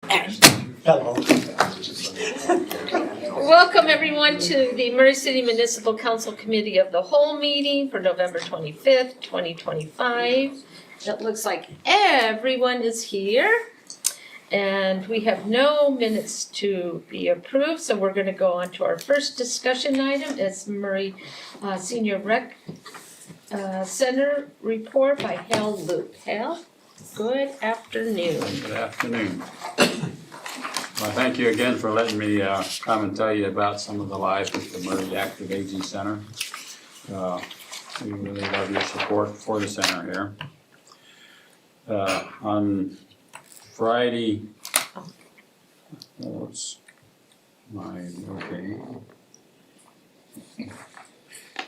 Hello. Welcome everyone to the Murray City Municipal Council Committee of the Whole meeting for November 25th, 2025. It looks like everyone is here. And we have no minutes to be approved, so we're gonna go on to our first discussion item. It's Murray Senior Rec Center report by Hal Luke. Hal, good afternoon. Good afternoon. Well, thank you again for letting me come and tell you about some of the life at the Murray Active Aging Center. We really love your support for the center here. On Friday, what's my, okay.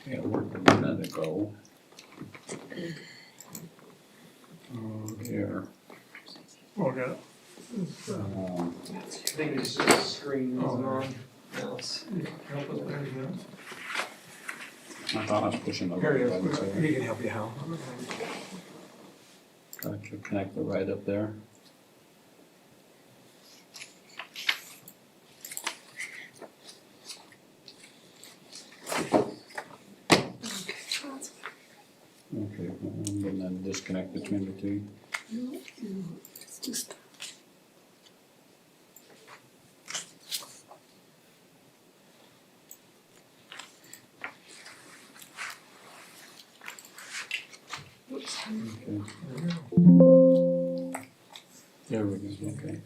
Yeah, worked a minute ago. Oh, here. Okay. I think it's just the screen is on. Mouse. I thought I was pushing the Here right it button. is. So He can help you, Hal. got to connect it right up there. Okay, and then disconnect between the two. Okay. There we go, okay.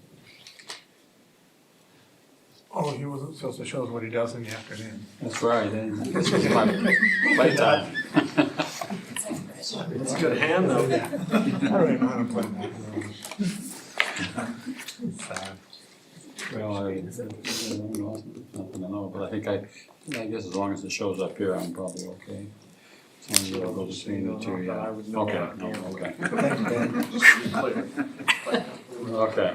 Oh, he wasn't supposed to show us what he does in the afternoon. That's right, this was my playtime. It's a good hand though. I don't even know how to play that. Well, I don't know, nothing to know, but I think I guess as long as it shows up here, I'm probably okay. As long as it'll go between the two, yeah. Okay, no, okay. Okay.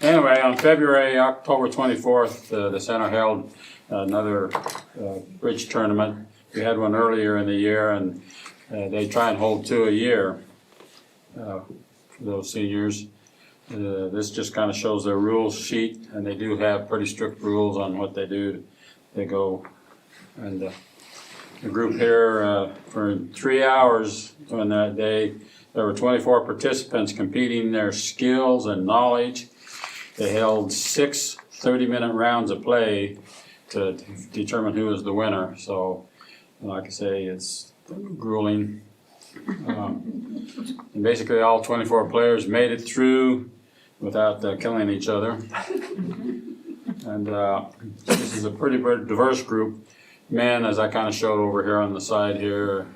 Anyway, on October 24th, the center held another bridge tournament. We had one earlier in the year, and they try and hold two a year for those seniors. This just kind of shows their rules sheet, and they do have pretty strict rules on what they do. They go, and the group here for 3 hours during that day, there were 24 participants competing their skills and knowledge. They held 6 30-minute rounds of play to determine who was the winner. So, like I say, it's grueling. And basically, all 24 players made it through without killing each other. And this is a pretty diverse group. Men, as I kind of showed over here on the side here,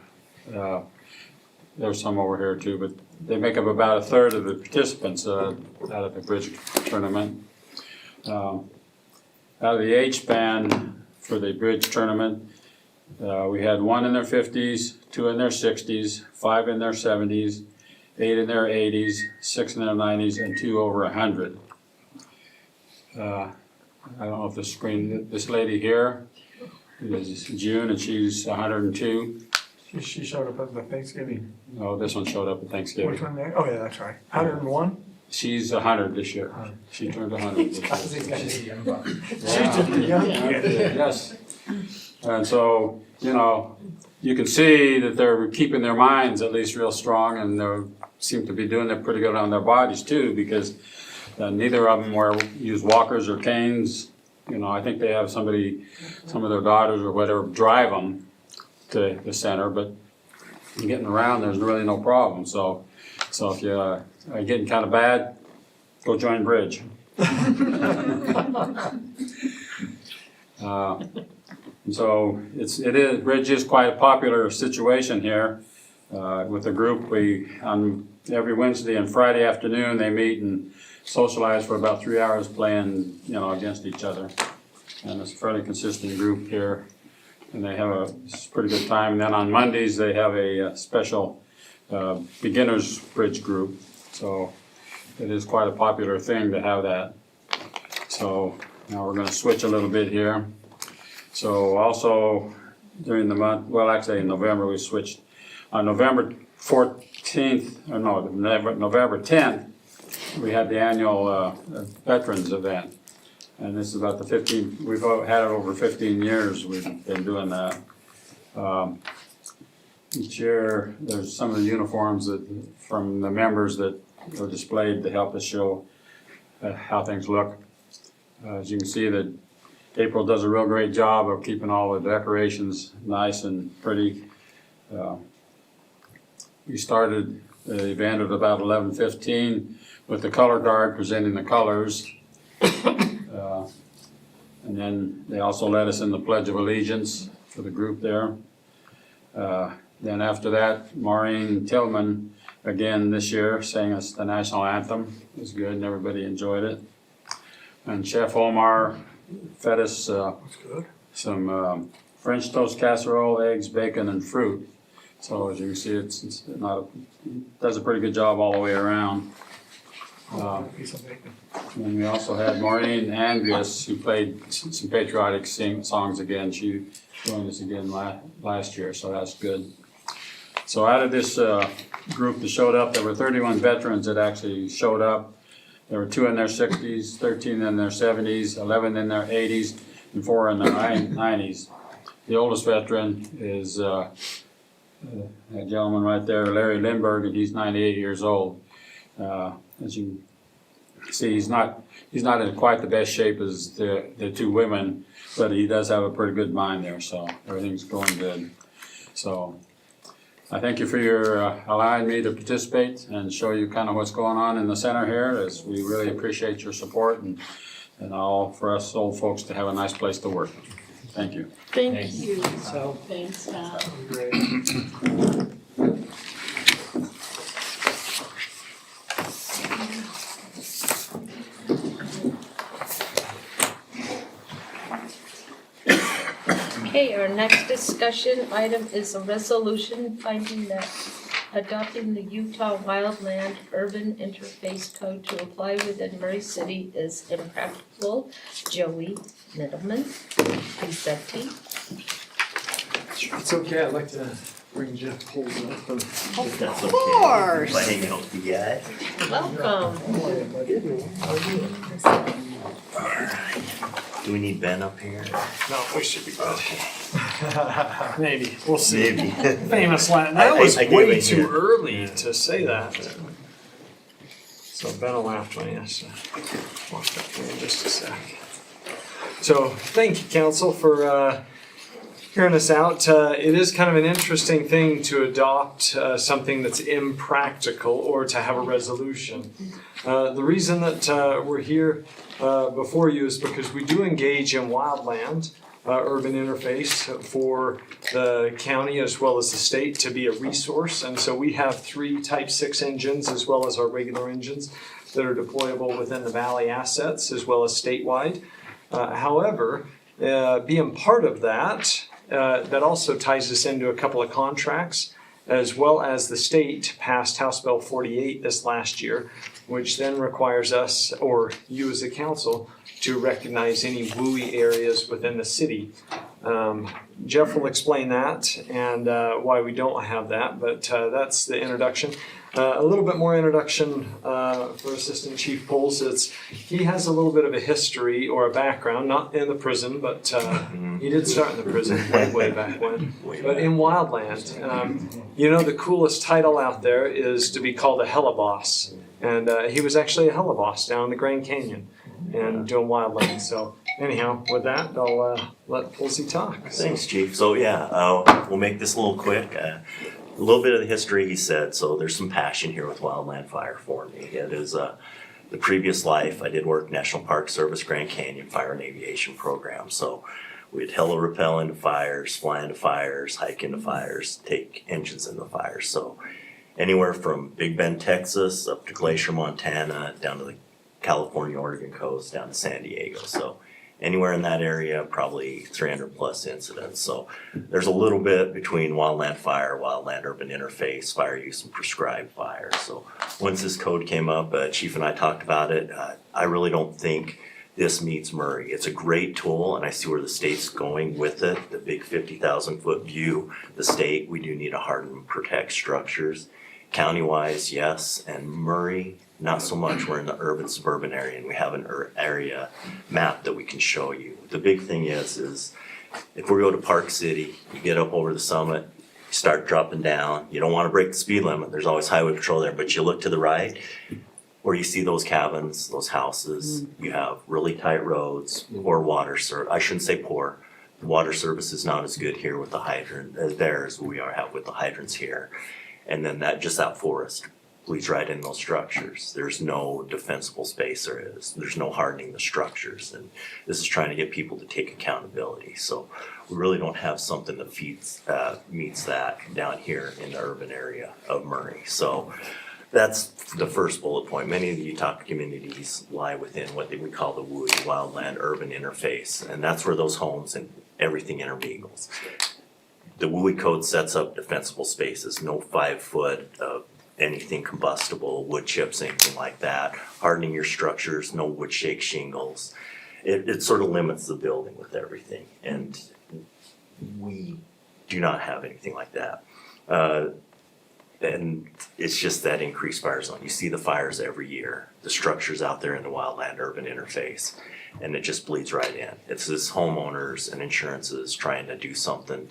there's some over here too, but they make up about a third of the participants out of the bridge tournament. Out of the age span for the bridge tournament, we had 1 in their 50s, 2 in their 60s, 5 in their 70s, 8 in their 80s, 6 in their 90s, and 2 over 100. I don't know if the screen, this lady here is June, and she's 102. She showed up at the Thanksgiving. Oh, this one showed up at Thanksgiving. Which one there? Oh, yeah, that's right. 101? She's 100 this year. She turned 100 this year. She's just a young kid. Yes. And so, you can see that they're keeping their minds at least real strong, and they seem to be doing it pretty good on their bodies too, because neither of them use walkers or canes. I think they have some of their daughters or whatever drive them to the center, but getting around, there's really no problem. So if you are getting kind of bad, go join bridge. So bridge is quite a popular situation here with the group. On every Wednesday and Friday afternoon, they meet and socialize for about 3 hours playing, against each other. And it's a fairly consistent group here, and they have a pretty good time. And then on Mondays, they have a special beginners bridge group. So it is quite a popular thing to have that. So now we're going to switch a little bit here. So also during the month, well, actually in November we switched. On November 14th, or no, November 10th, we had the annual Veterans event. And this is about the 15th, we've had it over 15 years, we've been doing that. Each year, there's some of the uniforms that, from the members that are displayed to help us show how things look. As you can see, that April does a real great job of keeping all the decorations nice and pretty. We started the event at about 11:15 with the color guard presenting the colors. And then they also led us in the Pledge of Allegiance for the group there. Then after that, Maureen Tillman, again this year, sang us the national anthem. It was good and everybody enjoyed it. And Chef Omar fed us That's good. some French toast casserole, eggs, bacon, and fruit. So as you can see, it's not does a pretty good job all the way around. Piece of bacon. And we also had Maureen Andreas, who played some patriotic songs again. She joined us again last year, so that's good. So out of this group that showed up, there were 31 veterans that actually showed up. There were 2 in their 60s, 13 in their 70s, 11 in their 80s, and 4 in their 90s. The oldest veteran is that gentleman right there, Larry Lindbergh, and he's 98 years old. As you see, he's not in quite the best shape as the 2 women, but he does have a pretty good mind there, so everything's going good. So I thank you for your allowing me to participate and show you kind of what's going on in the center here, as we really appreciate your support and all for us old folks to have a nice place to work. Thank you. Thank you. So, Thanks, Tom. great. Okay, our next discussion item is a resolution finding that adopting the Utah Wildland Urban Interface Code to apply within Murray City is impractical. Joey Middleman, presenting. It's okay, I'd like to bring Jeff Poles up. That's okay. course. If I ain't helped you yet. Welcome. Do we need Ben up here? No, we should be good. Maybe, we'll see. Maybe. Famous line, that was I gave way it too here. early to say that. So Ben will laugh when he has to walk up here in just a sec. So, thank you, council, for hearing us out. It is kind of an interesting thing to adopt something that's impractical or to have a resolution. The reason that we're here before you is because we do engage in wildland urban interface for the county as well as the state to be a resource. And so we have 3 Type 6 engines as well as our regular engines that are deployable within the valley assets as well as statewide. However, being part of that, that also ties us into a couple of contracts, as well as the state passed House Bill 48 this last year, which then requires us, or you as a council, to recognize any WUI areas within the city. Jeff will explain that and why we don't have that, but that's the introduction. A little bit more introduction for Assistant Chief Poles. He has a little bit of a history or a background, not in the prison, but he did start in the prison way back when, but in wildland. You know, the coolest title out there is to be called a heliboss. And he was actually a heliboss down in the Grand Canyon and doing wildland. So anyhow, with that, I'll let Pulsey talk. Thanks, Chief. So yeah, we'll make this a little quick. A little bit of the history, he said, so there's some passion here with wildland fire for me. It is the previous life, I did work National Park Service Grand Canyon Fire and Aviation Program. So we'd heli-rappel into fires, fly into fires, hike into fires, take engines into fires. So anywhere from Big Bend, Texas, up to Glacier, Montana, down to the California, Oregon coast, down to San Diego. So anywhere in that area, probably 300 plus incidents. So there's a little bit between wildland fire, wildland urban interface, fire use, and prescribed fire. So once this code came up, Chief and I talked about it. I really don't think this meets Murray. It's a great tool, and I see where the state's going with it. The big 50,000 foot view, the state, we do need to harden and protect structures. County-wise, yes, and Murray, not so much. We're in the urban suburban area and we have an area map that we can show you. The big thing is if we go to Park City, you get up over the summit, you start dropping down, you don't want to break the speed limit, there's always highway patrol there, but you look to the right, where you see those cabins, those houses, you have really tight roads, poor water I shouldn't say poor. The water service is not as good here with the hydrant as there as we have with the hydrants here. And then that forest bleeds right in those structures. There's no defensible space there's no hardening the structures. And this is trying to get people to take accountability. So we really don't have something that meets that down here in the urban area of Murray. So that's the first bullet point. Many of the Utah communities lie within what we call the WUI, wildland urban interface. And that's where those homes and everything intermingles. The WUI code sets up defensible spaces, no 5 foot of anything combustible, wood chips, anything like that. Hardening your structures, no wood shake shingles. It sort of limits the building with everything. And we do not have anything like that. And it's just that increased fire zone. You see the fires every year, the structures out there in the wildland urban interface, and it just bleeds right in. It's this homeowners and insurances trying to do something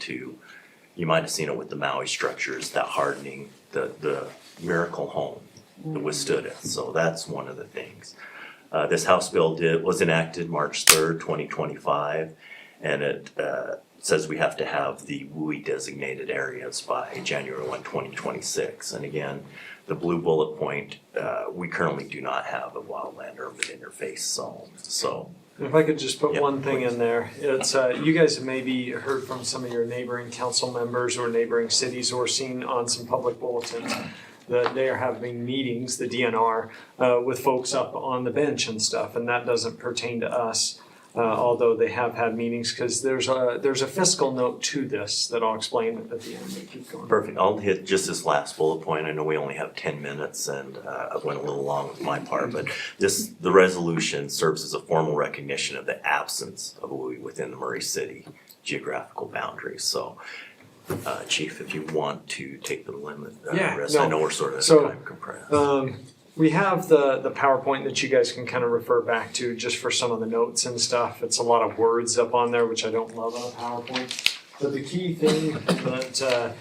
you might have seen it with the Maui structures, that hardening, the miracle home that withstood it. So that's one of the things. This House bill was enacted March 3rd, 2025, and it says we have to have the WUI designated areas by January 1, 2026. And again, the blue bullet point, we currently do not have a wildland urban interface zone. So If I could just put Yep, one thing please. in there, it's, you guys have maybe heard from some of your neighboring council members or neighboring cities or seen on some public bulletins that they are having meetings, the DNR, with folks up on the bench and stuff, and that doesn't pertain to us. Although they have had meetings, because there's a fiscal note to this that I'll explain at the end. But keep going. perfect. I'll hit just this last bullet point. I know we only have 10 minutes and I went a little long with my part, but the resolution serves as a formal recognition of the absence of WUI within the Murray City geographical boundaries. So, Chief, if you want to take the limit, Yeah, rest, I no. know we're sort of So, time compressed. We have the PowerPoint that you guys can kind of refer back to just for some of the notes and stuff. It's a lot of words up on there, which I don't love on a PowerPoint. But the key thing that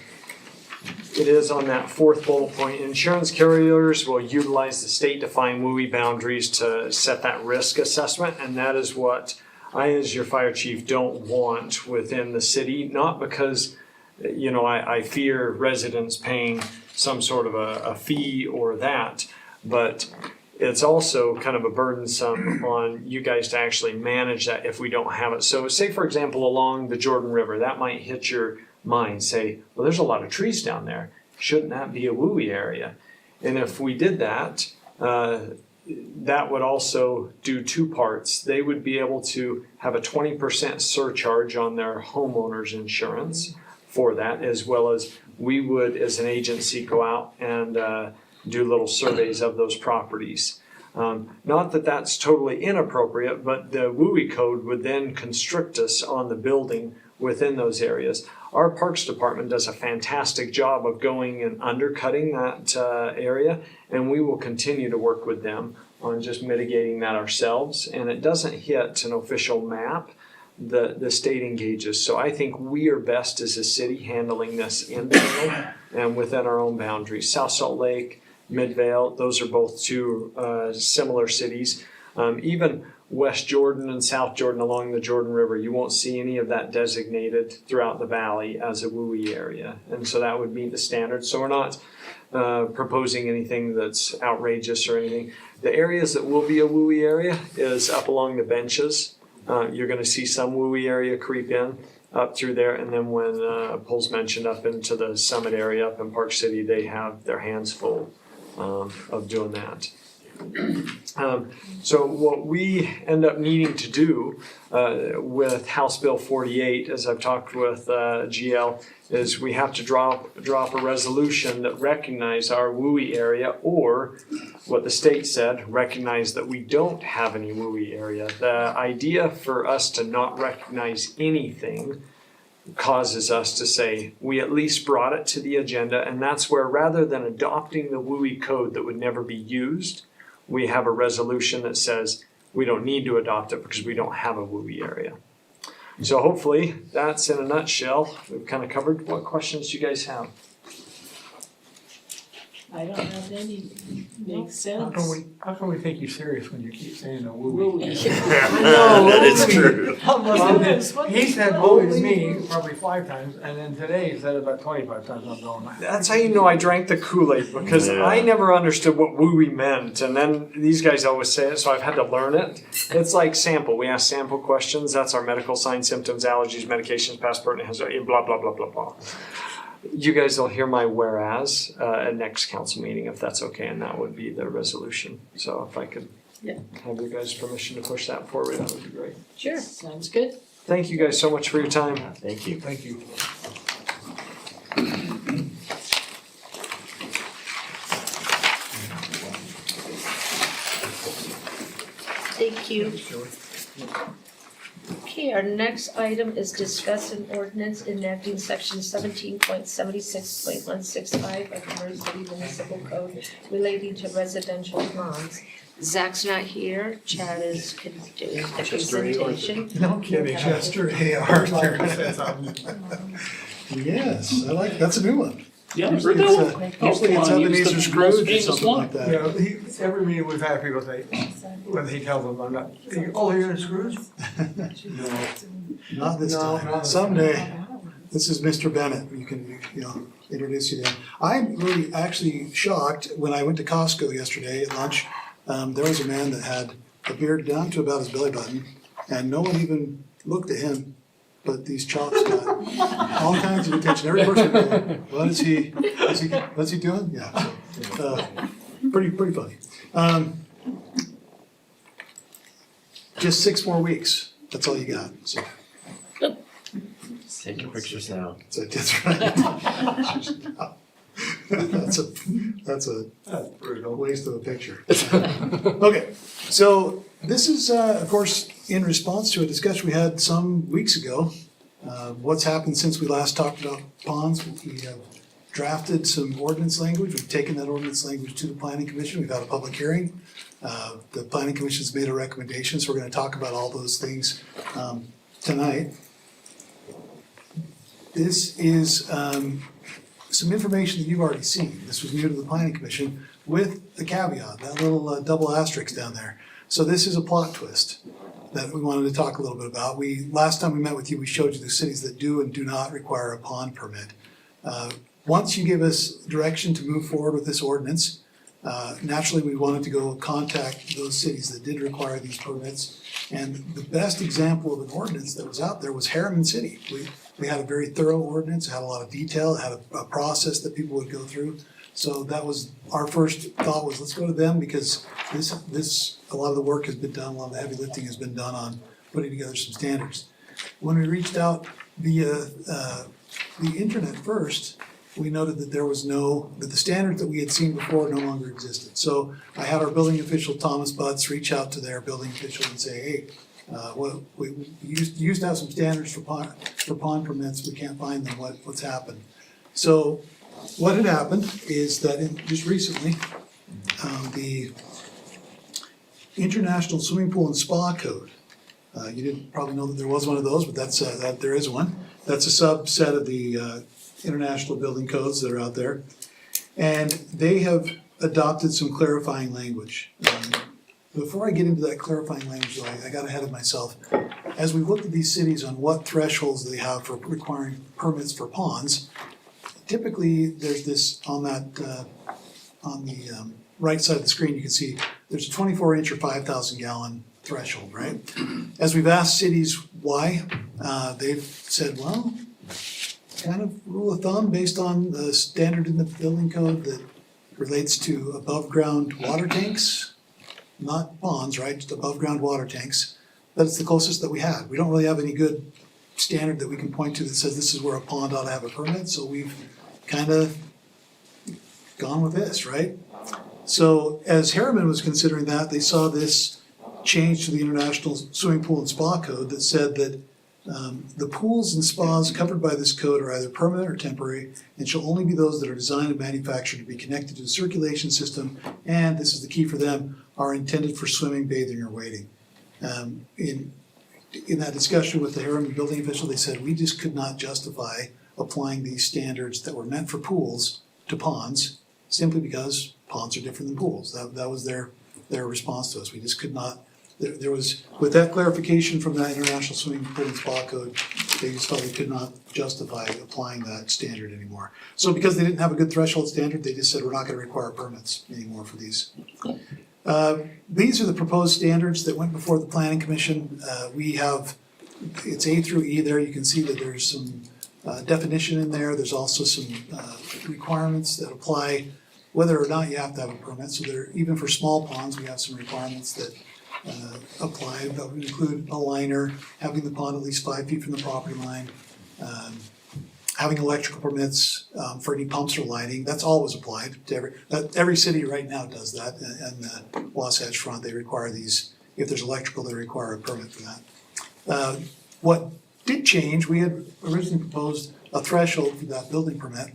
it is on that 4th bullet point, insurance carriers will utilize the state-defined WUI boundaries to set that risk assessment, and that is what I, as your fire chief, don't want within the city, not because I fear residents paying some sort of a fee or that, but it's also kind of a burdensome on you guys to actually manage that if we don't have it. So say, for example, along the Jordan River, that might hit your mind, say, well, there's a lot of trees down there. Shouldn't that be a WUI area? And if we did that, that would also do 2 parts. They would be able to have a 20% surcharge on their homeowner's insurance for that, as well as we would, as an agency, go out and do little surveys of those properties. Not that that's totally inappropriate, but the WUI code would then constrict us on the building within those areas. Our Parks Department does a fantastic job of going and undercutting that area, and we will continue to work with them on just mitigating that ourselves. And it doesn't hit an official map. The state engages. So I think we are best as a city handling this internally and within our own boundaries. South Salt Lake, Midvale, those are both 2 similar cities. Even West Jordan and South Jordan along the Jordan River, you won't see any of that designated throughout the valley as a WUI area. And so that would meet the standards. So we're not proposing anything that's outrageous or anything. The areas that will be a WUI area is up along the benches. You're going to see some WUI area creep in up through there. And then when Paul's mentioned up into the summit area up in Park City, they have their hands full of doing that. So what we end up needing to do with House Bill 48, as I've talked with GL, is we have to drop a resolution that recognize our WUI area, or what the state said, recognize that we don't have any WUI area. The idea for us to not recognize anything causes us to say, we at least brought it to the agenda, and that's where rather than adopting the WUI code that would never be used, we have a resolution that says we don't need to adopt it because we don't have a WUI area. So hopefully that's in a nutshell. We've kind of covered what questions you guys have. I don't have any, makes sense. How can we take you serious when you keep saying a woo? That is true. He said woo to me probably 5 times, and then today he said it about 25 times. I'm going, That's how you know I drank the Kool-Aid, because Yeah. I never understood what WUI meant, and then these guys always say it, so I've had to learn it. It's like sample. We ask sample questions. That's our medical signs, symptoms, allergies, medications, passport, and it has a blah, blah, blah, blah, blah. You guys will hear my whereas at next council meeting, if that's okay, and that would be the resolution. So if I could Yeah. have your guys' permission to push that forward, that would be great. Sure. Sounds good. Thank you guys so much for your time. Thank you. thank you. Thank you. Okay, our next item is discuss an ordinance enacting section 17.76.165 of the Murray City Municipal Code relating to residential lawns. Zach's not here, Chad is doing the presentation. No kidding. Chester A. Arthur. Yes, I like, that's a new one. Yeah, Usually we're it's, doing. usually it's Ebenezer Scrooge or something like You that. know, every meeting we've had, people say, when he tells them, I'm not, oh, you're in Scrooge? Not this No, time, not this someday. This is Mr. Bennett, you can, introduce you to him. I'm really actually shocked, when I went to Costco yesterday at lunch, there was a man that had a beard down to about his belly button, and no one even looked at him, but these chops got all kinds of attention. Every person, what's he doing? Yeah, so, pretty funny. Just 6 more weeks, that's all you got, so. Take your pictures now. That's right. That's a Brutal. waste of a picture. Okay, so this is, of course, in response to a discussion we had some weeks ago. What's happened since we last talked about ponds? We have drafted some ordinance language. We've taken that ordinance language to the planning commission. We've had a public hearing. The planning commission's made a recommendation, so we're gonna talk about all those things tonight. This is some information that you've already seen. This was new to the planning commission with the caveat, that little double asterisk down there. So this is a plot twist that we wanted to talk a little bit about. Last time we met with you, we showed you the cities that do and do not require a pond permit. Once you give us direction to move forward with this ordinance, naturally, we wanted to go contact those cities that did require these permits. And the best example of an ordinance that was out there was Harriman City. We had a very thorough ordinance, it had a lot of detail, it had a process that people would go through. So that was, our first thought was, let's go to them, because this, a lot of the work has been done, a lot of the heavy lifting has been done on putting together some standards. When we reached out via the internet first, we noted that that the standards that we had seen before no longer existed. So I had our building official, Thomas Butts, reach out to their building official and say, hey, we used to have some standards for pond permits, we can't find them, what's happened? So what had happened is that just recently, the International Swimming Pool and Spa Code, you didn't probably know that there was one of those, but that there is one. That's a subset of the international building codes that are out there. And they have adopted some clarifying language. Before I get into that clarifying language, though, I got ahead of myself. As we looked at these cities on what thresholds they have for requiring permits for ponds, typically there's this on the right side of the screen, you can see there's a 24-inch or 5,000 gallon threshold, right? As we've asked cities why, they've said, well, kind of rule of thumb based on the standard in the building code that relates to above ground water tanks, not ponds, right, just above ground water tanks. That's the closest that we had. We don't really have any good standard that we can point to that says this is where a pond ought to have a permit, so we've kind of gone with this, right? So as Harriman was considering that, they saw this change to the International Swimming Pool and Spa Code that said that The pools and spas covered by this code are either permanent or temporary and shall only be those that are designed and manufactured to be connected to the circulation system, and this is the key for them, are intended for swimming, bathing, or wading. In that discussion with the Harriman building official, they said, we just could not justify applying these standards that were meant for pools to ponds, simply because ponds are different than pools. That was their response to us. We just could not, there was, with that clarification from that International Swimming Pool and Spa Code, they just felt they could not justify applying that standard anymore. So because they didn't have a good threshold standard, they just said, we're not gonna require permits anymore for these. These are the proposed standards that went before the Planning Commission. We have, it's A through E there. You can see that there's some definition in there. There's also some requirements that apply whether or not you have to have a permit. So there, even for small ponds, we have some requirements that apply. That would include a liner, having the pond at least 5 feet from the property line, having electrical permits for any pumps or lighting. That's always applied to every city right now does that. And the Wasatch Front, they require these. If there's electrical, they require a permit for that. What did change, we had originally proposed a threshold for that building permit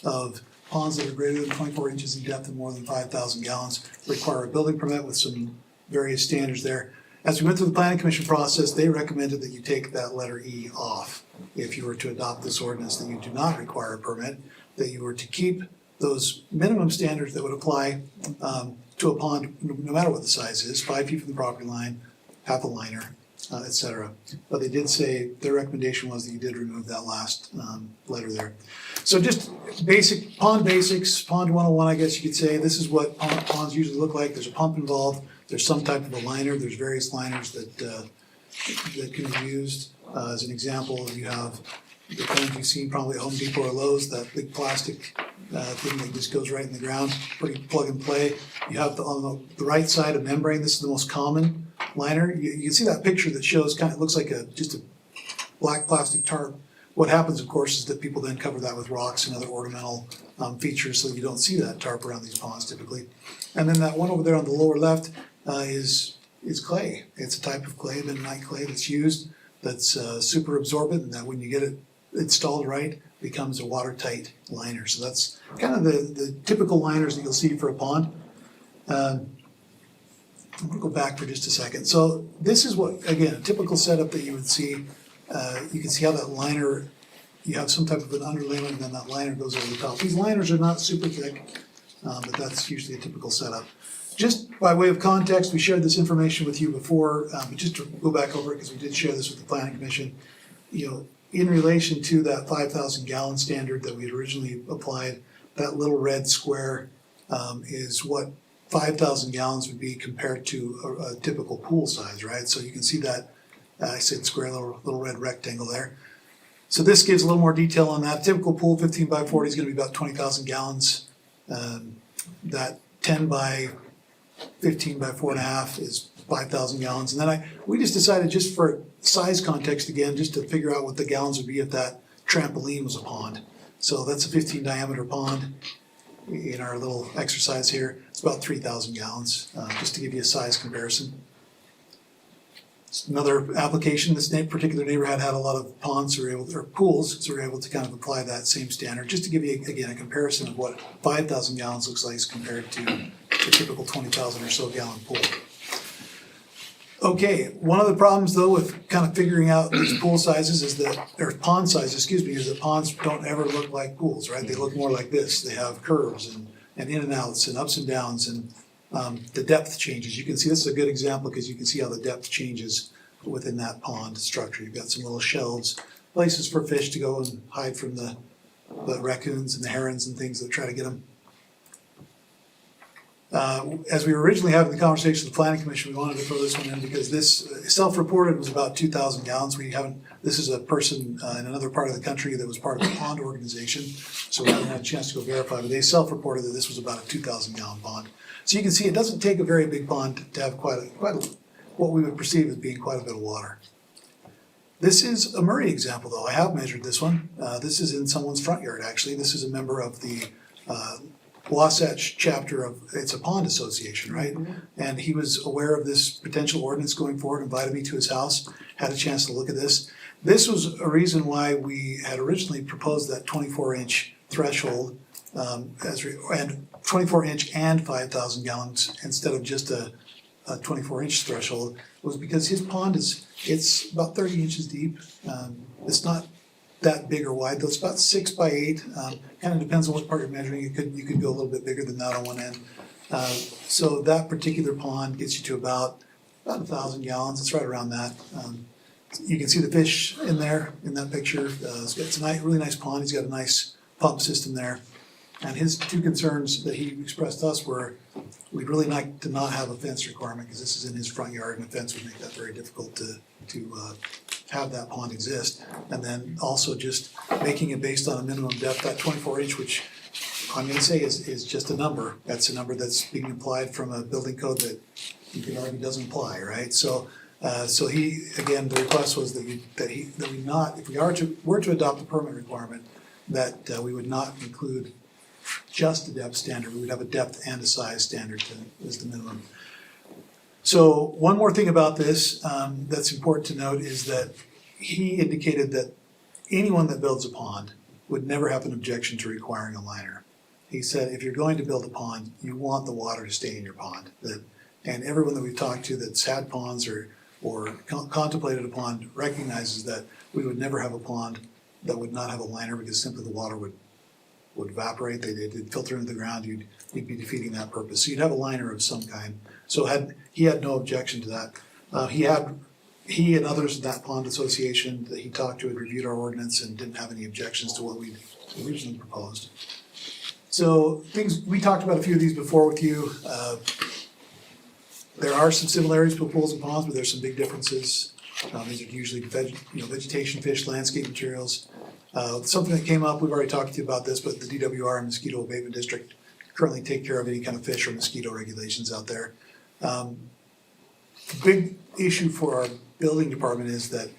of ponds that are greater than 24 inches in depth and more than 5,000 gallons require a building permit with some various standards there. As we went through the Planning Commission process, they recommended that you take that letter E off if you were to adopt this ordinance, that you do not require a permit, that you were to keep those minimum standards that would apply to a pond, no matter what the size is, 5 feet from the property line, have a liner, et cetera. But they did say, their recommendation was that you did remove that last letter there. So just basic, pond basics, pond 101, I guess you could say. This is what ponds usually look like. There's a pump involved. There's some type of a liner. There's various liners that can be used. As an example, you have the ponds you've seen probably at Home Depot or Lowe's, that big plastic thing that just goes right in the ground, pretty plug and play. You have on the right side a membrane. This is the most common liner. You can see that picture that shows it looks like just a black plastic tarp. What happens, of course, is that people then cover that with rocks and other ornamental features, so you don't see that tarp around these ponds typically. And then that one over there on the lower left is clay. It's a type of clay, bentonite clay that's used, that's super absorbent, and that when you get it installed right, becomes a watertight liner. So that's kind of the typical liners that you'll see for a pond. I'm gonna go back for just a second. So this is what, again, a typical setup that you would see. You can see how that liner, you have some type of an underlayment, and then that liner goes over the top. These liners are not super thick, but that's usually a typical setup. Just by way of context, we shared this information with you before, but just to go back over it, because we did share this with the Planning Commission. You know, in relation to that 5,000 gallon standard that we had originally applied, that little red square is what 5,000 gallons would be compared to a typical pool size, right? So you can see that, I said square, little red rectangle there. So this gives a little more detail on that. Typical pool 15 by 40 is gonna be about 20,000 gallons. That 10 by 15 by 4.5 is 5,000 gallons. And then we just decided, just for size context again, just to figure out what the gallons would be if that trampoline was a pond. So that's a 15 diameter pond. In our little exercise here, it's about 3,000 gallons, just to give you a size comparison. It's another application, this particular neighborhood had a lot of ponds or pools, so we're able to kind of apply that same standard, just to give you, again, a comparison of what 5,000 gallons looks like as compared to the typical 20,000 or so gallon pool. Okay, one of the problems though with kind of figuring out these pool sizes is that, or pond sizes, excuse me, is that ponds don't ever look like pools, right? They look more like this. They have curves and in and outs and ups and downs, and the depth changes. You can see, this is a good example because you can see how the depth changes within that pond structure. You've got some little shelves, places for fish to go and hide from the raccoons and the herons and things that try to get them. As we were originally having the conversation with the Planning Commission, we wanted to throw this one in because this self-reported was about 2,000 gallons. This is a person in another part of the country that was part of the pond organization, so we haven't had a chance to go verify, but they self-reported that this was about a 2,000 gallon pond. So you can see it doesn't take a very big pond to have quite what we would perceive as being quite a bit of water. This is a Murray example though. I have measured this one. This is in someone's front yard actually. This is a member of the Wasatch chapter of, it's a pond association, right? And he was aware of this potential ordinance going forward, invited me to his house, had a chance to look at this. This was a reason why we had originally proposed that 24-inch threshold, and 24-inch and 5,000 gallons instead of just a 24-inch threshold, was because his pond it's about 30 inches deep. It's not that big or wide, though it's about 6 by 8. Kind of depends on what part you're measuring. You could go a little bit bigger than that on one end. So that particular pond gets you to about 1,000 gallons. It's right around that. You can see the fish in there in that picture. It's a really nice pond. He's got a nice pump system there. And his two concerns that he expressed to us were, we'd really like to not have a fence requirement because this is in his front yard and a fence would make that very difficult to have that pond exist. And then also just making it based on a minimum depth, that 24-inch, which I'm gonna say is just a number. That's a number that's being applied from a building code that you could argue doesn't apply, right? So he, again, the request was that we not, if we were to adopt the permit requirement, that we would not include just a depth standard. We would have a depth and a size standard as the minimum. So one more thing about this that's important to note is that he indicated that anyone that builds a pond would never have an objection to requiring a liner. He said, if you're going to build a pond, you want the water to stay in your pond. And everyone that we've talked to that's had ponds or contemplated a pond recognizes that we would never have a pond that would not have a liner because simply the water would evaporate, they'd filter into the ground, you'd be defeating that purpose. So you'd have a liner of some kind. So he had no objection to that. He and others in that pond association that he talked to had reviewed our ordinance and didn't have any objections to what we originally proposed. So we talked about a few of these before with you. There are some similarities with pools and ponds, but there's some big differences. These are usually vegetation, fish, landscape materials. Something that came up, we've already talked to you about this, but the DWR and Mosquito Abatement District currently take care of any kind of fish or mosquito regulations out there. The big issue for our building department is that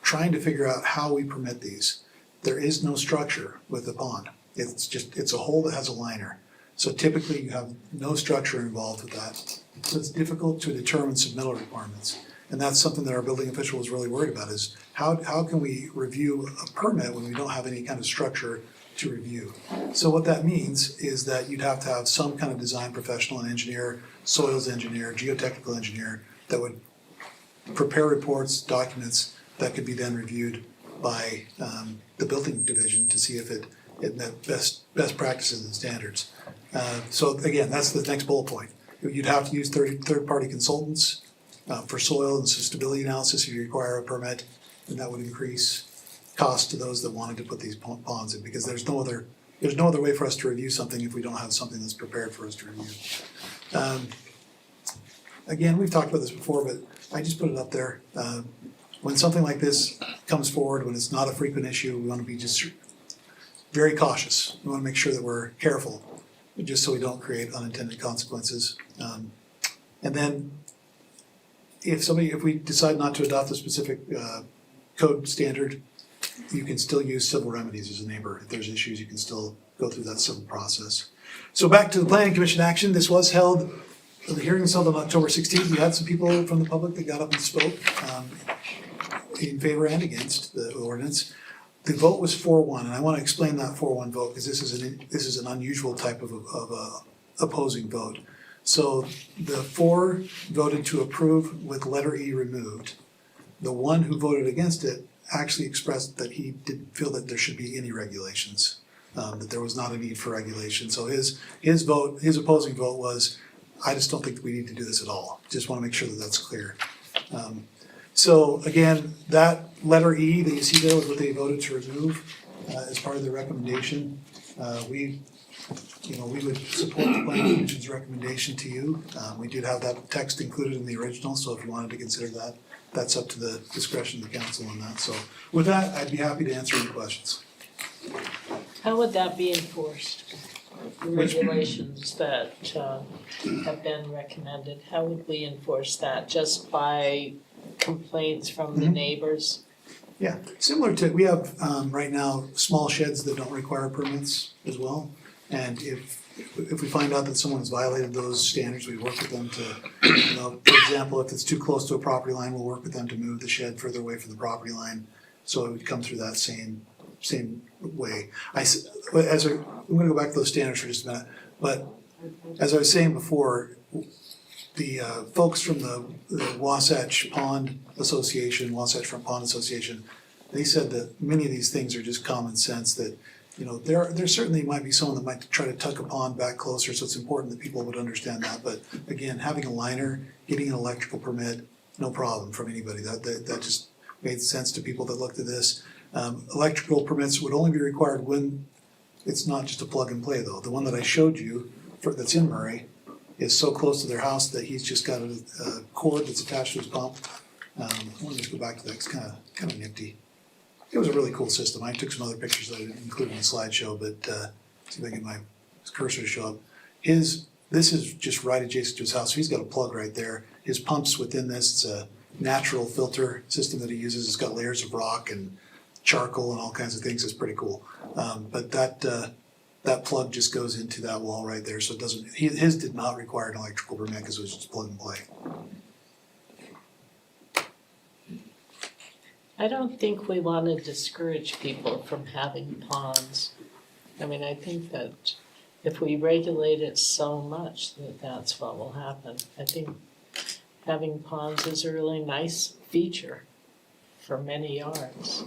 trying to figure out how we permit these. There is no structure with the pond. It's a hole that has a liner. So typically you have no structure involved with that. So it's difficult to determine submittal requirements. And that's something that our building official was really worried about is how can we review a permit when we don't have any kind of structure to review? So what that means is that you'd have to have some kind of design professional, an engineer, soils engineer, geotechnical engineer that would prepare reports, documents that could be then reviewed by the building division to see if it met best practices and standards. So again, that's the next bullet point. You'd have to use third-party consultants for soil and stability analysis if you require a permit, and that would increase cost to those that wanted to put these ponds in, because there's no other way for us to review something if we don't have something that's prepared for us to review. Again, we've talked about this before, but I just put it up there. When something like this comes forward, when it's not a frequent issue, we want to be just very cautious. We want to make sure that we're careful, just so we don't create unintended consequences. And then if we decide not to adopt a specific code standard, you can still use civil remedies as a neighbor. If there's issues, you can still go through that civil process. So back to the Planning Commission action. This was held, the hearing was held on October 16th. We had some people from the public that got up and spoke in favor and against the ordinance. The vote was 4-1, and I want to explain that 4-1 vote because this is an unusual type of opposing vote. So the 4 voted to approve with letter E removed. The one who voted against it actually expressed that he didn't feel that there should be any regulations, that there was not a need for regulation. So his opposing vote was, I just don't think that we need to do this at all. Just want to make sure that that's clear. So again, that letter E that you see there was what they voted to remove as part of the recommendation. We would support the Planning Commission's recommendation to you. We did have that text included in the original, so if you wanted to consider that, that's up to the discretion of the council on that. So with that, I'd be happy to answer any questions. How would that be enforced? The regulations that have been recommended, how would we enforce that? Just by complaints from the neighbors? Yeah, similar to, we have right now small sheds that don't require permits as well. And if if we find out that someone has violated those standards, we work with them to, you know, for example, if it's too close to a property line, we'll work with them to move the shed further away from the property line. So it would come through that same way. I'm gonna go back to those standards for just a minute, but as I was saying before, the folks from the Wasatch Pond Association, Wasatch Front Pond Association, they said that many of these things are just common sense, that, you know, there certainly might be someone that might try to tuck a pond back closer, so it's important that people would understand that. But again, having a liner, getting an electrical permit, no problem from anybody. That just made sense to people that looked at this. Electrical permits would only be required when it's not just a plug and play though. The one that I showed you that's in Murray is so close to their house that he's just got a cord that's attached to his pump. Let me just go back to that, it's kind of nifty. It was a really cool system. I took some other pictures that I didn't include in the slideshow, but see if I can get my cursor to show up. This is just right adjacent to his house, so he's got a plug right there. His pump's within this, it's a natural filter system that he uses. It's got layers of rock and charcoal and all kinds of things. It's pretty cool. But that plug just goes into that wall right there, so it doesn't, his did not require an electrical permit because it was just plug and play. I don't think we want to discourage people from having ponds. I mean, I think that if we regulate it so much that's what will happen. I think having ponds is a really nice feature for many yards.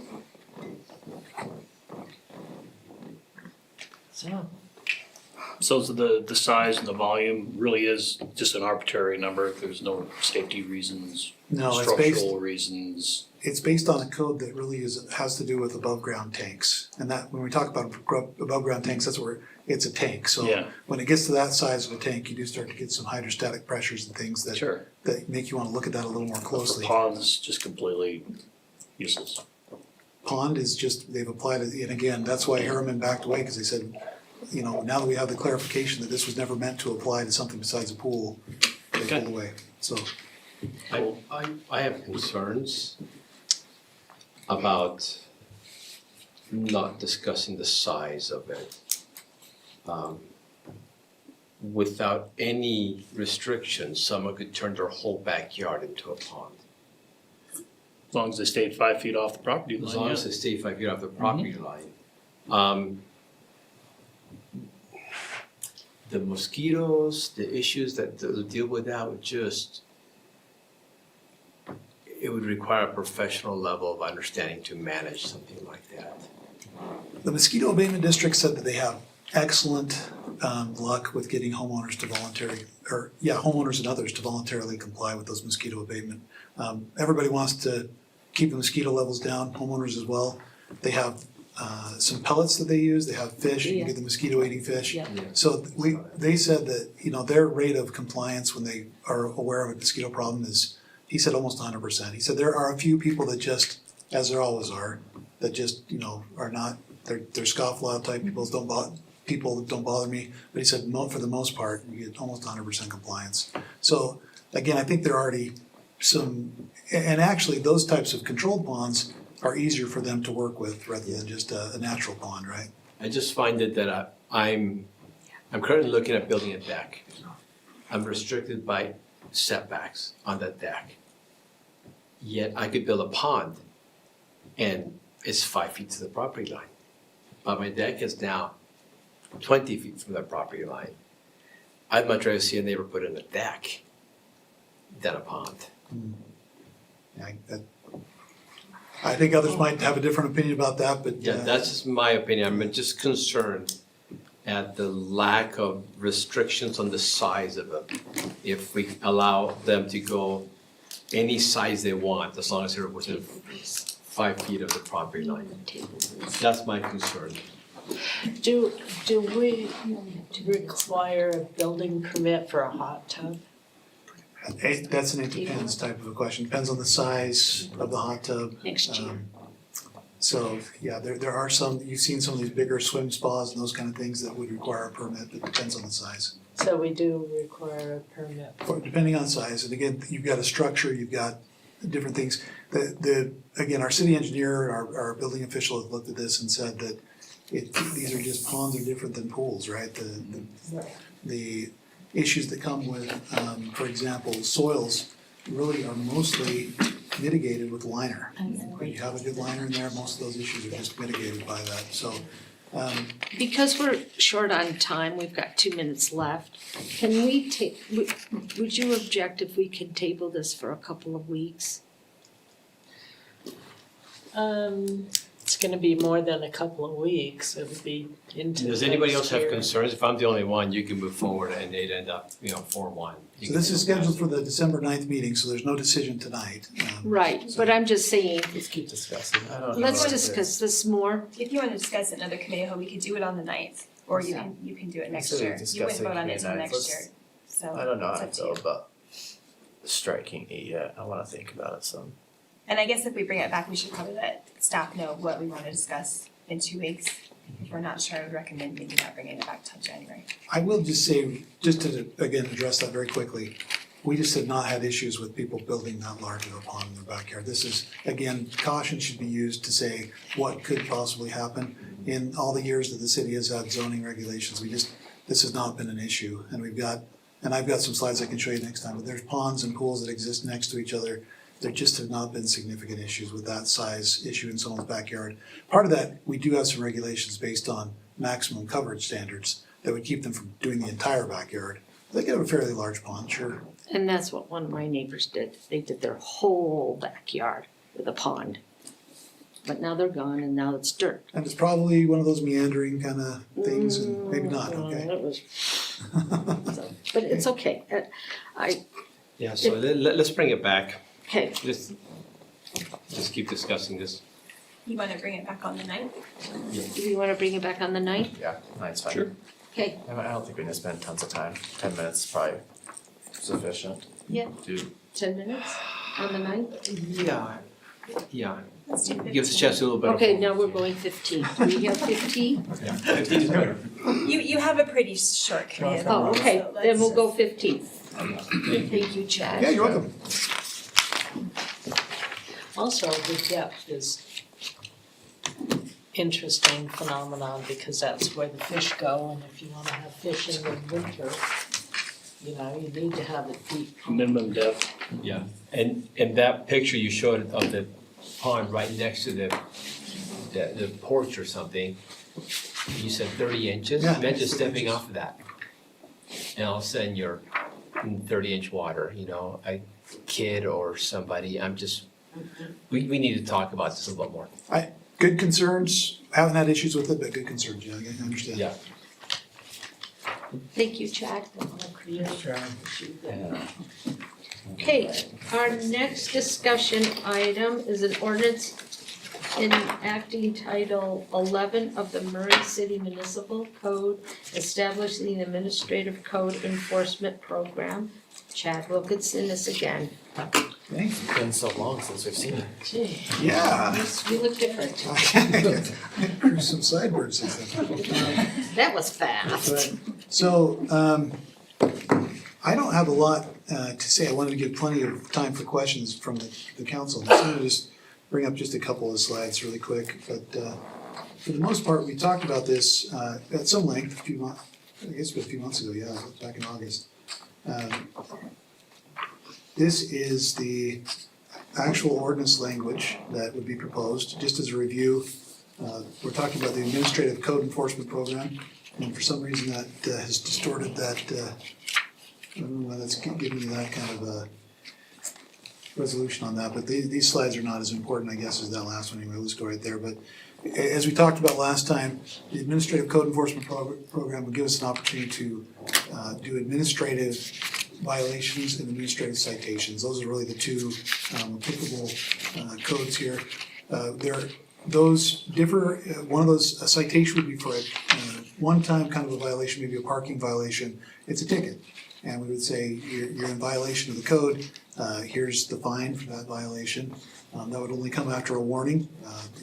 So the size and the volume really is just an arbitrary number. There's no safety reasons, No, it's based, structural reasons. it's based on a code that really has to do with above ground tanks. And that, when we talk about above ground tanks, that's where it's a tank. So Yeah. when it gets to that size of a tank, you do start to get some hydrostatic pressures and things that Sure. that make you want to look at that a little more For closely. ponds, just completely useless. Pond is just, they've applied it, and again, that's why Harriman backed away, because they said, you know, now that we have the clarification that this was never meant to apply to something besides a pool, they Okay. pulled away, so. I have concerns about not discussing the size of it. Without any restrictions, someone could turn their whole backyard into a pond. As long as they stayed 5 feet off the property line, As long yeah. as they stay 5 feet off the property line. The mosquitoes, the issues that they'll deal with that would just, it would require a professional level of understanding to manage something like that. The mosquito abatement district said that they have excellent luck with getting homeowners to homeowners and others to voluntarily comply with those mosquito abatement. Everybody wants to keep the mosquito levels down, homeowners as well. They have some pellets that they use, they have fish, you can get the mosquito eating fish. Yeah. So they said that, you know, their rate of compliance when they are aware of a mosquito problem is, he said almost 100%. He said there are a few people that just, as there always are, that just, you know, are not, they're scofflaw type people don't bother me. But he said for the most part, we get almost 100% compliance. So again, I think there are already some, and actually those types of controlled ponds are easier for them to work with rather than just a natural pond, right? I just find it that I'm currently looking at building a deck. I'm restricted by setbacks on that deck. Yet I could build a pond and it's 5 feet to the property line. But my deck is now 20 feet from the property line. I'd much rather see a neighbor put in a deck than a pond. I think others might have a different opinion about that, but. Yeah, that's just my opinion. I'm just concerned at the lack of restrictions on the size of it. If we allow them to go any size they want, as long as they're within 5 feet of the property line. That's my concern. Do we require a building permit for a hot tub? That's an it depends type of a question, depends on the size of the hot tub. Next year. So, yeah, there are some, you've seen some of these bigger swim spas and those kind of things that would require a permit, but it depends on the size. So we do require a permit. Depending on size, and again, you've got a structure, you've got different things. Again, our city engineer, our building official have looked at this and said that these are just, ponds are different than pools, right? The issues that come with, for example, soils really are mostly mitigated with liner. When you have a good liner in there, most of those issues are just mitigated by that, so. Because we're short on time, we've got 2 minutes left. Can we would you object if we could table this for a couple of weeks? It's gonna be more than a couple of weeks, it would be into Does anybody next else have year. concerns? If I'm the only one, you can move forward and they'd end up, 4-1. So this is scheduled for the December 9th meeting, so there's no decision tonight. Right, but I'm just saying, Let's keep discussing. I don't know. let's what discuss this more. If you want to discuss it in another committee, we could do it on the 9th, or you can do it next Instead of year. You wouldn't discussing vote on it committee until nights, next let's- year, so. I don't know how I it's up to feel you. about striking it yet. I wanna think about it some. And I guess if we bring it back, we should probably let staff know what we want to discuss in 2 weeks. If we're not sure, I would recommend maybe not bringing it back till January. I will just say, just to, again, address that very quickly, we just have not had issues with people building that large of a pond in their backyard. This is, again, caution should be used to say what could possibly happen. In all the years that the city has had zoning regulations, this has not been an issue. And I've got some slides I can show you next time, but there's ponds and pools that exist next to each other. There just have not been significant issues with that size issue in someone's backyard. Part of that, we do have some regulations based on maximum coverage standards that would keep them from doing the entire backyard. They could have a fairly large pond, sure. And that's what one of my neighbors did. They did their whole backyard with a pond. But now they're gone and now it's dirt. And it's probably one of those meandering kind of things, and maybe not, okay? It was, but it's okay. Yeah, so let's bring it back. Okay, Let's just keep discussing this. You want to bring it back on the 9th? do you wanna bring it back on the 9th? Yeah, nine's fine. Sure. Okay, I don't think we need to spend tons of time. 10 minutes is probably sufficient. Yeah. Dude. 10 minutes on the 9th? Yeah. Let's do Give us a chance to a little bit of. Okay, now we're going 15. Do we have 15? Yeah, 15 is better. You have a pretty short committee. Oh, okay, so then we'll let's- go 15. Thank you, Chad. Yeah, you're welcome. Also, the depth is interesting phenomenon because that's where the fish go, and if you wanna have fish in the winter, you need to have it deep. Minimum depth. Yeah, and that picture you showed of the pond right next to the porch or something, you said 30 inches? Yeah. Imagine stepping off of that. And all of a sudden you're in 30-inch water, a kid or somebody, we need to talk about this a little bit more. Good concerns, haven't had issues with it, but good concerns, yeah, I understand. Yeah. Thank you, Chad. Okay, our next discussion item is an ordinance enacting Title 11 of the Murray City Municipal Code, establishing the Administrative Code Enforcement Program. Chad Wilkinson is again. It's been so long since we've seen it. Gee, Yeah. you look different. I grew some sideburns since then. That was fast. So, I don't have a lot to say. I wanted to give plenty of time for questions from the council. So I'm gonna just bring up just a couple of slides really quick. But for the most part, we talked about this at some length a few months, I guess it was a few months ago, yeah, back in August. This is the actual ordinance language that would be proposed, just as a review. We're talking about the Administrative Code Enforcement Program, and for some reason that has distorted that, I don't know why that's giving you that kind of a resolution on that, but these slides are not as important, I guess, as that last one, anyway, let's go right there. But as we talked about last time, the Administrative Code Enforcement Program will give us an opportunity to do administrative violations and administrative citations. Those are really the two applicable codes here. Those differ, one of those, a citation would be for a one-time kind of a violation, maybe a parking violation. It's a ticket. And we would say, you're in violation of the code, here's the fine for that violation. That would only come after a warning.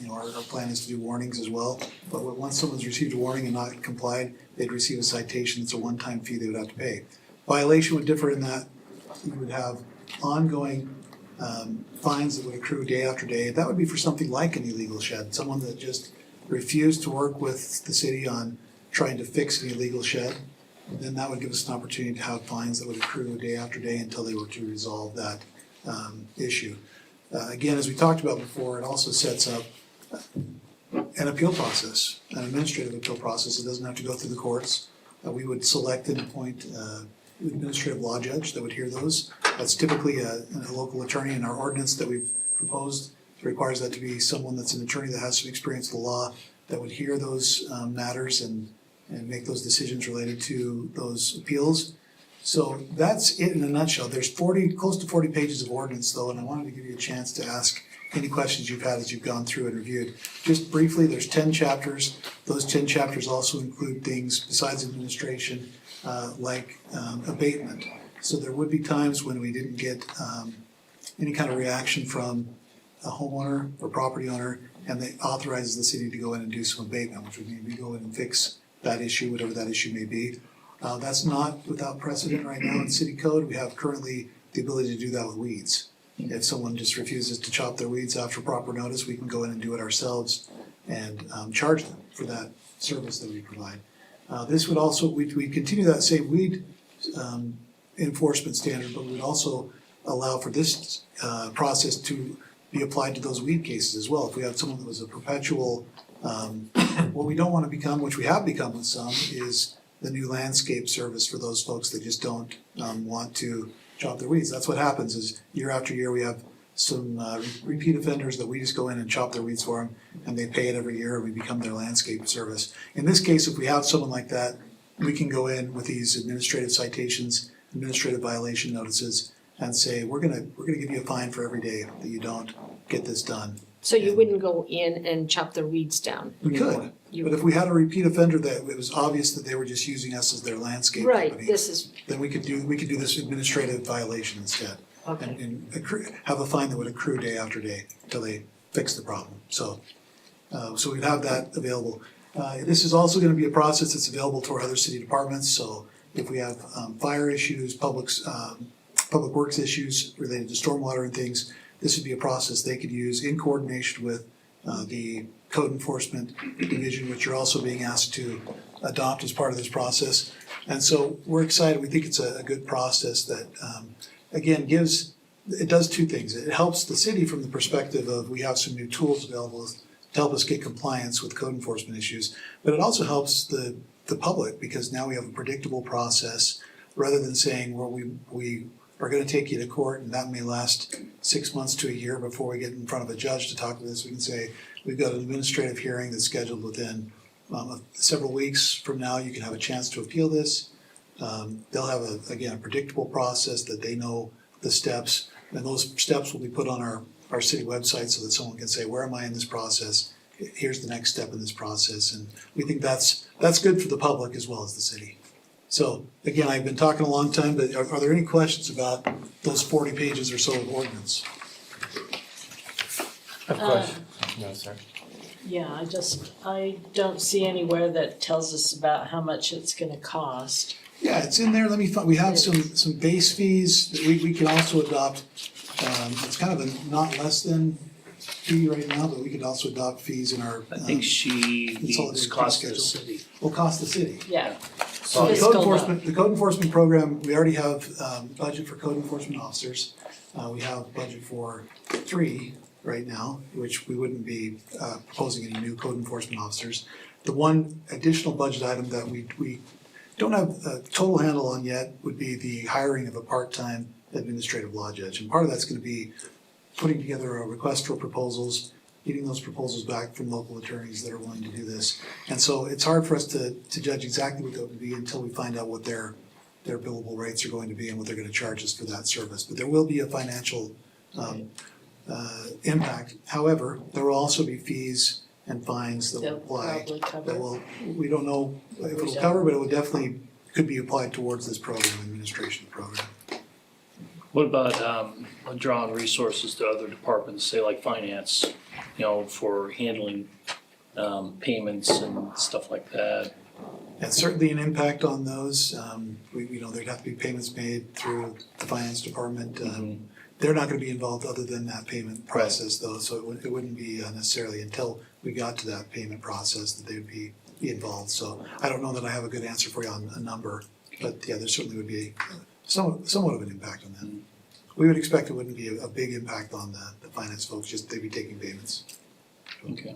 Our plan is to do warnings as well. But once someone's received a warning and not complied, they'd receive a citation. It's a one-time fee they would have to pay. Violation would differ in that you would have ongoing fines that would accrue day after day. That would be for something like an illegal shed, someone that just refuse to work with the city on trying to fix an illegal shed, then that would give us an opportunity to have fines that would accrue day after day until they were to resolve that issue. Again, as we talked about before, it also sets up an appeal process, an administrative appeal process. It doesn't have to go through the courts. We would select and appoint an administrative law judge that would hear those. That's typically a local attorney. In our ordinance that we've proposed, it requires that to be someone that's an attorney that has some experience with the law that would hear those matters and make those decisions related to those appeals. So that's it in a nutshell. There's close to 40 pages of ordinance though, and I wanted to give you a chance to ask any questions you've had as you've gone through and reviewed. Just briefly, there's 10 chapters. Those 10 chapters also include things besides administration, like abatement. So there would be times when we didn't get any kind of reaction from a homeowner or property owner, and they authorizes the city to go in and do some abatement, which would mean we go in and fix that issue, whatever that issue may be. That's not without precedent right now in city code. We have currently the ability to do that with weeds. If someone just refuses to chop their weeds after proper notice, we can go in and do it ourselves and charge them for that service that we provide. This would also, we continue that same weed enforcement standard, but we would also allow for this process to be applied to those weed cases as well. If we had someone that was a perpetual, what we don't want to become, which we have become with some, is the new landscape service for those folks that just don't want to chop their weeds. That's what happens is year after year, we have some repeat offenders that we just go in and chop their weeds for them, and they pay it every year, and we become their landscape service. In this case, if we have someone like that, we can go in with these administrative citations, administrative violation notices, and say, we're gonna give you a fine for every day that you don't get this done. So you wouldn't go in and chop their weeds down? We could, but if we had a repeat offender that it was obvious that they were just using us as their landscape Right, company, this is, then we could do this administrative violation instead. okay. And have a fine that would accrue day after day until they fix the problem. So we'd have that available. This is also gonna be a process that's available to our other city departments, so if we have fire issues, public works issues related to stormwater and things, this would be a process they could use in coordination with the Code Enforcement Division, which you're also being asked to adopt as part of this process. And so we're excited. We think it's a good process that, again, it does two things. It helps the city from the perspective of we have some new tools available to help us get compliance with code enforcement issues, but it also helps the public because now we have a predictable process rather than saying, well, we are gonna take you to court and that may last 6 months to a year before we get in front of a judge to talk to this. We can say, we've got an administrative hearing that's scheduled within several weeks from now. You can have a chance to appeal this. They'll have a predictable process that they know the steps, and those steps will be put on our city website so that someone can say, where am I in this process? Here's the next step in this process, and we think that's good for the public as well as the city. So, again, I've been talking a long time, but are there any questions about those 40 pages or so of ordinance? I have a question. No, sir. Yeah, I don't see anywhere that tells us about how much it's gonna cost. Yeah, it's in there, let me find, we have some base fees that we can also adopt. It's kind of a not less than fee right now, but we could also adopt fees in our. I think she needs consolidated cost to fee the schedule. city. Will cost the city. Yeah, So the Fiscal code enforcement program, we already have budget for code enforcement officers. We have budget for 3 right now, which we wouldn't be proposing any new code enforcement officers. The one additional budget item that we don't have a total handle on yet would be the hiring of a part-time administrative law judge. And part of that's gonna be putting together a request for proposals, getting those proposals back from local attorneys that are willing to do this. And so it's hard for us to judge exactly what that would be until we find out what their billable rates are going to be and what they're gonna charge us for that service. But there will be a financial impact. However, there will also be fees and fines that will they'll apply. probably cover. That will, we don't know if it'll cover, but it would definitely, could be applied towards this program, administration program. What about drawing resources to other departments, say like finance, for handling payments and stuff like that? And certainly an impact on those, there'd have to be payments made through the finance department. they're not gonna be involved other than that payment process though, so it wouldn't be necessarily until we got to that payment process that they would be involved. So I don't know that I have a good answer for you on a number, but yeah, there certainly would be somewhat of an impact on that. We would expect it wouldn't be a big impact on the finance folks, just they'd be taking payments. Okay.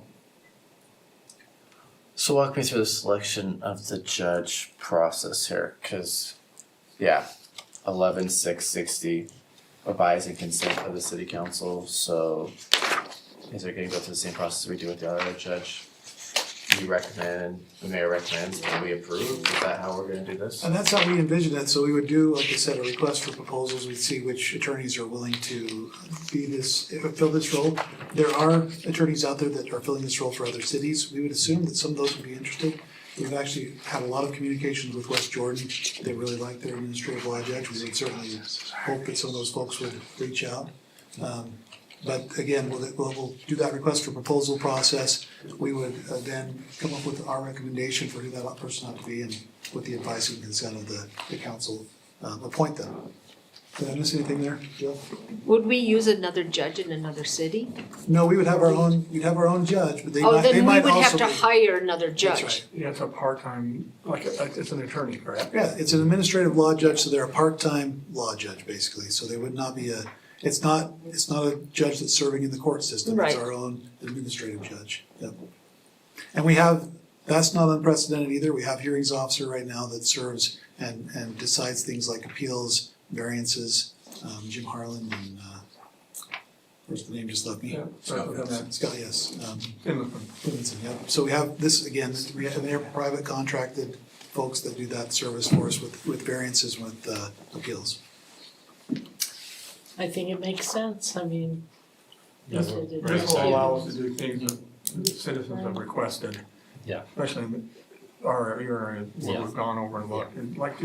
So walk me through the selection of the judge process here, cause, yeah, 11-6-60, advise and consent of the city council, so is it gonna go through the same process we do with the other judge? You recommend, the mayor recommends, and we approve, is that how we're gonna do this? And that's how we envision it, so we would do, like I said, a request for proposals, we'd see which attorneys are willing to fill this role. There are attorneys out there that are filling this role for other cities, we would assume that some of those would be interested. We've actually had a lot of communications with West Jordan, they really like their administrative law judge, we would certainly hope that some of those folks would reach out. But again, we'll do that request for proposal process. We would then come up with our recommendation for who that person ought to be, and with the advice and consent of the council, appoint them. Did I miss anything there, Jill? Would we use another judge in another city? No, we would have we'd have our own judge, but they Oh, might then we also would have be. to hire another That's judge. right. Yeah, it's a part-time, it's an attorney, correct? Yeah, it's an administrative law judge, so they're a part-time law judge, basically, so they would not be it's not a judge that's serving in the court system, it's Right. our own administrative judge, yep. And that's not unprecedented either, we have hearings officer right now that serves and decides things like appeals, variances, Jim Harlan and, where's the name just left me? Yeah, Scott, yes, Timothy. Stevenson, yep. So we have this, again, they're private contracted folks that do that service for us with variances, with appeals. I think it makes sense, I mean. Yes. This will allow us to do things that citizens have requested. Yeah. Especially in our area where Yeah. we've gone over and looked, and like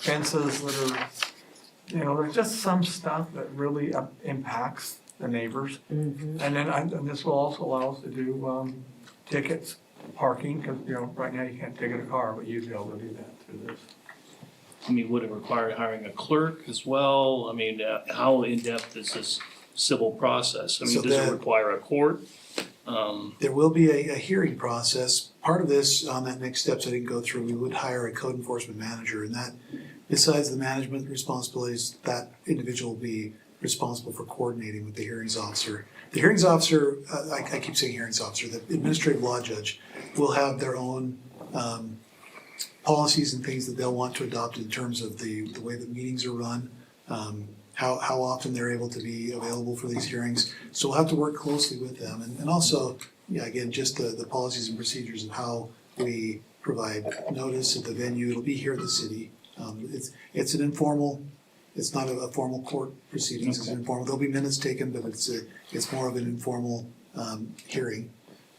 fences that are, there's just some stuff that really impacts the neighbors. Mhm. And then and this will also allow us to do tickets, parking, cause right now you can't ticket a car, but you'd be able to do that through this. I mean, would it require hiring a clerk as well? I mean, how in-depth is this civil process? I So mean, does it that- require a court? There will be a hearing process. Part of this, on that next steps I didn't go through, we would hire a code enforcement manager, and that, besides the management responsibilities, that individual will be responsible for coordinating with the hearings officer. The hearings officer, I keep saying hearings officer, the administrative law judge will have their own policies and things that they'll want to adopt in terms of the way that meetings are run, how often they're able to be available for these hearings. So we'll have to work closely with them, and also, yeah, again, just the policies and procedures of how we provide notice at the venue. It'll be here at the city. It's an informal, it's not a formal court proceedings, it's informal. There'll be minutes taken, but it's more of an informal hearing.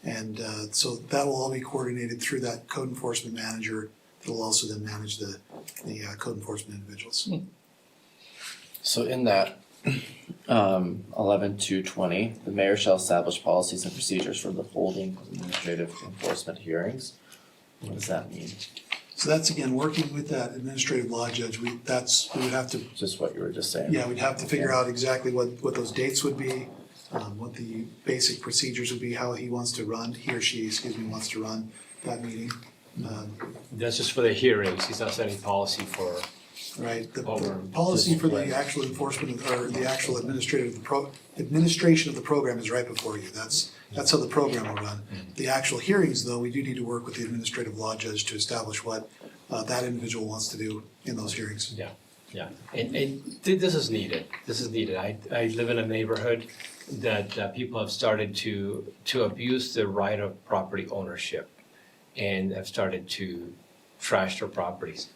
And so that will all be coordinated through that code enforcement manager that'll also then manage the code enforcement individuals. So in that, 11-2-20, the mayor shall establish policies and procedures for the holding of administrative enforcement hearings. What does that mean? So that's again, working with that administrative law judge, we would have to, Just what you were just saying? yeah, we'd have to figure out exactly what those dates would be, what the basic procedures would be, how he wants to run, he or she, wants to run that meeting. That's just for the hearings, he's not setting policy for. Right, the Over policy for the discipline. actual enforcement or the actual administration of the program is right before you, that's how the program will run. The actual hearings, though, we do need to work with the administrative law judge to establish what that individual wants to do in those hearings. Yeah, and this is needed, I live in a neighborhood that people have started to abuse the right of property ownership and have started to trash their properties.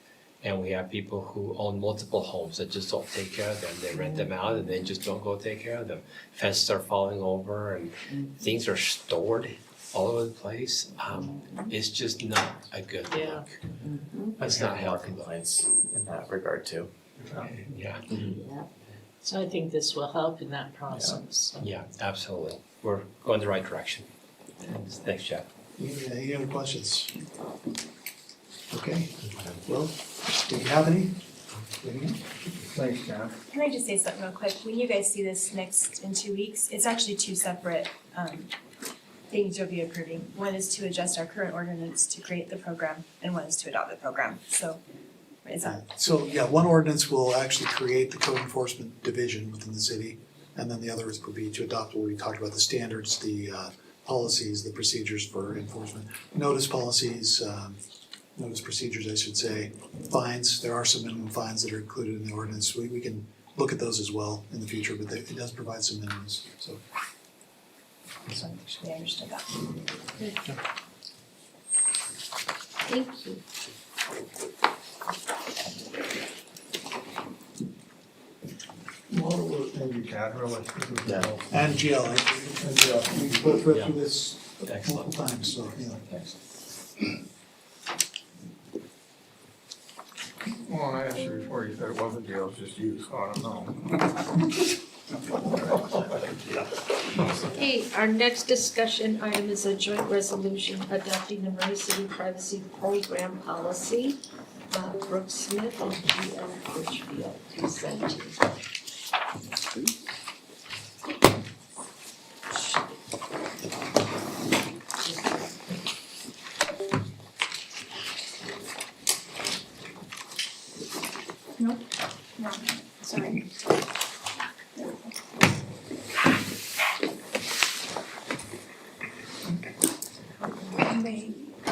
And we have people who own multiple homes that just don't take care of them, they rent them out and they just don't go take care of them. Fences are falling over and things are stored all over the place, it's just not a good Yeah. look. It's not healthy. Complaints in that regard too. Yeah, So I think this will help in that process. yeah, absolutely, we're going the right direction. Thanks, Jeff. Any other questions? Okay, well, if you have any, Thanks, John. Can I just say something real quick? When you guys see this next in 2 weeks, it's actually two separate things you'll be approving. One is to adjust our current ordinance to create the program, and one is to adopt the program. So is that So, yeah, one ordinance will actually create the code enforcement division within the city, and then the other would be to adopt what we talked about, the standards, the policies, the procedures for enforcement. Notice policies, notice procedures, I should say, fines, there are some minimum fines that are included in the ordinance. We can look at those as well in the future, but it does provide some minimums, so. just want to make sure they understood that. Thank you. Well, maybe Chad, really. Yeah. And GL, we both read through this multiple Excellent. times, so, yeah. Well, I asked you before, you said it wasn't jail, it's just you, so I don't know. Okay, our next discussion item is a joint resolution adopting the Murray City Privacy Program Policy. Brooke Smith and G.L. Birchfield presenting. No, sorry.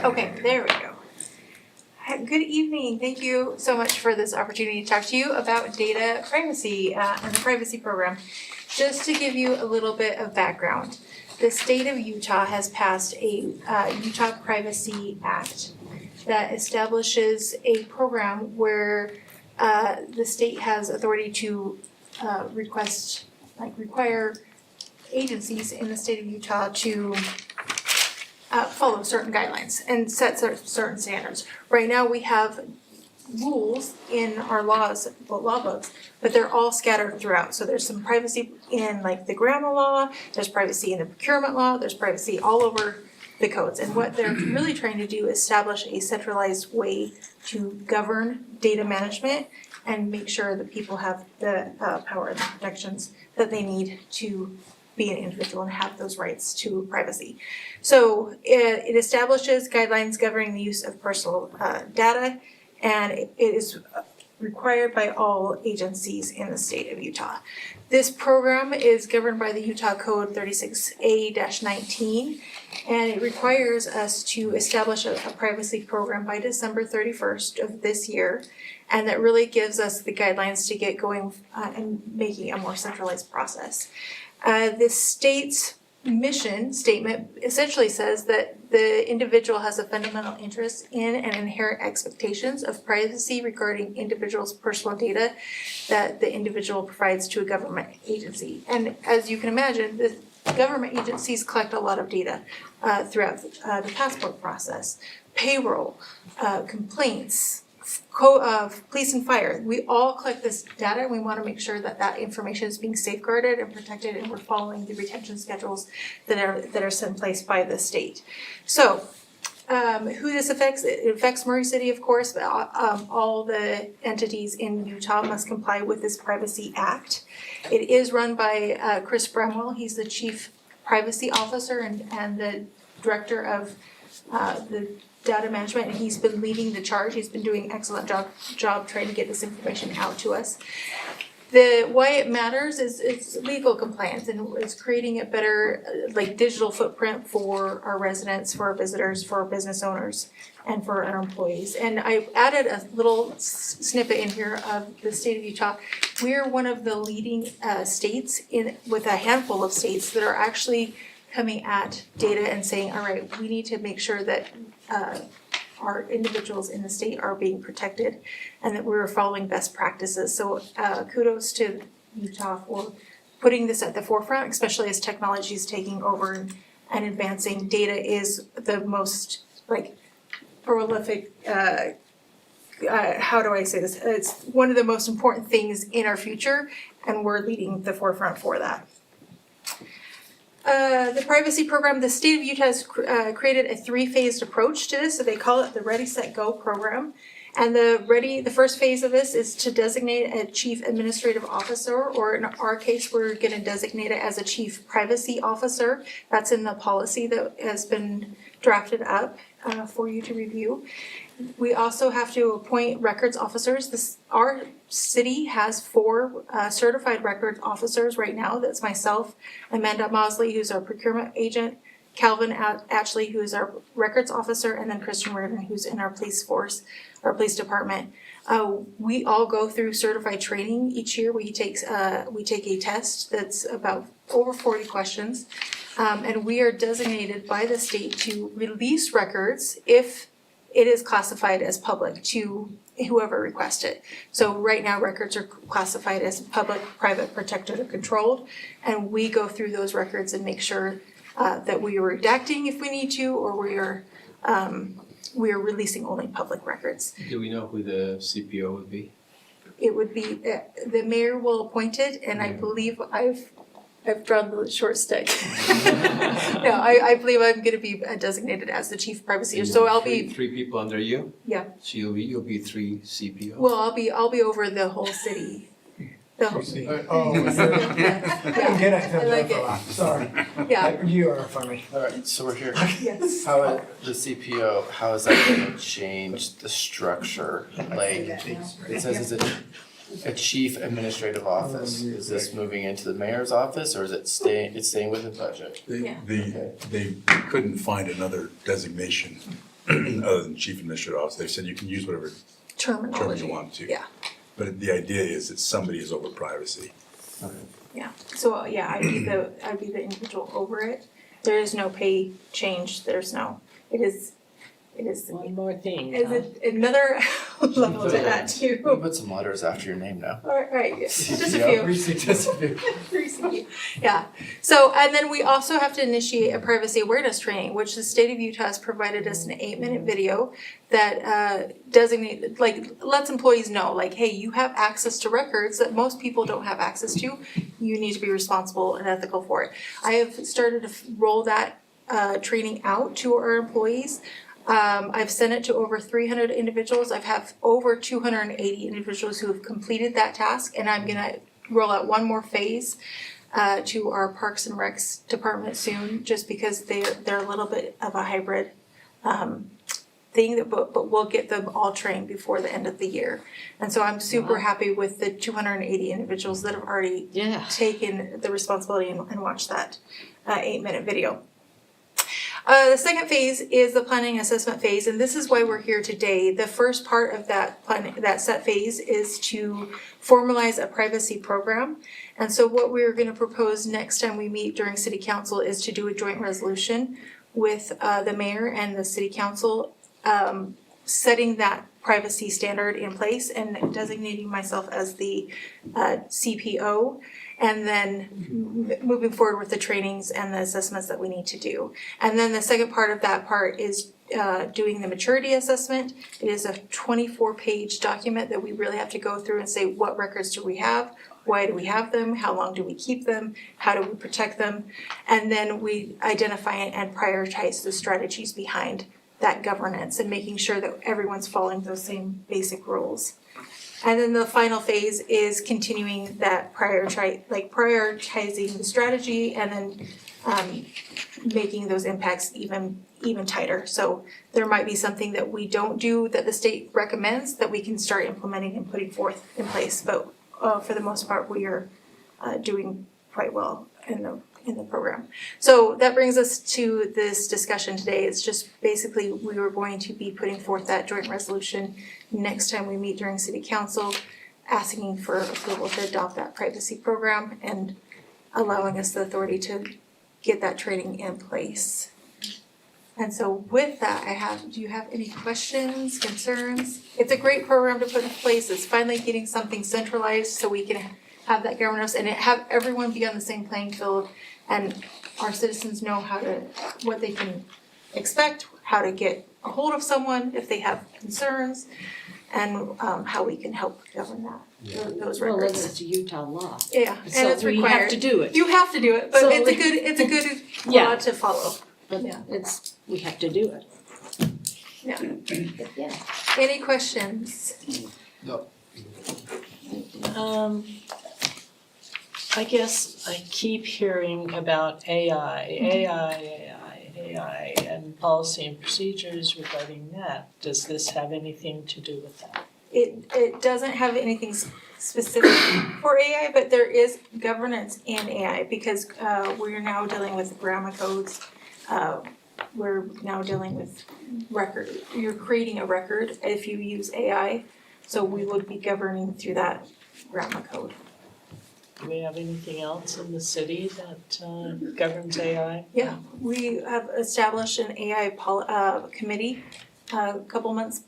Okay, there we go. Good evening. Thank you so much for this opportunity to talk to you about data privacy and the privacy program. Just to give you a little bit of background, the state of Utah has passed a Utah Privacy Act that establishes a program where the state has authority to require agencies in the state of Utah to follow certain guidelines and set certain standards. Right now, we have rules in our law books, but they're all scattered throughout. So there's some privacy in like the grammar law, there's privacy in the procurement law, there's privacy all over the codes. And what they're really trying to do is establish a centralized way to govern data management and make sure that people have the power and the protections that they need to be an individual and have those rights to privacy. So it establishes guidelines governing the use of personal data, and it is required by all agencies in the state of Utah. This program is governed by the Utah Code 36A-19, and it requires us to establish a privacy program by December 31st of this year, and that really gives us the guidelines to get going and making a more centralized process. The state's mission statement essentially says that the individual has a fundamental interest in and inherent expectations of privacy regarding individuals' personal data that the individual provides to a government agency. And as you can imagine, the government agencies collect a lot of data throughout the passport process, payroll, complaints, police and fire. We all collect this data, and we want to make sure that that information is being safeguarded and protected, and we're following the retention schedules that are set in place by the state. So, who this affects? It affects Murray City, of course, but all the entities in Utah must comply with this Privacy Act. It is run by Chris Bramwell. He's the Chief Privacy Officer and the Director of the data management, and he's been leading the charge. He's been doing an excellent job trying to get this information out to us. Why it matters is it's legal compliance, and it's creating a better digital footprint for our residents, for our visitors, for our business owners, and for our employees. And I added a little snippet in here of the state of Utah. We're one of the leading states with a handful of states that are actually coming at data and saying, all right, we need to make sure that our individuals in the state are being protected and that we're following best practices. So kudos to Utah for putting this at the forefront, especially as technology is taking over and advancing. Data is the most prolific, how do I say this? It's one of the most important things in our future, and we're leading the forefront for that. The privacy program, the state of Utah has created a 3-phased approach to this, so they call it the Ready, Set, Go program. And the first phase of this is to designate a chief administrative officer, or in our case, we're gonna designate it as a chief privacy officer. That's in the policy that has been drafted up for you to review. We also have to appoint records officers. Our city has 4 certified records officers right now. That's myself, Amanda Mosley, who's our procurement agent, Calvin Ashley, who is our records officer, and then Christian Reardon, who's in our police force, our police department. We all go through certified training each year. We take a test that's about over 40 questions. And we are designated by the state to release records if it is classified as public to whoever requests it. So right now, records are classified as public, private, protected, or controlled. And we go through those records and make sure that we are redacting if we need to, or we are releasing only public records. Do we know who the CPO would be? It would be, the mayor will appoint it, and I believe I've drawn the short stick. No, I believe I'm gonna be designated as the chief privacy, so I'll be, Three people under you? yeah, So you'll be 3 CPO? well, I'll be over the whole city. The whole, Oh, yeah, get it, I like it. sorry. Yeah, You are funny. Alright, so we're here. yes. How the CPO, how is that gonna change the structure? Like, it says it's a chief administrative office. Is this moving into the mayor's office, or is it staying within budget? Yeah. They couldn't find another designation other than chief administrative officer. They said you can use whatever term Terminology, you want to. yeah. But the idea is that somebody is over privacy. yeah. So, yeah, I'd be the individual over it. There is no pay change, it is One more thing, Is it another level to that too? You put some letters after your name now. Alright, just a Yeah. few. Recently, yeah. So, and then we also have to initiate a privacy awareness training, which the state of Utah has provided us an 8-minute video that lets employees know, like, hey, you have access to records that most people don't have access to. You need to be responsible and ethical for it. I have started to roll that training out to our employees. I've sent it to over 300 individuals. I've have over 280 individuals who have completed that task, and I'm gonna roll out one more phase to our Parks and Recs department soon, just because they're a little bit of a hybrid thing, but we'll get them all trained before the end of the year. And so I'm super happy with the 280 individuals that have already taken the responsibility and watched that 8-minute video. The second phase is the planning assessment phase, and this is why we're here today. The first part of that set phase is to formalize a privacy program. And so what we're gonna propose next time we meet during city council is to do a joint resolution with the mayor and the city council, setting that privacy standard in place and designating myself as the CPO. And then moving forward with the trainings and the assessments that we need to do. And then the second part of that part is doing the maturity assessment. It is a 24-page document that we really have to go through and say, what records do we have? Why do we have them? How long do we keep them? How do we protect them? And then we identify and prioritize the strategies behind that governance and making sure that everyone's following those same basic rules. And then the final phase is continuing that prioritizing the strategy and then making those impacts even tighter. So there might be something that we don't do that the state recommends that we can start implementing and putting forth in place. But for the most part, we are doing quite well in the program. So that brings us to this discussion today. It's just basically we were going to be putting forth that joint resolution next time we meet during city council, asking for approval to adopt that privacy program and allowing us the authority to get that training in place. And so with that, do you have any questions, concerns? It's a great program to put in place. It's finally getting something centralized so we can have that governance and have everyone be on the same playing field, and our citizens know what they can expect, how to get a hold of someone if they have concerns, and how we can help govern those Well, records. it's Utah law. Yeah, and So it's we required. have to do it. You have to do it, but So it's a good Yeah. law to follow. But Yeah. we have to do it. Yeah. But yeah. Any questions? I guess I keep hearing about AI, and policy and procedures regarding that. Does this have anything to do with that? It doesn't have anything specific for AI, but there is governance in AI because we're now dealing with grammar codes. We're now dealing with record. You're creating a record if you use AI, so we would be governing through that grammar code. Do we have anything else in the city that governs AI? Yeah, we have established an AI committee a couple months,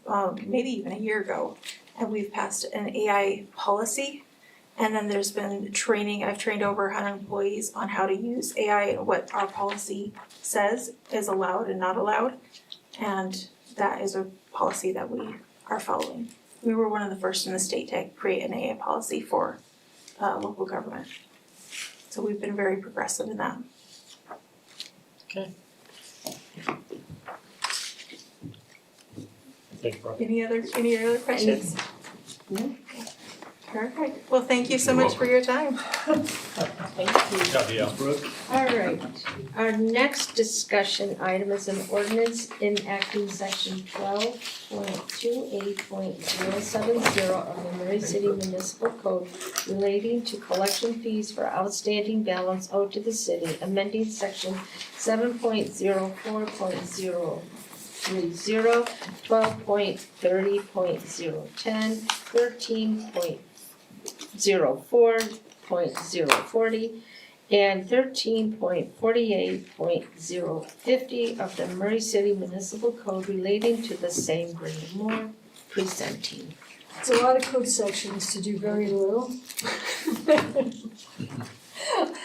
maybe even a year ago, and we've passed an AI policy. And then there's been training. I've trained over 100 employees on how to use AI and what our policy says is allowed and not allowed. And that is a policy that we are following. We were one of the first in the state to create an AI policy for local government. So we've been very progressive in that. Okay. Any other questions? No. Perfect. Well, thank you so much for your time. Thank you. All right, our next discussion item is an ordinance enacting section 12.28.070 of the Murray City Municipal Code relating to collection fees for outstanding balance owed to the city, amending section 7.04.030, 12.30.010, 13.04.040, and 13.48.050 of the Murray City Municipal Code relating to the same. Brenda Moore presenting. It's a lot of code sections to do very little.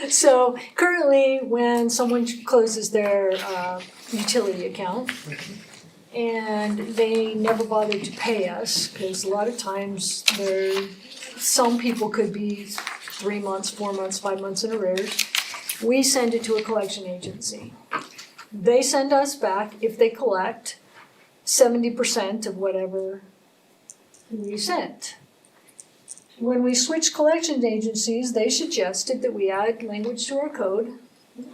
So currently, when someone closes their utility account and they never bother to pay us, because a lot of times some people could be 3 months, 4 months, 5 months in arrears, we send it to a collection agency. They send us back, if they collect, 70% of whatever we sent. When we switched collection agencies, they suggested that we add language to our code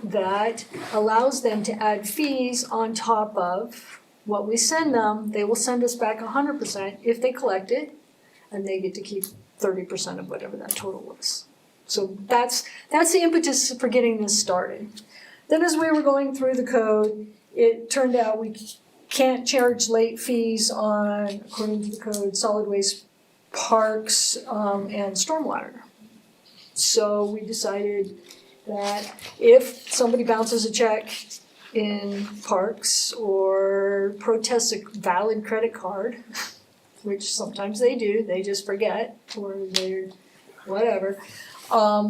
that allows them to add fees on top of what we send them. They will send us back 100% if they collect it, and they get to keep 30% of whatever that total was. So that's the impetus for getting this started. Then as we were going through the code, it turned out we can't charge late fees on, according to the code, solid waste, parks, and stormwater. So we decided that if somebody bounces a check in parks or protests a valid credit card, which sometimes they do, they just forget, or they're whatever,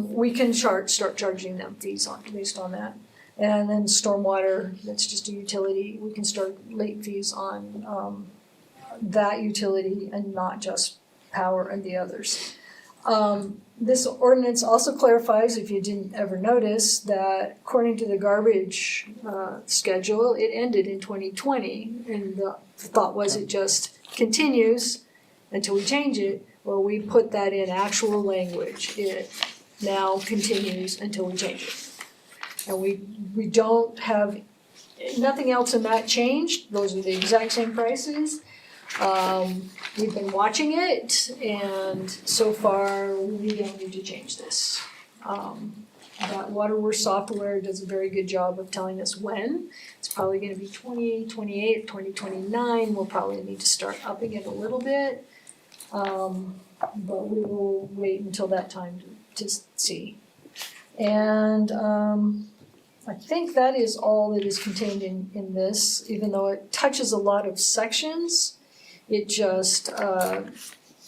we can start charging them fees based on that. And then stormwater, that's just a utility, we can start late fees on that utility and not just power and the others. This ordinance also clarifies, if you didn't ever notice, that according to the garbage schedule, it ended in 2020, and the thought was it just continues until we change it. Well, we put that in actual language. It now continues until we change it. And we don't have, nothing else in that changed. Those are the exact same prices. We've been watching it, and so far, we don't need to change this. That Waterworks software does a very good job of telling us when. It's probably gonna be 2028, 2029, we'll probably need to start upping it a little bit. But we will wait until that time to see. And I think that is all that is contained in this, even though it touches a lot of sections. It just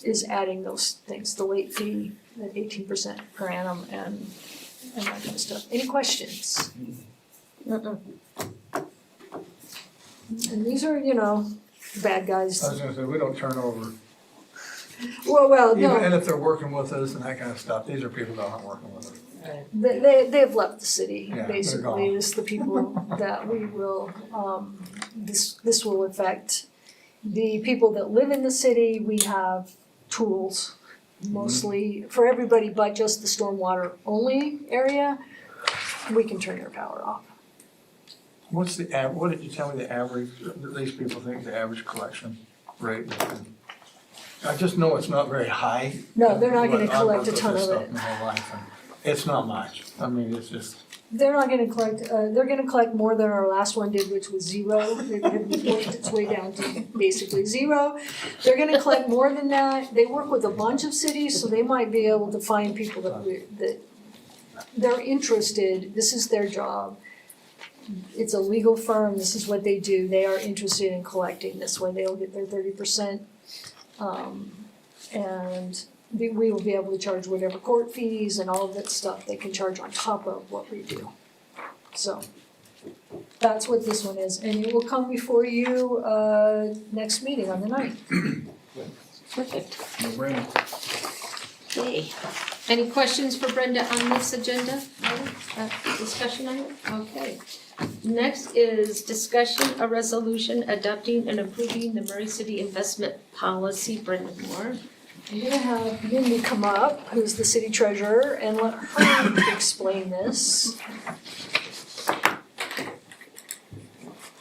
is adding those things, the late fee at 18% per annum and that kind of stuff. Any questions? And these are, bad guys. I was gonna say, we don't turn over, Well, even, no, and if they're working with us and that kind of stuff, these are people that aren't working with us. they've left the city, Yeah, they're basically. gone. It's the people that we will, this will affect. The people that live in the city, we have tools, mostly for everybody but just the stormwater only area. We can turn their power off. What's the what did you tell me the average, these people think the average collection rate would be? I just know it's not very high. No, they're not gonna But I've collect a worked with ton this of stuff it. my whole life, and it's not much. I mean, it's just, They're not gonna collect, they're gonna collect more than our last one did, which was zero. It had worked its way down to basically zero. They're gonna collect more than that. They work with a bunch of cities, so they might be able to find people that they're interested, this is their job. It's a legal firm, this is what they do. They are interested in collecting this way. They'll get their 30%. And we will be able to charge whatever court fees and all of that stuff they can charge on top of what we do. So that's what this one is, and it will come before you next meeting on the 9th. Perfect. No brainer. Okay. Any questions for Brenda on this agenda? Discussion item? Okay. Next is discussion, a resolution adopting and approving the Murray City investment policy. Brenda Moore. I'm gonna have Mindy come up, who's the city treasurer, and let her explain this.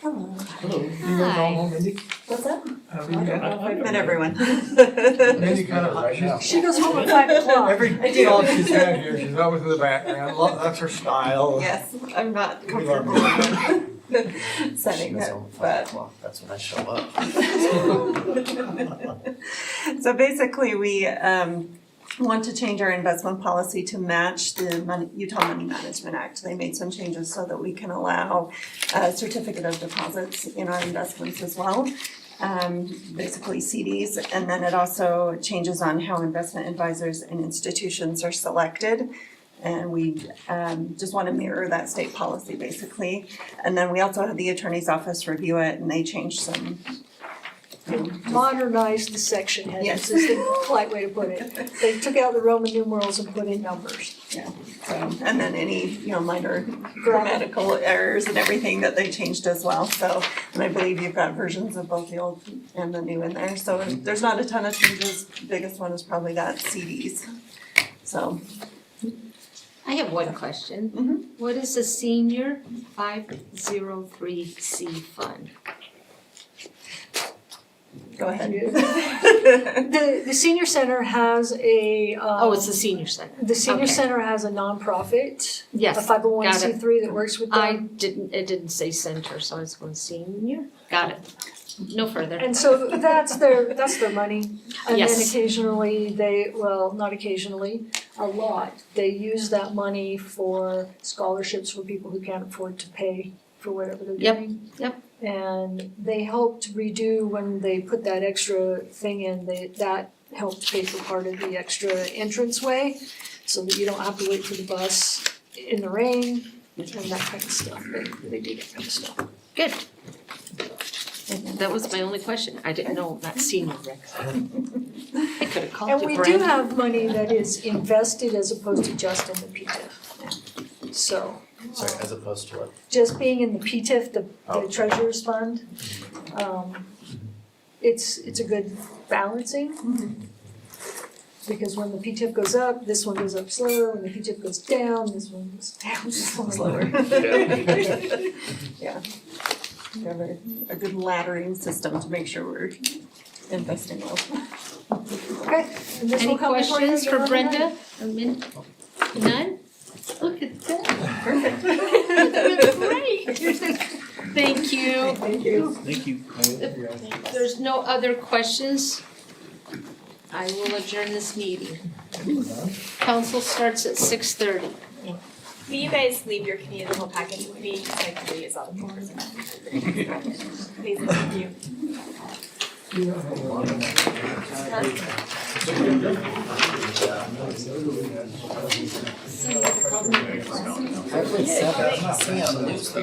Hello. hello, you guys all know Mindy? What's that? Have you met? I've met everyone. Mindy kind of, She goes home at 5 o'clock. every talk she's had here, she's always in the background, that's her style. Yes, I'm not We love comfortable in She setting goes it, home at 5 but. o'clock. That's when I show up. So basically, we want to change our investment policy to match the Utah Money Management Act. They made some changes so that we can allow certificate of deposits in our investments as well. Basically CDs, and then it also changes on how investment advisors and institutions are selected. And we just want to mirror that state policy basically. And then we also had the attorney's office review it, and they changed some. Modernized the section headings, Yes. is the polite way to put it. They took out the Roman numerals and put in numbers. Yeah, so, and then any, minor grammatical errors and everything that they changed as well, so, and I believe you've got versions of both the old and the new in there, so there's not a ton of changes, the biggest one is probably that CDs, so. I have one question. Mhm. What is the senior 503C fund? Go ahead. The senior center has a, Oh, it's the senior center. the senior Okay. center has a nonprofit, a Yes, 501c3 that works with them. it didn't say center, so I was going senior. Got it. No further. And so that's their money. And then Yes. occasionally not occasionally, a lot, they use that money for scholarships for people who can't afford to pay for whatever they're Yep, doing. yep. And they helped redo when they put that extra thing in, that helped pay for part of the extra entranceway, so that you don't have to wait for the bus in the rain and that kind of stuff. They do that kind of stuff. Good. That was my only question. I didn't know that senior rec. I could have called And you we do Brenda. have money that is invested as opposed to just in the PTIF. So, Sorry, as opposed to what? just being in the PTIF, the Oh. treasurer's fund, it's a good balancing. Because when the PTIF goes up, this one goes up slower, when the PTIF goes down, this one goes down slower. Yeah. We have a good laddering system to make sure we're investing well. Okay, and this Any will come before you questions for again on the Brenda? ninth. Or None? Look at that. Perfect. Great. Thank you. Thank you. Thank you. If there's no other questions, I will adjourn this meeting. Council starts at 6:30. Will you guys leave your community package with me, so I can use all the papers? Please, thank you. I played 7. I see it on the news.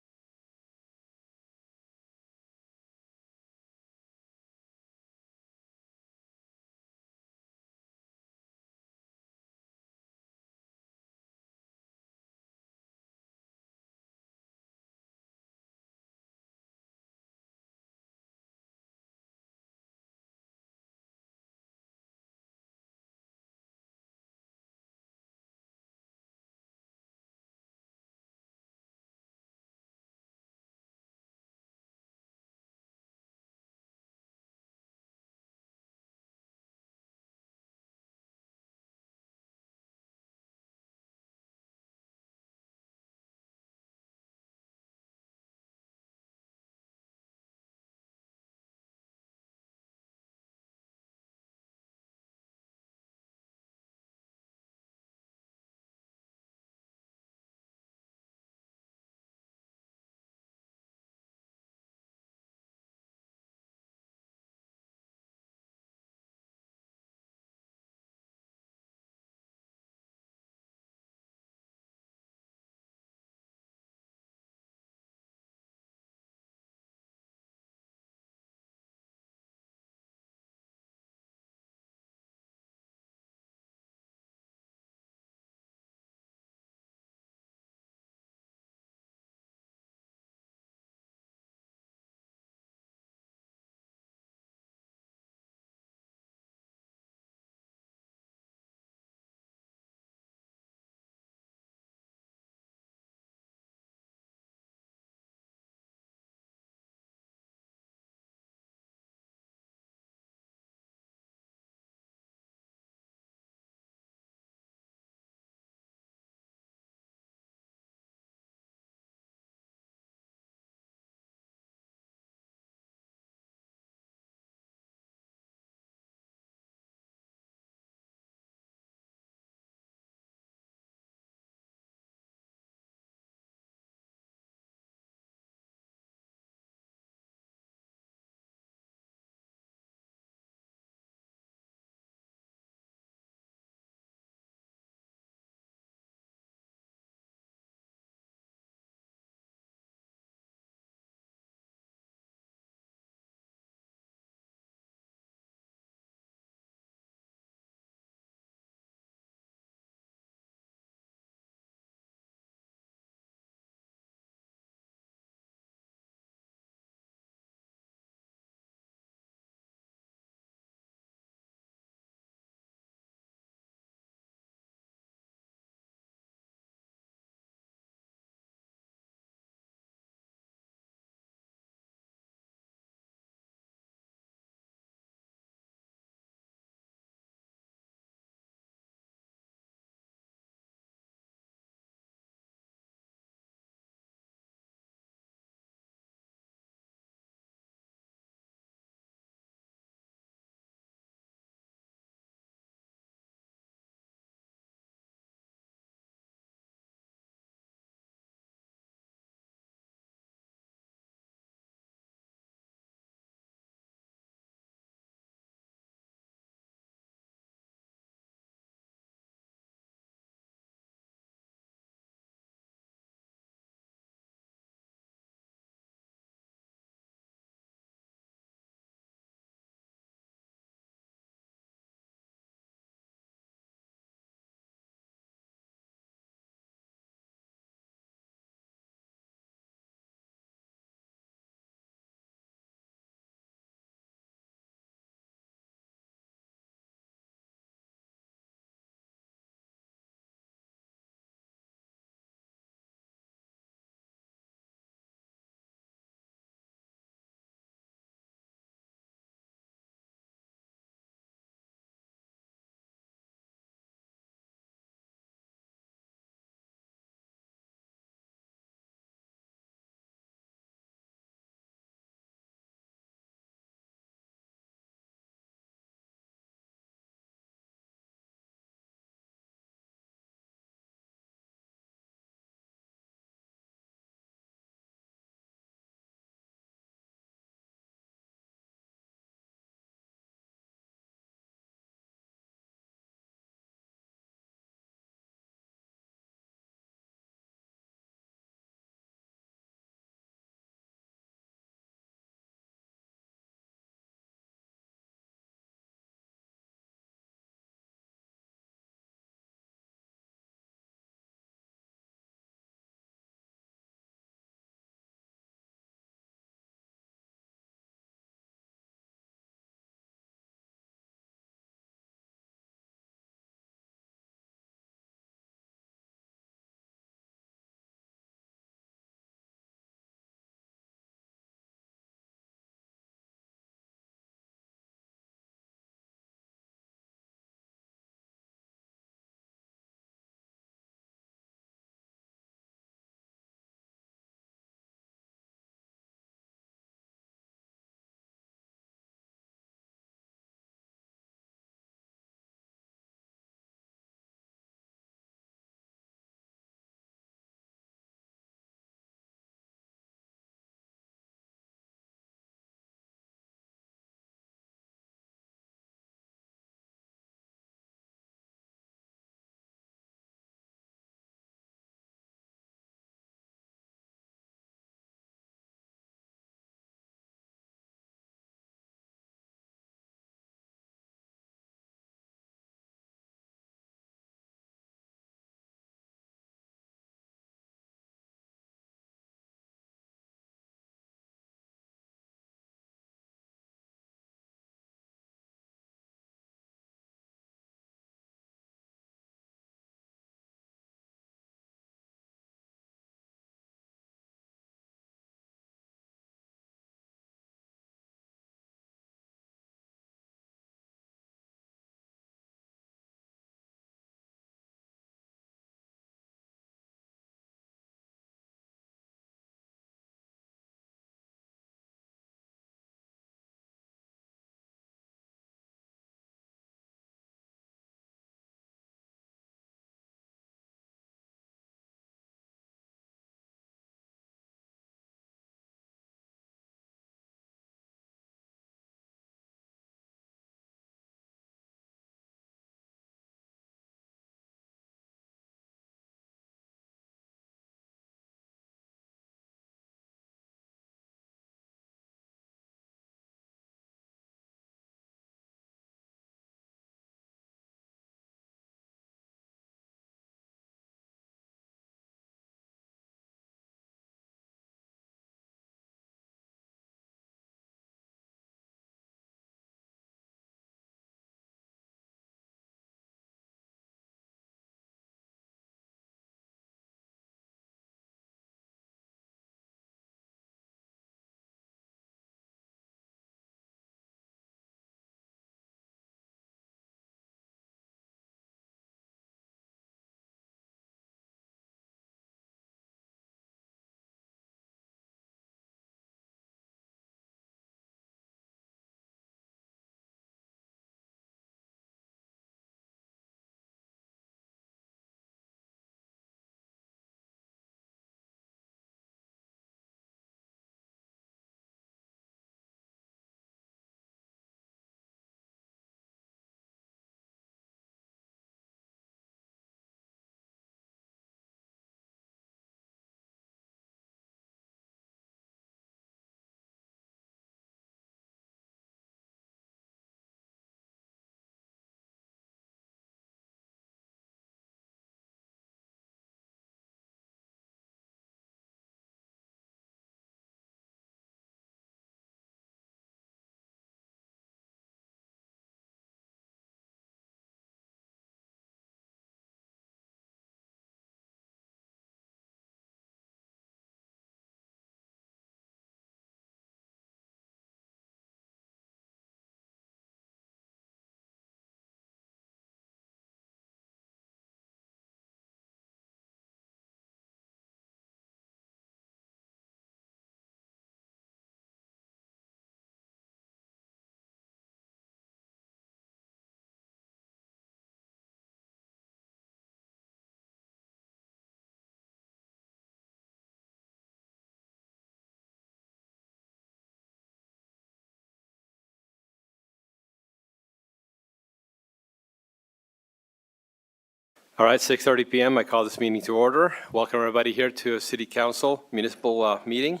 All right, 6:30 PM, I call this meeting to order. Welcome everybody here to City Council Municipal Meeting.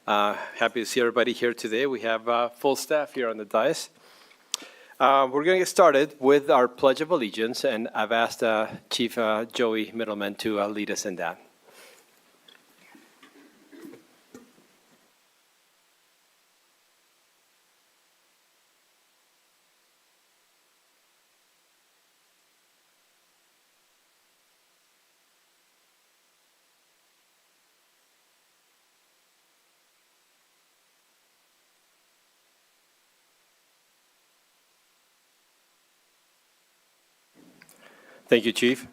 Happy to see everybody here today. We have full staff here on the dais. We're going to get started with our Pledge of Allegiance, and I've asked Chief Joey Middleman to lead us in that. Thank you, Chief.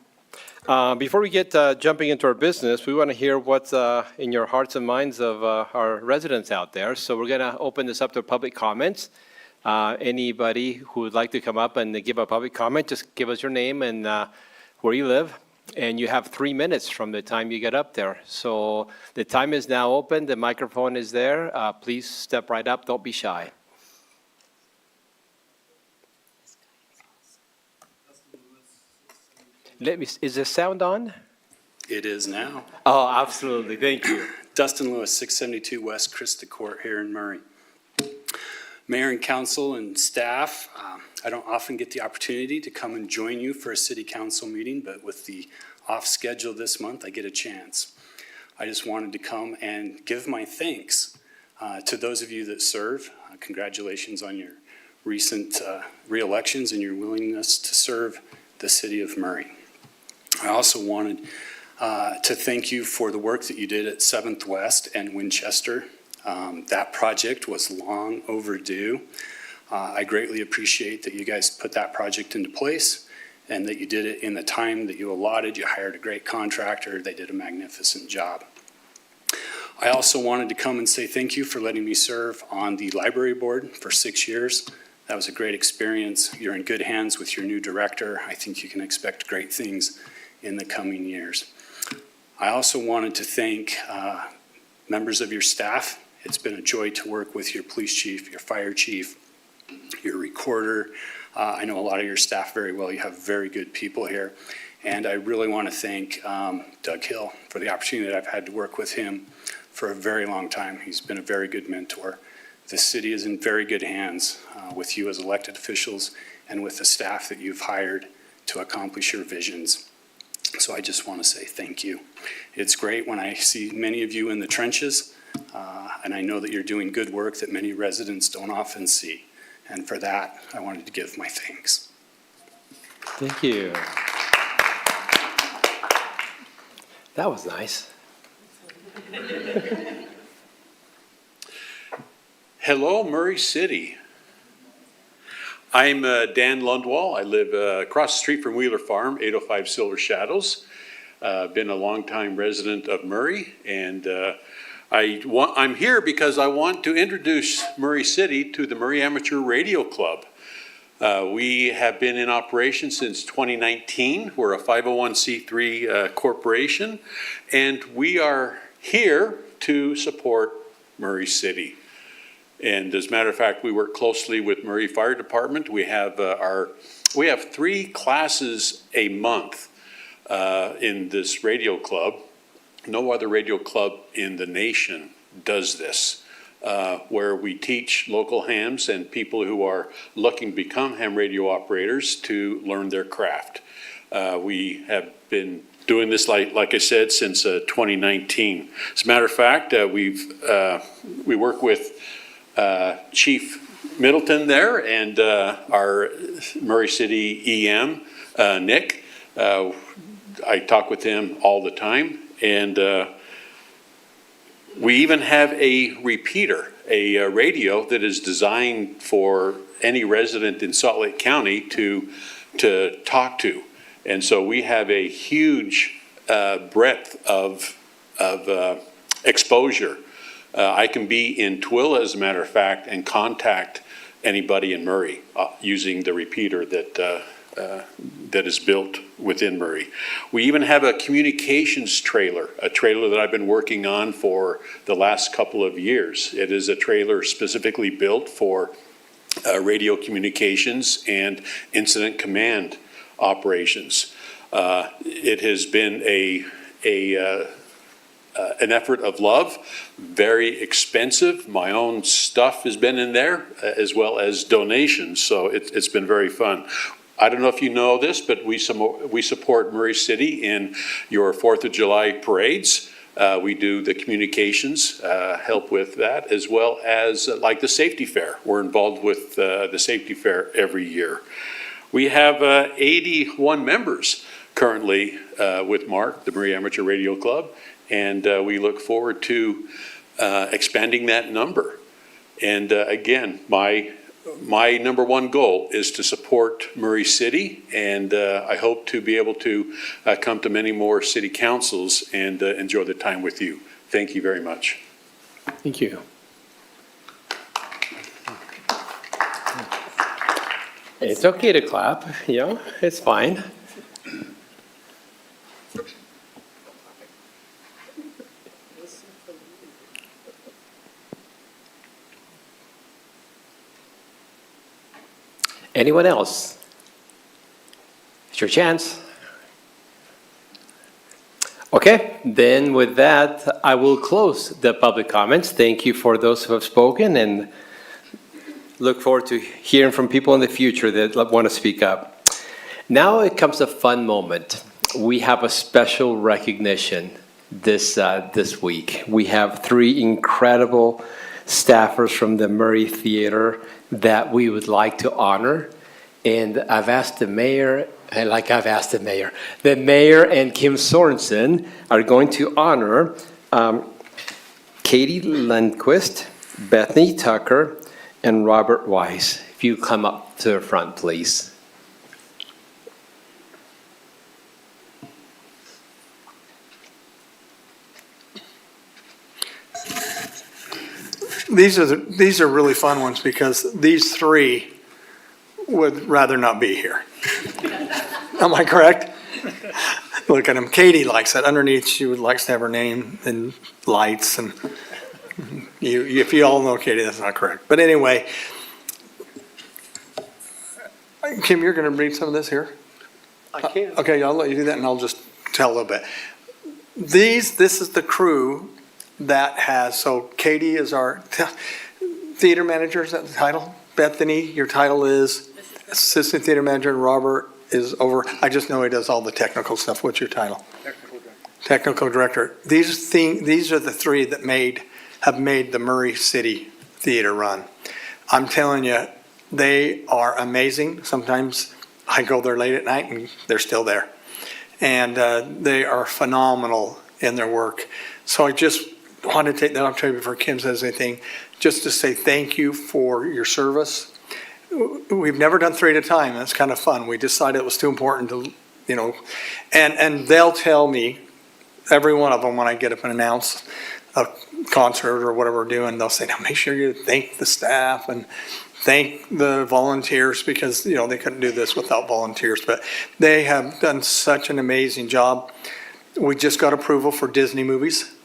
Before we get jumping into our business, we want to hear what's in your hearts and minds of our residents out there. So we're going to open this up to public comments. Anybody who would like to come up and give a public comment, just give us your name and where you live. And you have 3 minutes from the time you get up there. So the time is now open. The microphone is there. Please step right up. Don't be shy. Is the sound on? It is now. Oh, absolutely. Thank you. Dustin Lewis, 672 West Christa Court here in Murray. Mayor and council and staff, I don't often get the opportunity to come and join you for a city council meeting, but with the off schedule this month, I get a chance. I just wanted to come and give my thanks to those of you that serve. Congratulations on your recent re-elections and your willingness to serve the city of Murray. I also wanted to thank you for the work that you did at 7th West and Winchester. That project was long overdue. I greatly appreciate that you guys put that project into place and that you did it in the time that you allotted. You hired a great contractor. They did a magnificent job. I also wanted to come and say thank you for letting me serve on the library board for 6 years. That was a great experience. You're in good hands with your new director. I think you can expect great things in the coming years. I also wanted to thank members of your staff. It's been a joy to work with your police chief, your fire chief, your recorder. I know a lot of your staff very well. You have very good people here. And I really want to thank Doug Hill for the opportunity that I've had to work with him for a very long time. He's been a very good mentor. The city is in very good hands with you as elected officials and with the staff that you've hired to accomplish your visions. So I just want to say thank you. It's great when I see many of you in the trenches, and I know that you're doing good work that many residents don't often see. And for that, I wanted to give my thanks. Thank you. That was nice. Hello, Murray City. I'm Dan Lundwall. I live across the street from Wheeler Farm, 805 Silver Shadows. Been a longtime resident of Murray, and I'm here because I want to introduce Murray City to the Murray Amateur Radio Club. We have been in operation since 2019. We're a 501c3 corporation, and we are here to support Murray City. And as a matter of fact, we work closely with Murray Fire Department. We have 3 classes a month in this radio club. No other radio club in the nation does this, where we teach local hams and people who are looking to become ham radio operators to learn their craft. We have been doing this, like I said, since 2019. As a matter of fact, we work with Chief Middleton there and our Murray City EM, Nick. I talk with him all the time, and we even have a repeater, a radio that is designed for any resident in Salt Lake County to talk to. And so we have a huge breadth of exposure. I can be in Tooele, as a matter of fact, and contact anybody in Murray using the repeater that is built within Murray. We even have a communications trailer, a trailer that I've been working on for the last couple of years. It is a trailer specifically built for radio communications and incident command operations. It has been an effort of love, very expensive. My own stuff has been in there, as well as donations, so it's been very fun. I don't know if you know this, but we support Murray City in your 4th of July parades. We do the communications, help with that, as well as like the safety fair. We're involved with the safety fair every year. We have 81 members currently with Mark, the Murray Amateur Radio Club, and we look forward to expanding that number. And again, my number one goal is to support Murray City, and I hope to be able to come to many more city councils and enjoy the time with you. Thank you very much. Thank you. It's okay to clap, it's fine. Anyone else? It's your chance. Okay, then with that, I will close the public comments. Thank you for those who have spoken, and look forward to hearing from people in the future that want to speak up. Now it comes a fun moment. We have a special recognition this week. We have 3 incredible staffers from the Murray Theater that we would like to honor. And I've asked the mayor, the mayor and Kim Sorensen are going to honor Katie Lundquist, Bethany Tucker, and Robert Weiss. If you come up to the front, please. These are really fun ones because these 3 would rather not be here. Am I correct? Look at them. Katie likes it. Underneath, she would like to have her name and lights. And if you all know Katie, that's not correct. But anyway, Kim, you're going to read some of this here? I can. Okay, I'll let you do that, and I'll just tell a little bit. This is the crew that has, so Katie is our theater manager, is that the title? Bethany, your title is assistant theater manager, and Robert is over, I just know he does all the technical stuff. What's your title? Technical director. Technical director. These are the 3 that have made the Murray City Theater run. I'm telling you, they are amazing. Sometimes I go there late at night and they're still there. And they are phenomenal in their work. So I just want to take that opportunity before Kim says anything, just to say thank you for your service. We've never done 3 at a time. That's kind of fun. We decided it was too important to, and they'll tell me, every one of them, when I get up and announce a concert or whatever we're doing, they'll say, now make sure you thank the staff and thank the volunteers, because, they couldn't do this without volunteers, but they have done such an amazing job. We just got approval for Disney movies.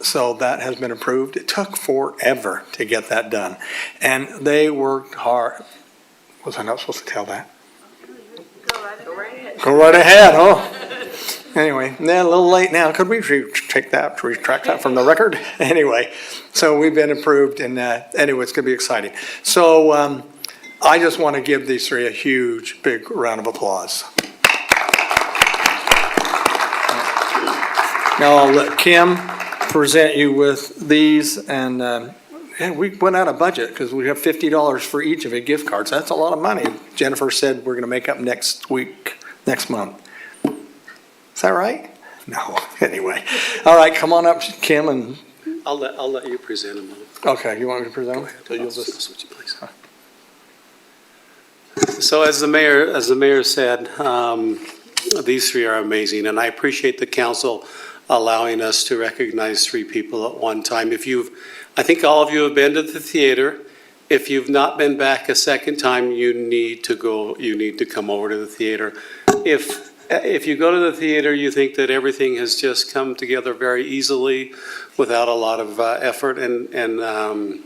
So that has been approved. It took forever to get that done. And they worked hard. Was I not supposed to tell that? Go right ahead, oh. Anyway, then a little late now. Could we retract that from the record? Anyway, so we've been approved, and anyway, it's going to be exciting. So I just want to give these 3 a huge, big round of applause. Now I'll let Kim present you with these, and we went out of budget because we have $50 for each of it, gift cards. That's a lot of money. Jennifer said we're going to make up next month. Is that right? No. Anyway, all right, come on up, Kim, and I'll let you present them. okay, you want me to present them? So you'll just switch it, please. So as the mayor said, these 3 are amazing, and I appreciate the council allowing us to recognize 3 people at one time. I think all of you have been to the theater. If you've not been back a second time, you need to come over to the theater. If you go to the theater, you think that everything has just come together very easily without a lot of effort and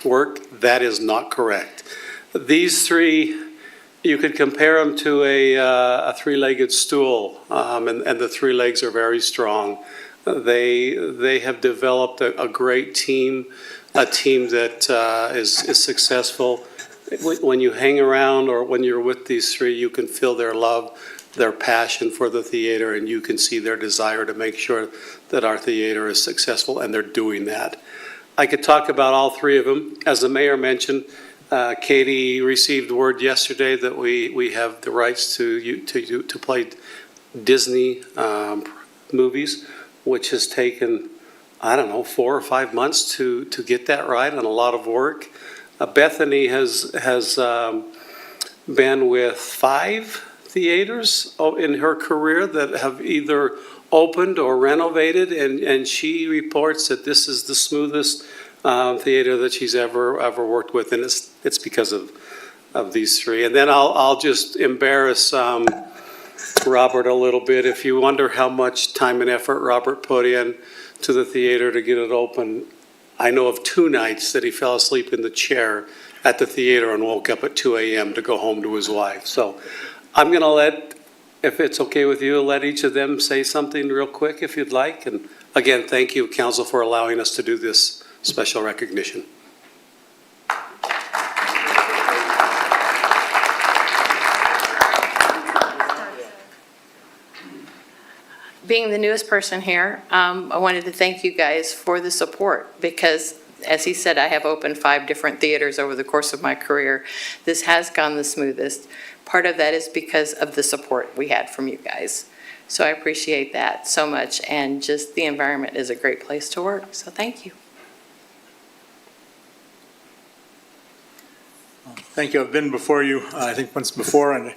work. That is not correct. These 3 you could compare them to a three-legged stool, and the three legs are very strong. They have developed a great team, a team that is successful. When you hang around or when you're with these three, you can feel their love, their passion for the theater, and you can see their desire to make sure that our theater is successful, and they're doing that. I could talk about all three of them. As the mayor mentioned, Katie received word yesterday that we have the rights to play Disney movies, which has taken, I don't know, 4 or 5 months to get that right, and a lot of work. Bethany has been with 5 theaters in her career that have either opened or renovated, and she reports that this is the smoothest theater that she's ever worked with, and it's because of these three. And then I'll just embarrass Robert a little bit. If you wonder how much time and effort Robert put in to the theater to get it open, I know of 2 nights that he fell asleep in the chair at the theater and woke up at 2 a.m. to go home to his wife. So I'm going to let, if it's okay with you, let each of them say something real quick if you'd like. And again, thank you, Council, for allowing us to do this special recognition. Being the newest person here, I wanted to thank you guys for the support because, as he said, I have opened 5 different theaters over the course of my career. This has gone the smoothest. Part of that is because of the support we had from you guys. So I appreciate that so much, and just the environment is a great place to work, so thank you. Thank you. I've been before you, I think once before, and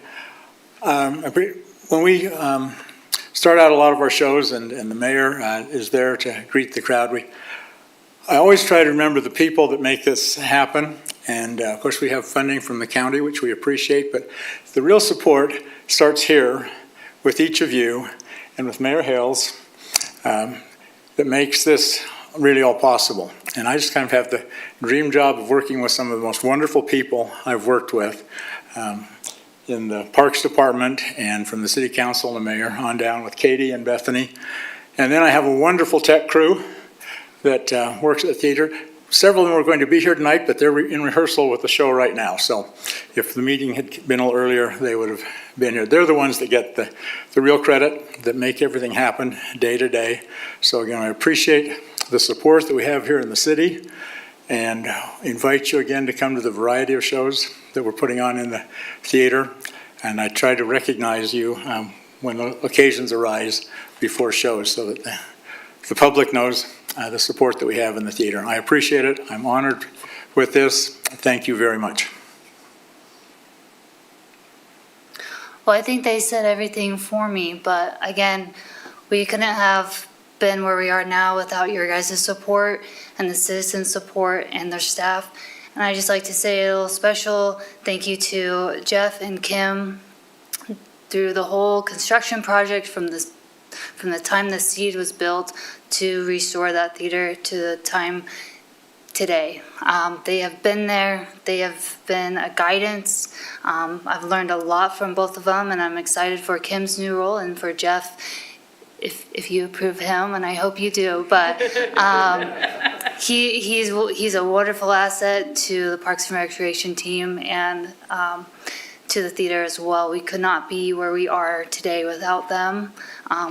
when we start out a lot of our shows and the mayor is there to greet the crowd, I always try to remember the people that make this happen. And of course, we have funding from the county, which we appreciate, but the real support starts here with each of you and with Mayor Hales that makes this really all possible. And I just kind of have the dream job of working with some of the most wonderful people I've worked with in the Parks Department and from the City Council and the Mayor on down with Katie and Bethany. And then I have a wonderful tech crew that works at the theater. Several of them are going to be here tonight, but they're in rehearsal with the show right now. So if the meeting had been a little earlier, they would have been here. They're the ones that get the real credit, that make everything happen day to day. So again, I appreciate the support that we have here in the city and invite you again to come to the variety of shows that we're putting on in the theater. And I try to recognize you when the occasions arise before shows so that the public knows the support that we have in the theater. I appreciate it. I'm honored with this. Thank you very much. Well, I think they said everything for me, but again, we couldn't have been where we are now without your guys' support and the citizens' support and their staff. And I just like to say a little special thank you to Jeff and Kim through the whole construction project from the time the seed was built to restore that theater to the time today. They have been there. They have been a guidance. I've learned a lot from both of them, and I'm excited for Kim's new role and for Jeff, if you approve him, and I hope you do. But he's a wonderful asset to the Parks and Recreation team and to the theater as well. We could not be where we are today without them,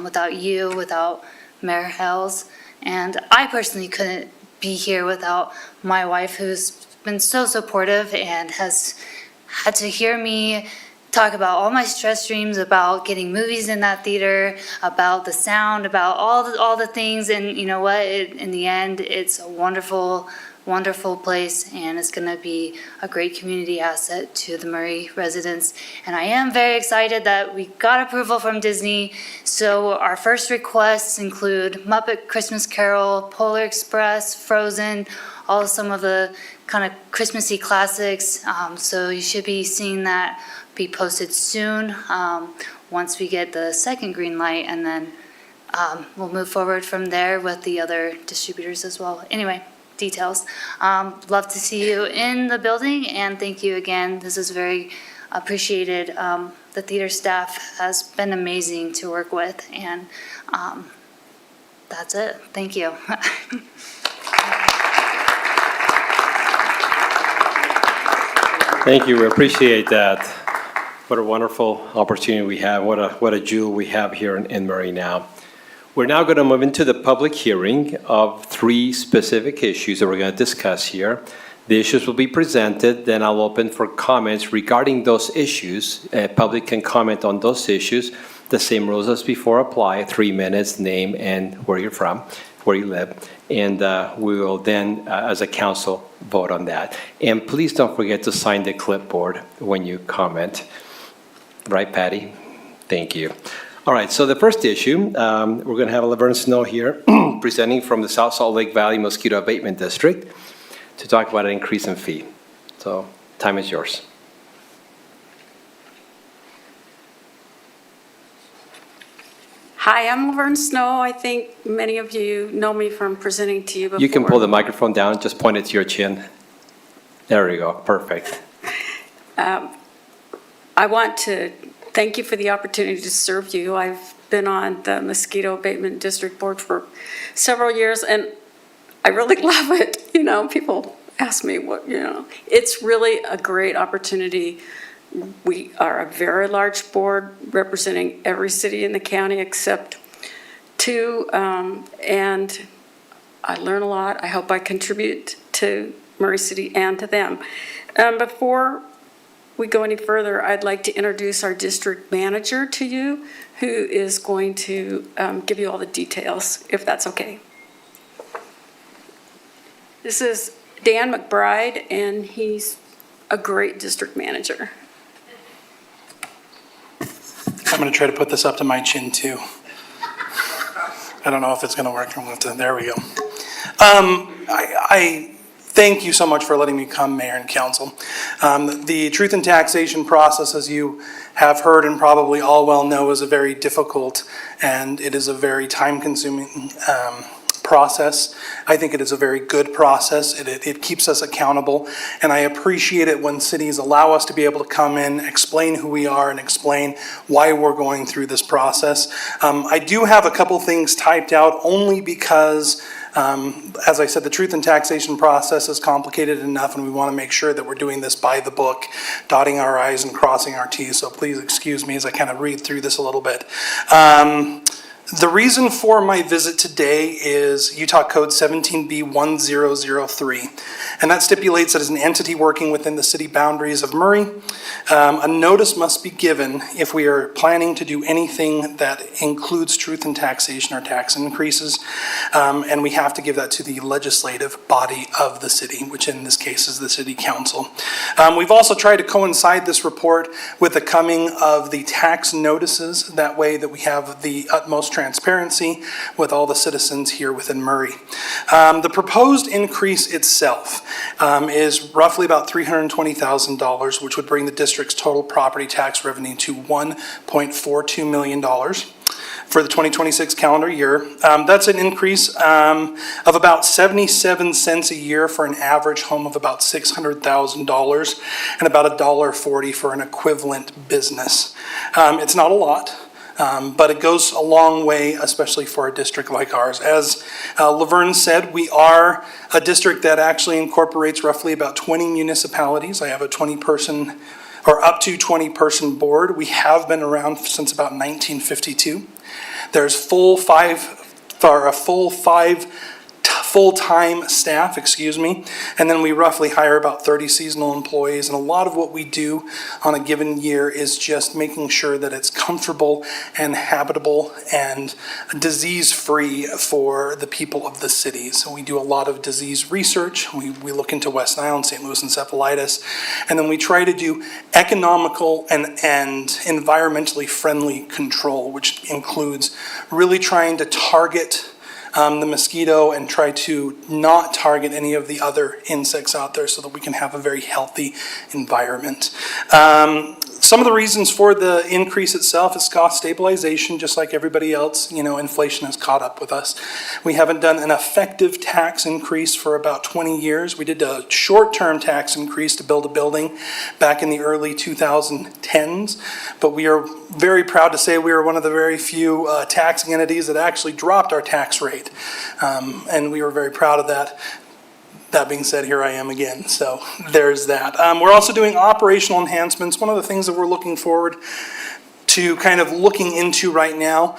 without you, without Mayor Hales. And I personally couldn't be here without my wife, who's been so supportive and has had to hear me talk about all my stress dreams about getting movies in that theater, about the sound, about all the things. And you know what? In the end, it's a wonderful place, and it's going to be a great community asset to the Murray residents. And I am very excited that we got approval from Disney. So our first requests include Muppet Christmas Carol, Polar Express, Frozen, some of the kind of Christmassy classics. So you should be seeing that be posted soon once we get the second green light, and then we'll move forward from there with the other distributors as well. Anyway, details. Love to see you in the building, and thank you again. This is very appreciated. The theater staff has been amazing to work with, and that's it. Thank you. Thank you, we appreciate that. What a wonderful opportunity we have, what a jewel we have here in Murray now. We're now going to move into the public hearing of 3 specific issues that we're going to discuss here. The issues will be presented, then I'll open for comments regarding those issues. Public can comment on those issues. The same rules as before apply, 3 minutes, name and where you're from, where you live. And we will then, as a council, vote on that. And please don't forget to sign the clipboard when you comment. Right, Patty? Thank you. All right, so the first issue, we're going to have Laverne Snow here presenting from the South Salt Lake Valley Mosquito Abatement District to talk about an increase in fee. So, time is yours. Hi, I'm Laverne Snow. I think many of you know me from presenting to you before. You can pull the microphone down, just point it to your chin. There we go, perfect. I want to thank you for the opportunity to serve you. I've been on the Mosquito Abatement District Board for several years, and I really love it. You know, people ask me what, you know, it's really a great opportunity. We are a very large board representing every city in the county except 2, and I learn a lot. I hope I contribute to Murray City and to them. Before we go any further, I'd like to introduce our district manager to you, who is going to give you all the details, if that's okay. This is Dan McBride, and he's a great district manager. I'm going to try to put this up to my chin too. I don't know if it's going to work. There we go. I thank you so much for letting me come, Mayor and Council. The truth and taxation process, as you have heard and probably all well know, is a very difficult and it is a very time-consuming process. I think it is a very good process. It keeps us accountable, and I appreciate it when cities allow us to be able to come in, explain who we are, and explain why we're going through this process. I do have a couple things typed out only because as I said, the truth and taxation process is complicated enough, and we want to make sure that we're doing this by the book, dotting our I's and crossing our T's. So please excuse me as I kind of read through this a little bit. The reason for my visit today is Utah Code 17B1003, and that stipulates that as an entity working within the city boundaries of Murray, a notice must be given if we are planning to do anything that includes truth and taxation or tax increases, and we have to give that to the legislative body of the city, which in this case is the city council. We've also tried to coincide this report with the coming of the tax notices, that way that we have the utmost transparency with all the citizens here within Murray. The proposed increase itself is roughly about $320,000, which would bring the district's total property tax revenue to $1.42 million for the 2026 calendar year. That's an increase of about 77 cents a year for an average home of about $600,000 and about $1.40 for an equivalent business. It's not a lot. But it goes a long way, especially for a district like ours. As Laverne said, we are a district that actually incorporates roughly about 20 municipalities. I have a 20-person or up to 20-person board. We have been around since about 1952. There's full-time staff, and then we roughly hire about 30 seasonal employees, and a lot of what we do on a given year is just making sure that it's comfortable and habitable and disease-free for the people of the city. So we do a lot of disease research. We look into West Nile and St. Louis encephalitis, and then we try to do economical and environmentally friendly control, which includes really trying to target the mosquito and try to not target any of the other insects out there so that we can have a very healthy environment. Some of the reasons for the increase itself is cost stabilization, just like everybody else. Inflation has caught up with us. We haven't done an effective tax increase for about 20 years. We did a short-term tax increase to build a building back in the early 2010s, but we are very proud to say we are one of the very few taxing entities that actually dropped our tax rate, and we were very proud of that. That being said, here I am again, so there's that. We're also doing operational enhancements. One of the things that we're looking forward to kind of looking into right now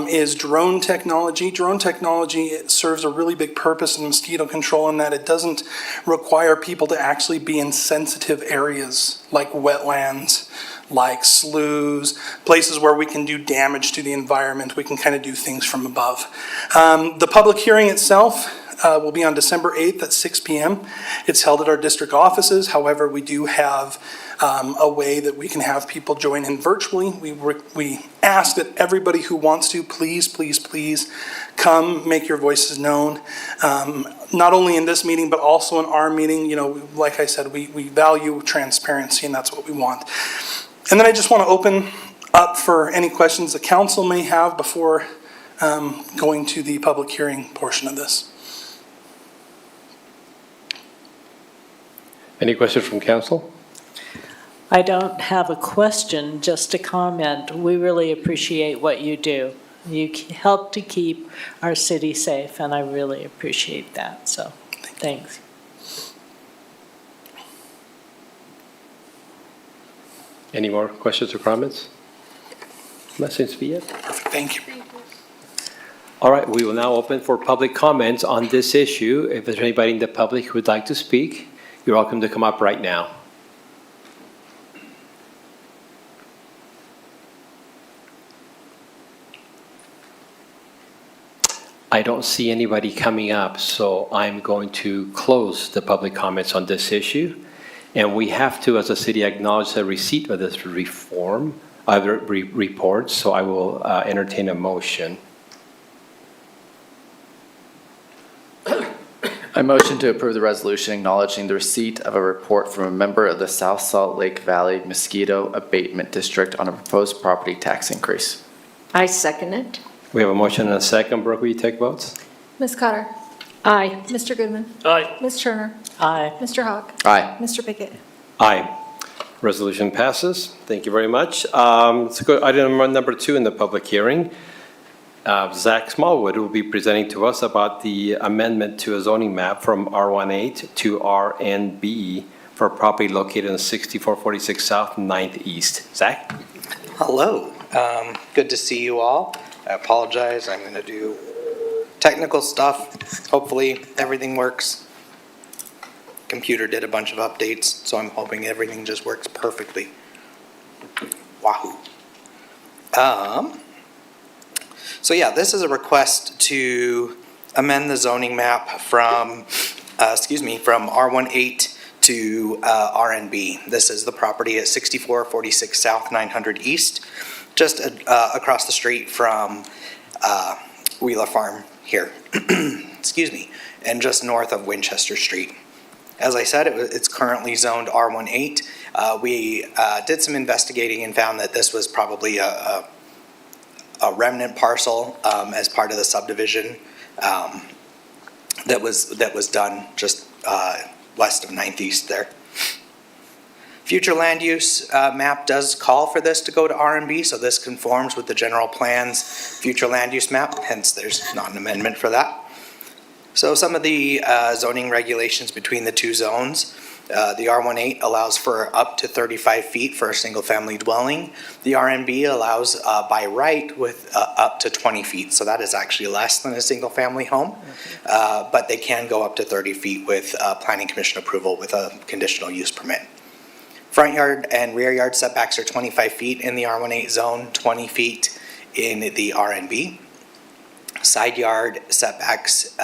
is drone technology. Drone technology serves a really big purpose in mosquito control in that it doesn't require people to actually be in sensitive areas like wetlands, like sloughs, places where we can do damage to the environment. We can kind of do things from above. The public hearing itself will be on December 8th at 6 p.m. It's held at our district offices. However, we do have a way that we can have people join in virtually. We ask that everybody who wants to, please come, make your voices known. Not only in this meeting, but also in our meeting. Like I said, we value transparency, and that's what we want. And then I just want to open up for any questions the council may have before going to the public hearing portion of this. Any questions from council? I don't have a question, just a comment. We really appreciate what you do. You help to keep our city safe, and I really appreciate that, so thanks. Any more questions or comments? That seems to be it. Perfect, thank you. All right, we will now open for public comments on this issue. If there's anybody in the public who would like to speak, you're welcome to come up right now. I don't see anybody coming up, so I'm going to close the public comments on this issue. And we have to, as a city, acknowledge the receipt of this report, so I will entertain a motion. I motion to approve the resolution acknowledging the receipt of a report from a member of the South Salt Lake Valley Mosquito Abatement District on a proposed property tax increase. I second it. We have a motion and a second. Brooke, will you take votes? Ms. Cotter? Aye. Mr. Goodman? Aye. Ms. Turner? Aye. Mr. Hawk? Aye. Mr. Pickett? Aye. Resolution passes. Thank you very much. Let's go to item number 2 in the public hearing. Zach Smallwood will be presenting to us about the amendment to a zoning map from R18 to RNB for a property located in 6446 South 9th East. Zach? Hello. Good to see you all. I apologize. I'm going to do technical stuff. Hopefully everything works. Computer did a bunch of updates, so I'm hoping everything just works perfectly. Wahoo. So yeah, this is a request to amend the zoning map from R18 to RNB. This is the property at 6446 South 900 East, just across the street from Wheeler Farm here. Excuse me, and just north of Winchester Street. As I said, it's currently zoned R18. We did some investigating and found that this was probably a remnant parcel as part of the subdivision that was done just west of 9th East there. Future land use map does call for this to go to RNB, so this conforms with the general plan's future land use map, hence there's not an amendment for that. So some of the zoning regulations between the two zones. The R18 allows for up to 35 feet for a single family dwelling. The RNB allows by right with up to 20 feet. So that is actually less than a single family home, but they can go up to 30 feet with planning commission approval with a conditional use permit. Front yard and rear yard setbacks are 25 feet in the R18 zone, 20 feet in the RNB. Side yard setbacks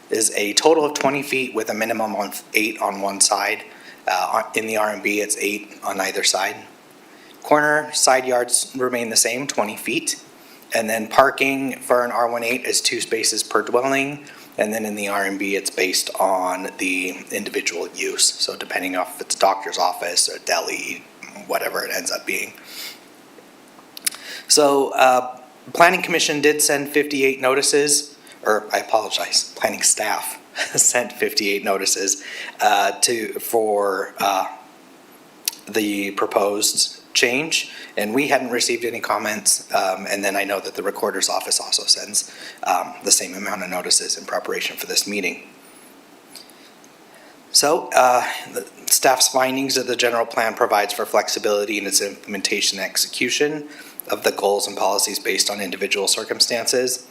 is a total of 20 feet with a minimum of 8 on one side. In the RNB, it's 8 on either side. Corner side yards remain the same, 20 feet. And then parking for an R18 is 2 spaces per dwelling. And then in the RNB, it's based on the individual use. So depending on if it's a doctor's office or a deli, whatever it ends up being. So, Planning Commission did send 58 notices, or I apologize, planning staff sent 58 notices for the proposed change, and we hadn't received any comments. And then I know that the recorder's office also sends the same amount of notices in preparation for this meeting. So, the staff's findings of the general plan provides for flexibility in its implementation and execution of the goals and policies based on individual circumstances.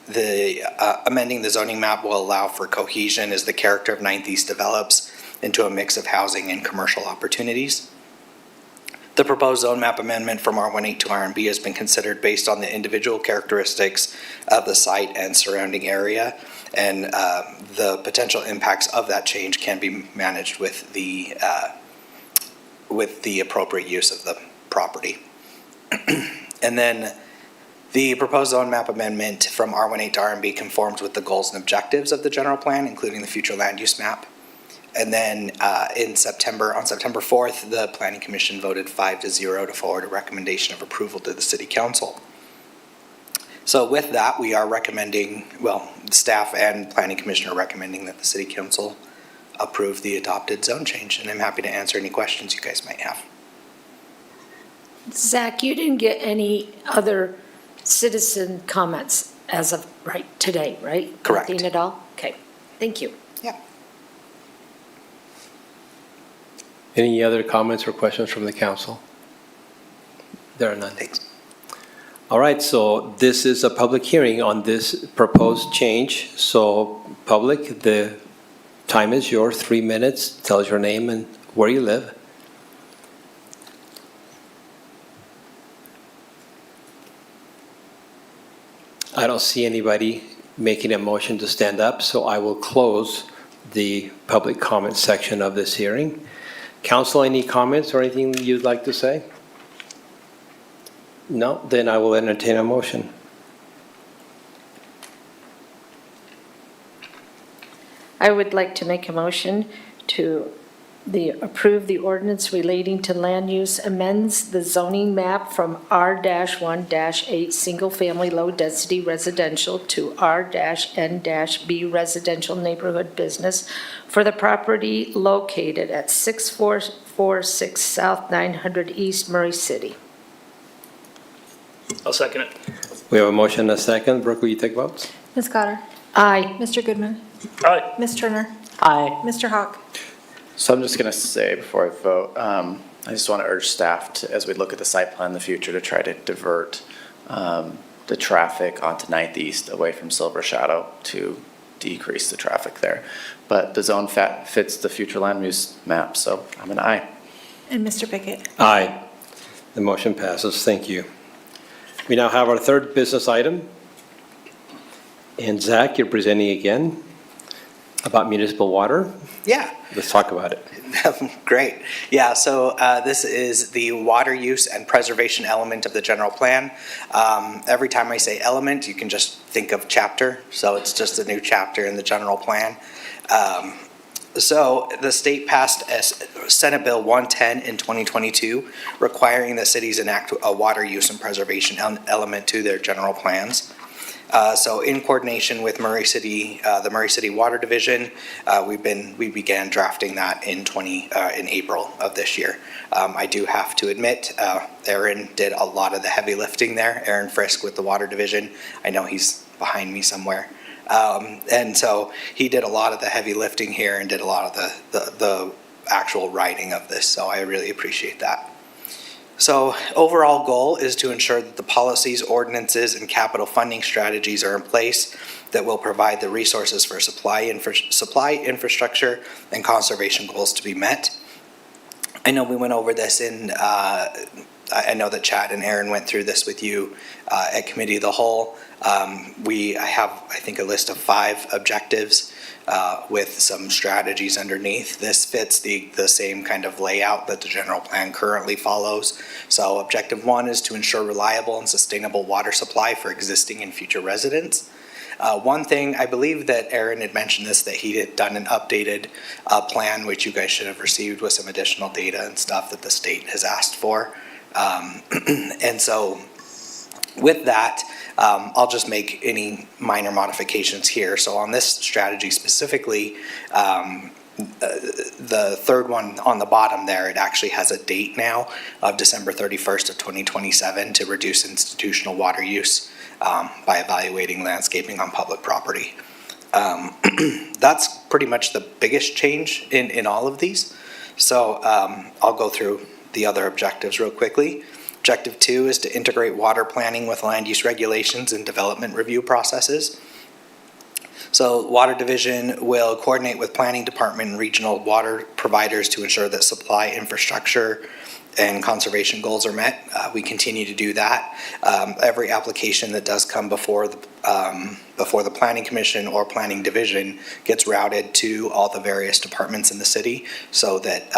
The amending the zoning map will allow for cohesion as the character of 9th East develops into a mix of housing and commercial opportunities. The proposed zone map amendment from R18 to RNB has been considered based on the individual characteristics of the site and surrounding area, and the potential impacts of that change can be managed with the appropriate use of the property. And then the proposed zone map amendment from R18 to RNB conforms with the goals and objectives of the general plan, including the future land use map. And then on September 4th, the Planning Commission voted 5-0 to forward a recommendation of approval to the City Council. So with that, we are recommending, well, staff and Planning Commission are recommending that the City Council approve the adopted zone change. And I'm happy to answer any questions you guys might have. Zach, you didn't get any other citizen comments as of today, right? Correct. Nothing at all? Okay, thank you. Yeah. Any other comments or questions from the council? There are none. Thanks. All right, so this is a public hearing on this proposed change. So public, the time is yours, 3 minutes. Tell us your name and where you live. I don't see anybody making a motion to stand up, so I will close the public comment section of this hearing. Council, any comments or anything you'd like to say? No? Then I will entertain a motion. I would like to make a motion to approve the ordinance relating to land use amends the zoning map from R-1-8 single-family low-density residential to R-N-B residential neighborhood business for the property located at 6446 South 900 East Murray City. I'll second it. We have a motion and a second. Brooke, will you take votes? Ms. Cotter? Aye. Mr. Goodman? Aye. Ms. Turner? Aye. Mr. Hawk? So I'm just gonna say before I vote, I just want to urge staff to, as we look at the site plan in the future, to try to divert the traffic onto 9th East away from Silver Shadow to decrease the traffic there. But the zone fits the future land use map, so I'm an aye. And Mr. Pickett? Aye. The motion passes. Thank you. We now have our third business item. And Zach, you're presenting again about municipal water. Yeah. Let's talk about it. Great. Yeah, so this is the water use and preservation element of the general plan. Every time I say element, you can just think of chapter. So it's just a new chapter in the general plan. So the state passed Senate Bill 110 in 2022, requiring that cities enact a water use and preservation element to their general plans. So in coordination with Murray City, the Murray City Water Division, we began drafting that in April of this year. I do have to admit, Aaron did a lot of the heavy lifting there. Aaron Frisk with the Water Division. I know he's behind me somewhere. And so he did a lot of the heavy lifting here and did a lot of the actual writing of this. So I really appreciate that. So overall goal is to ensure that the policies, ordinances, and capital funding strategies are in place that will provide the resources for supply infrastructure and conservation goals to be met. I know we went over this I know that Chad and Aaron went through this with you at Committee of the Whole. I have, I think, a list of 5 objectives with some strategies underneath. This fits the same kind of layout that the general plan currently follows. So objective 1 is to ensure reliable and sustainable water supply for existing and future residents. One thing, I believe that Aaron had mentioned this, that he had done an updated plan, which you guys should have received with some additional data and stuff that the state has asked for. And so with that, I'll just make any minor modifications here. So on this strategy specifically, the third one on the bottom there, it actually has a date now of December 31st of 2027 to reduce institutional water use by evaluating landscaping on public property. That's pretty much the biggest change in all of these. So I'll go through the other objectives real quickly. Objective 2 is to integrate water planning with land use regulations and development review processes. So Water Division will coordinate with Planning Department and regional water providers to ensure that supply infrastructure and conservation goals are met. We continue to do that. Every application that does come before the Planning Commission or Planning Division gets routed to all the various departments in the city, so that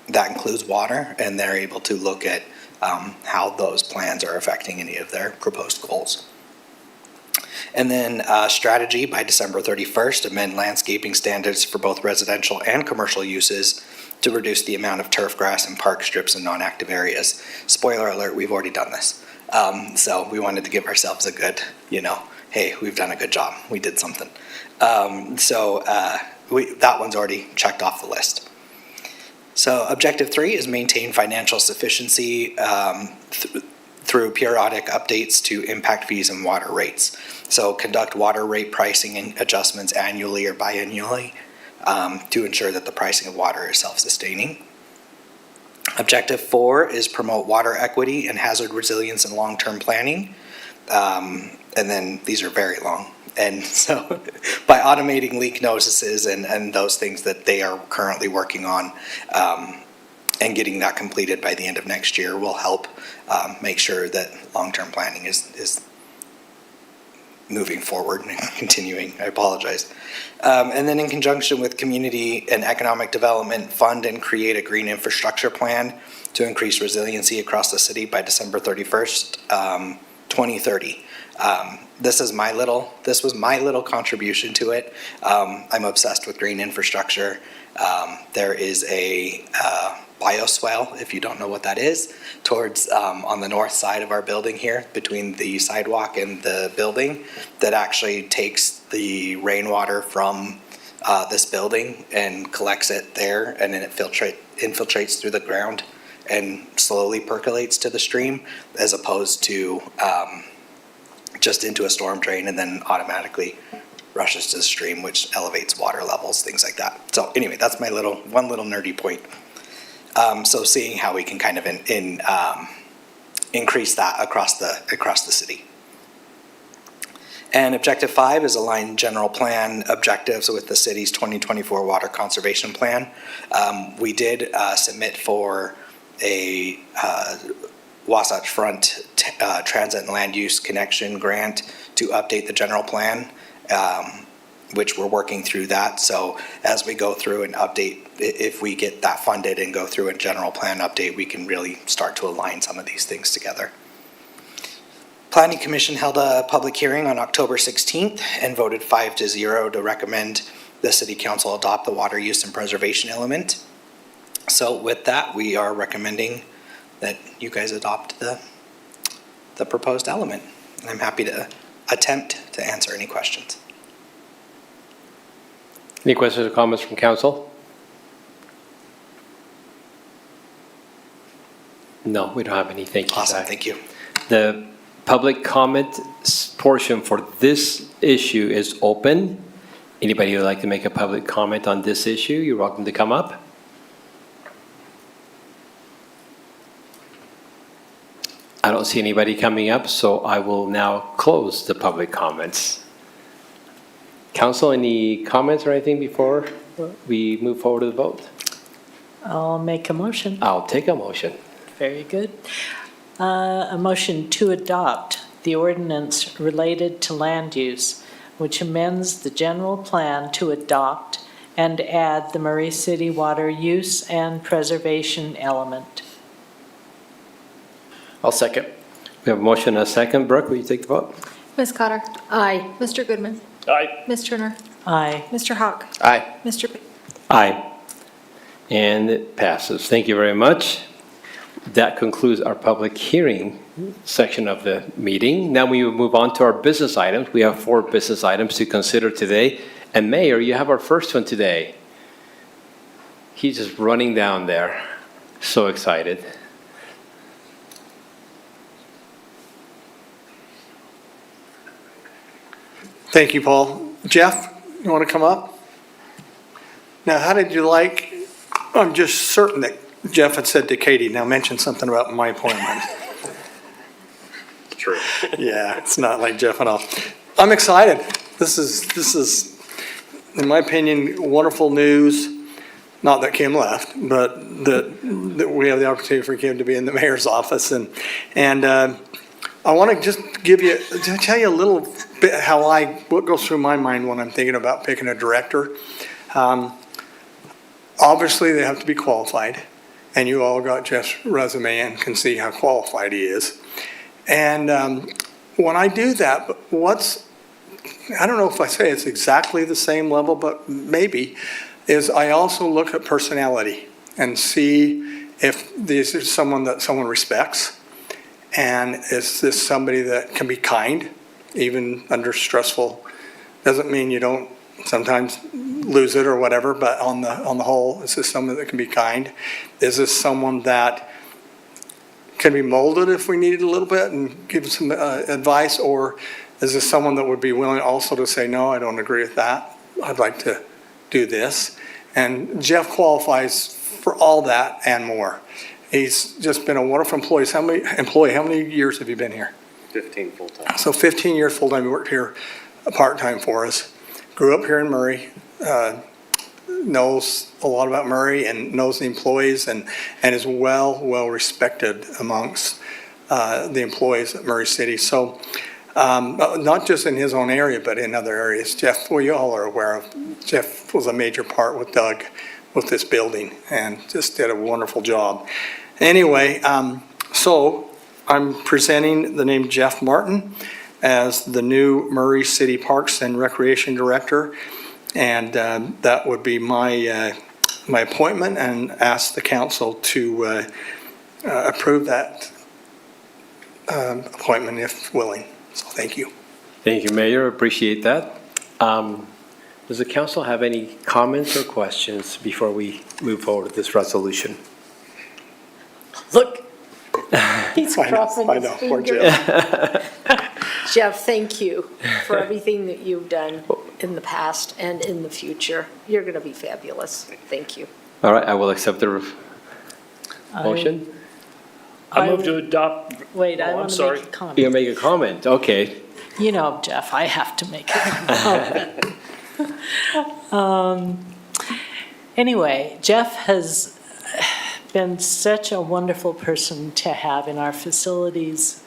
that includes water, and they're able to look at how those plans are affecting any of their proposed goals. And then strategy by December 31st, amend landscaping standards for both residential and commercial uses to reduce the amount of turf grass in park strips and non-active areas. Spoiler alert, we've already done this. So we wanted to give ourselves a good, hey, we've done a good job. We did something. That one's already checked off the list. So objective 3 is maintain financial sufficiency through periodic updates to impact fees and water rates. So conduct water rate pricing and adjustments annually or biannually to ensure that the pricing of water is self-sustaining. Objective 4 is promote water equity and hazard resilience in long-term planning. And then these are very long. And so by automating leak notices and those things that they are currently working on, and getting that completed by the end of next year will help make sure that long-term planning is moving forward and continuing. I apologize. And then in conjunction with community and economic development, fund and create a green infrastructure plan to increase resiliency across the city by December 31st, 2030. This was my little contribution to it. I'm obsessed with green infrastructure. There is a bioswale, if you don't know what that is, towards on the north side of our building here, between the sidewalk and the building, that actually takes the rainwater from this building and collects it there, and then it infiltrates through the ground and slowly percolates to the stream, as opposed to just into a storm drain and then automatically rushes to the stream, which elevates water levels, things like that. So anyway, that's my one little nerdy point. So seeing how we can kind of increase that across the city. And objective 5 is align general plan objectives with the city's 2024 water conservation plan. We did submit for a Wasatch Front Transit and Land Use Connection grant to update the general plan, which we're working through that. So as we go through and update, if we get that funded and go through a general plan update, we can really start to align some of these things together. Planning Commission held a public hearing on October 16th and voted 5-0 to recommend the City Council adopt the water use and preservation element. So with that, we are recommending that you guys adopt the proposed element. And I'm happy to attempt to answer any questions. Any questions or comments from council? No, we don't have any. Thank you. Awesome, Zach. thank you. The public comment portion for this issue is open. Anybody who would like to make a public comment on this issue, you're welcome to come up. I don't see anybody coming up, so I will now close the public comments. Council, any comments or anything before we move forward to the vote? I'll make a motion. I'll take a motion. Very good. A motion to adopt the ordinance related to land use, which amends the general plan to adopt and add the Murray City water use and preservation element. I'll second. We have a motion and a second. Brooke, will you take the vote? Ms. Cotter? Aye. Mr. Goodman? Aye. Ms. Turner? Aye. Mr. Hawk? Aye. Mr. Aye. And it passes. Thank you very much. That concludes our public hearing section of the meeting. Now we will move on to our business items. We have 4 business items to consider today. And Mayor, you have our first one today. He's just running down there. So excited. Thank you, Paul. Jeff, you want to come up? Now, how did you like, I'm just certain that Jeff had said to Katie, now mention something about my appointment. True. Yeah, it's not like Jeff at all. I'm excited. This is, in my opinion, wonderful news. Not that Kim left, but that we have the opportunity for Kim to be in the mayor's office. And I want to just tell you a little bit what goes through my mind when I'm thinking about picking a director. Obviously, they have to be qualified, and you all got Jeff's resume and can see how qualified he is. And when I do that, I don't know if I say it's exactly the same level, but maybe, is I also look at personality and see if this is someone that someone respects, and is this somebody that can be kind, even under stressful. Doesn't mean you don't sometimes lose it or whatever, but on the whole, is this someone that can be kind? Is this someone that can be molded if we needed a little bit and give some advice? Or is this someone that would be willing also to say, no, I don't agree with that. I'd like to do this. And Jeff qualifies for all that and more. He's just been a wonderful employee. How many years have you been here? 15 full-time. So 15 years full-time. He worked here part-time for us. Grew up here in Murray, knows a lot about Murray and knows the employees and is well respected amongst the employees at Murray City. So not just in his own area, but in other areas. Jeff, well, you all are aware of, Jeff was a major part with Doug with this building and just did a wonderful job. Anyway, so I'm presenting the name Jeff Martin as the new Murray City Parks and Recreation Director. And that would be my appointment, and ask the council to approve that appointment if willing. So thank you. Thank you, Mayor. Appreciate that. Does the council have any comments or questions before we move forward with this resolution? Look, he's I know, crossing I his know, poor fingers. Jeff. Jeff, thank you for everything that you've done in the past and in the future. You're going to be fabulous. Thank you. All right, I will accept the motion. I move to adopt. Wait, I I'm want to sorry. make a comment. You're gonna make a comment, okay. You know, Jeff, I have to make a comment. Anyway, Jeff has been such a wonderful person to have in our facilities.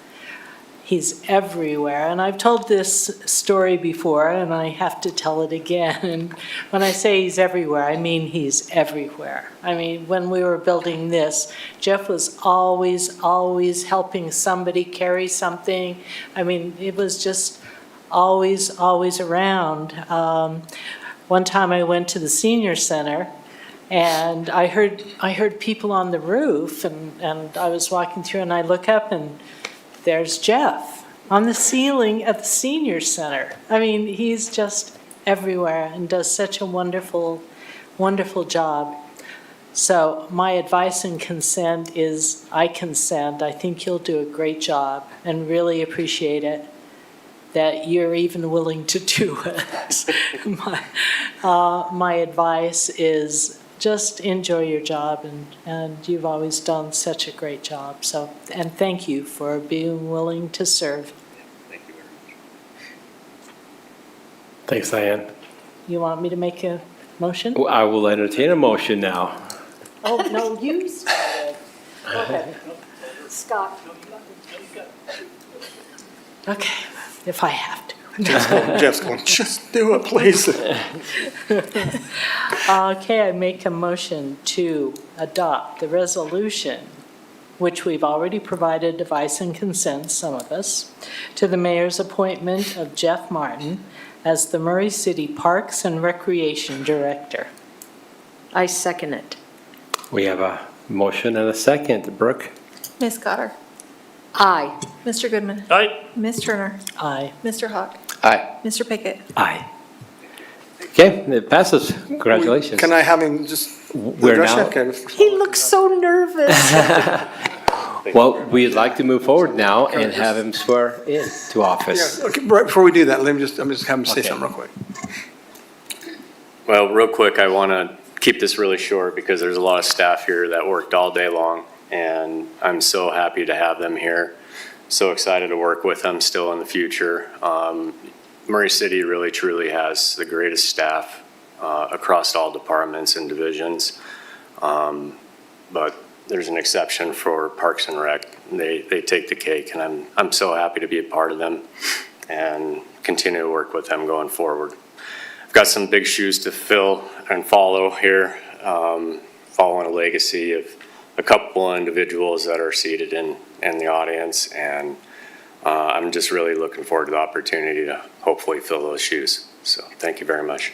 He's everywhere, and I've told this story before, and I have to tell it again. And when I say he's everywhere, I mean he's everywhere. I mean, when we were building this, Jeff was always helping somebody carry something. I mean, it was just always around. One time I went to the senior center, and I heard people on the roof, and I was walking through, and I look up, and there's Jeff on the ceiling at the senior center. I mean, he's just everywhere and does such a wonderful job. So my advice and consent is I consent. I think you'll do a great job and really appreciate it that you're even willing to do it. My advice is just enjoy your job, and you've always done such a great job. So, and thank you for being willing to serve. Thank you very much. Thanks, Diane. You want me to make a motion? Well, I will entertain a motion now. Oh, no, you started. Go ahead. Scott. Okay, if I have to. Jeff's going, just do it, please. Okay, I make a motion to adopt the resolution which we've already provided advice and consent, some of us, to the mayor's appointment of Jeff Martin as the Murray City Parks and Recreation Director. I second it. We have a motion and a second. Brooke? Ms. Cotter? Aye. Mr. Goodman? Aye. Ms. Turner? Aye. Mr. Hawk? Aye. Mr. Pickett? Aye. Okay, it passes. Congratulations. Can I have him just We're address now- it? Okay. He looks so nervous. Well, we'd like to move forward now and have him swear in to office. Yeah, okay, right before we do that, I'm just have him say Okay. something real quick. Well, real quick, I want to keep this really short because there's a lot of staff here that worked all day long, and I'm so happy to have them here. So excited to work with them still in the future. Murray City really truly has the greatest staff across all departments and divisions. But there's an exception for Parks and Rec. They take the cake, and I'm so happy to be a part of them and continue to work with them going forward. I've got some big shoes to fill and follow here, following a legacy of a couple of individuals that are seated in the audience, and I'm just really looking forward to the opportunity to hopefully fill those shoes. So thank you very much.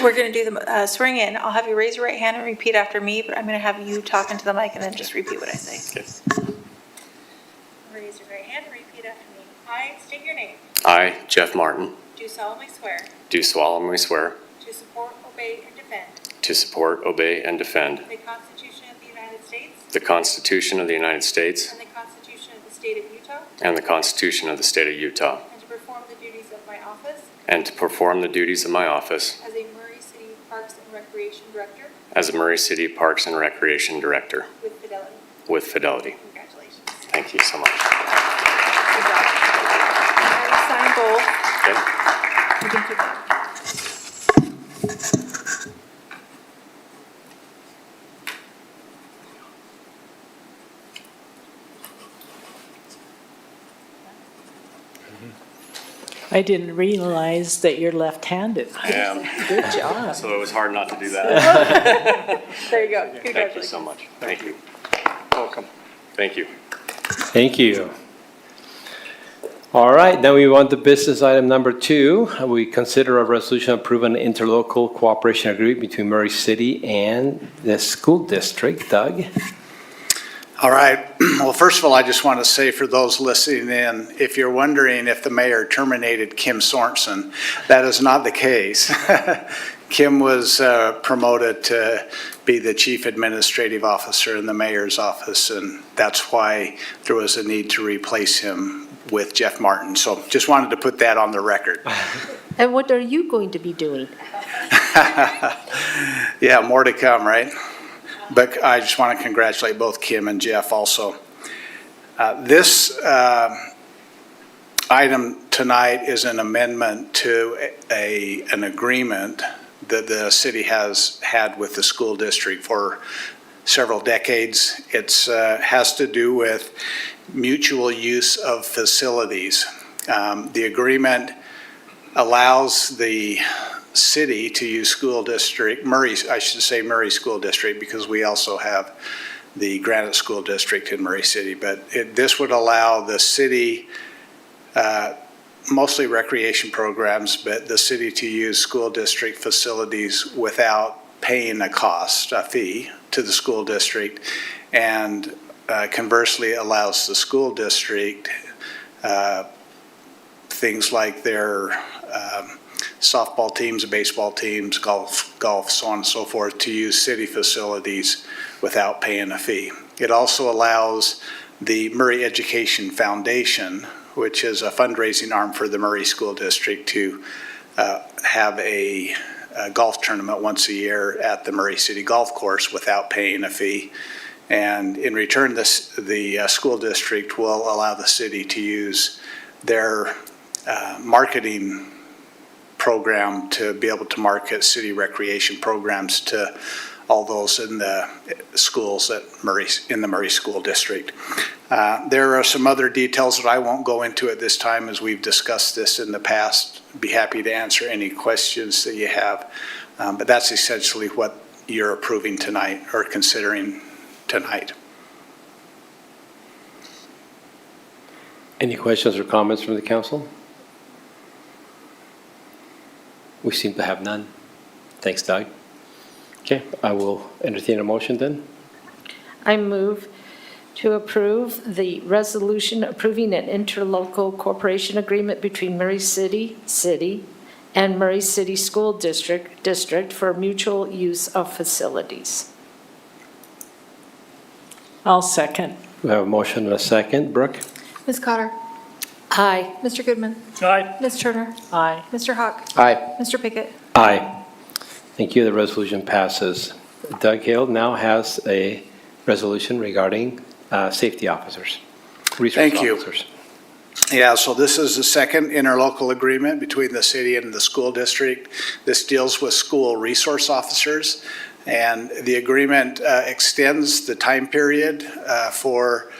We're going to do the swearing in. I'll have you raise your right hand and repeat after me, but I'm going to have you talk into the mic and then just repeat what I say. Okay. Raise your right hand and repeat after me. I state your name. I, Jeff Martin, Do solemnly swear do solemnly swear to support, obey, and defend to support, obey, and defend the Constitution of the United States the Constitution of the United States and the Constitution of the State of Utah, and the Constitution of the State of Utah, and to perform the duties of my office and to perform the duties of my office as a Murray City Parks and Recreation Director as a Murray City Parks and Recreation Director with fidelity. with fidelity. Congratulations. Thank you so much. Sign both. Okay. You can keep that. I didn't realize that you're left-handed. I am. Good job. So it was hard not to do that. There you go. Thank you Congratulations. so much. Thank you. Welcome. Thank you. Thank you. All right, then we want the business item number 2. We consider a resolution approving an interlocal cooperation agreement between Murray City and the school district. Doug? All right. Well, first of all, I just want to say for those listening in, if you're wondering if the mayor terminated Kim Sorensen, that is not the case. Kim was promoted to be the chief administrative officer in the mayor's office, and that's why there was a need to replace him with Jeff Martin. So just wanted to put that on the record. And what are you going to be doing? Yeah, more to come, right? But I just want to congratulate both Kim and Jeff also. This item tonight is an amendment to an agreement that the city has had with the school district for several decades. It has to do with mutual use of facilities. The agreement allows the city to use school district, Murray School District, because we also have the Granite School District in Murray City. But this would allow the city, mostly recreation programs, but the city to use school district facilities without paying a fee to the school district, and conversely allows the school district things like their softball teams, baseball teams, golf, so on and so forth, to use city facilities without paying a fee. It also allows the Murray Education Foundation, which is a fundraising arm for the Murray School District, to have a golf tournament once a year at the Murray City Golf Course without paying a fee. And in return, the school district will allow the city to use their marketing program to be able to market city recreation programs to all those in the schools in the Murray School District. There are some other details that I won't go into at this time, as we've discussed this in the past. Be happy to answer any questions that you have. But that's essentially what you're approving tonight or considering tonight. Any questions or comments from the council? We seem to have none. Thanks, Doug. Okay, I will entertain a motion then. I move to approve the resolution approving an interlocal cooperation agreement between Murray City and Murray City School District for mutual use of facilities. I'll second. We have a motion and a second. Brooke? Ms. Cotter? Aye. Mr. Goodman? Aye. Ms. Turner? Aye. Mr. Hawk? Aye. Mr. Pickett? Aye. Thank you. The resolution passes. Doug Hill now has a resolution regarding safety officers, resource Thank you. officers. Yeah, so this is the second interlocal agreement between the city and the school district. This deals with school resource officers, and the agreement extends the time period for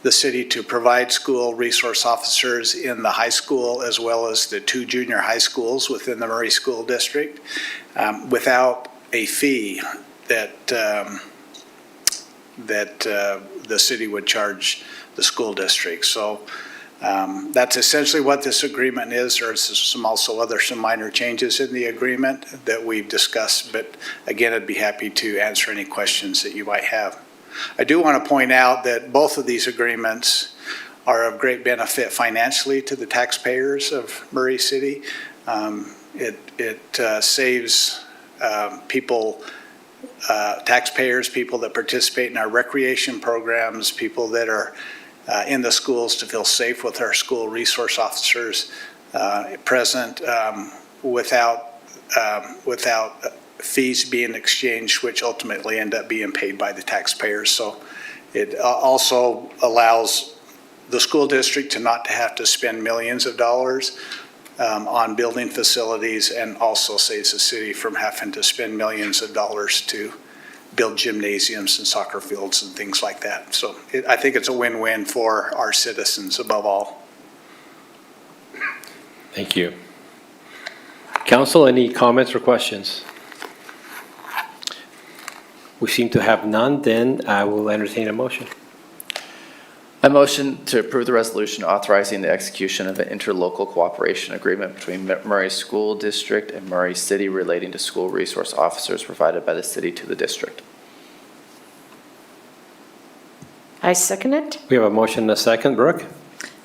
the city to provide school resource officers in the high school as well as the 2 junior high schools within the Murray School District without a fee that the city would charge the school district. So that's essentially what this agreement is. There's some minor changes in the agreement that we've discussed, but again, I'd be happy to answer any questions that you might have. I do want to point out that both of these agreements are of great benefit financially to the taxpayers of Murray City. It saves people, taxpayers, people that participate in our recreation programs, people that are in the schools to feel safe with our school resource officers present without fees being exchanged, which ultimately end up being paid by the taxpayers. So it also allows the school district to not to have to spend millions of dollars on building facilities, and also saves the city from having to spend millions of dollars to build gymnasiums and soccer fields and things like that. So I think it's a win-win for our citizens above all. Thank you. Council, any comments or questions? We seem to have none, then I will entertain a motion. I motion to approve the resolution authorizing the execution of an interlocal cooperation agreement between Murray School District and Murray City relating to school resource officers provided by the city to the district. I second it. We have a motion and a second. Brooke?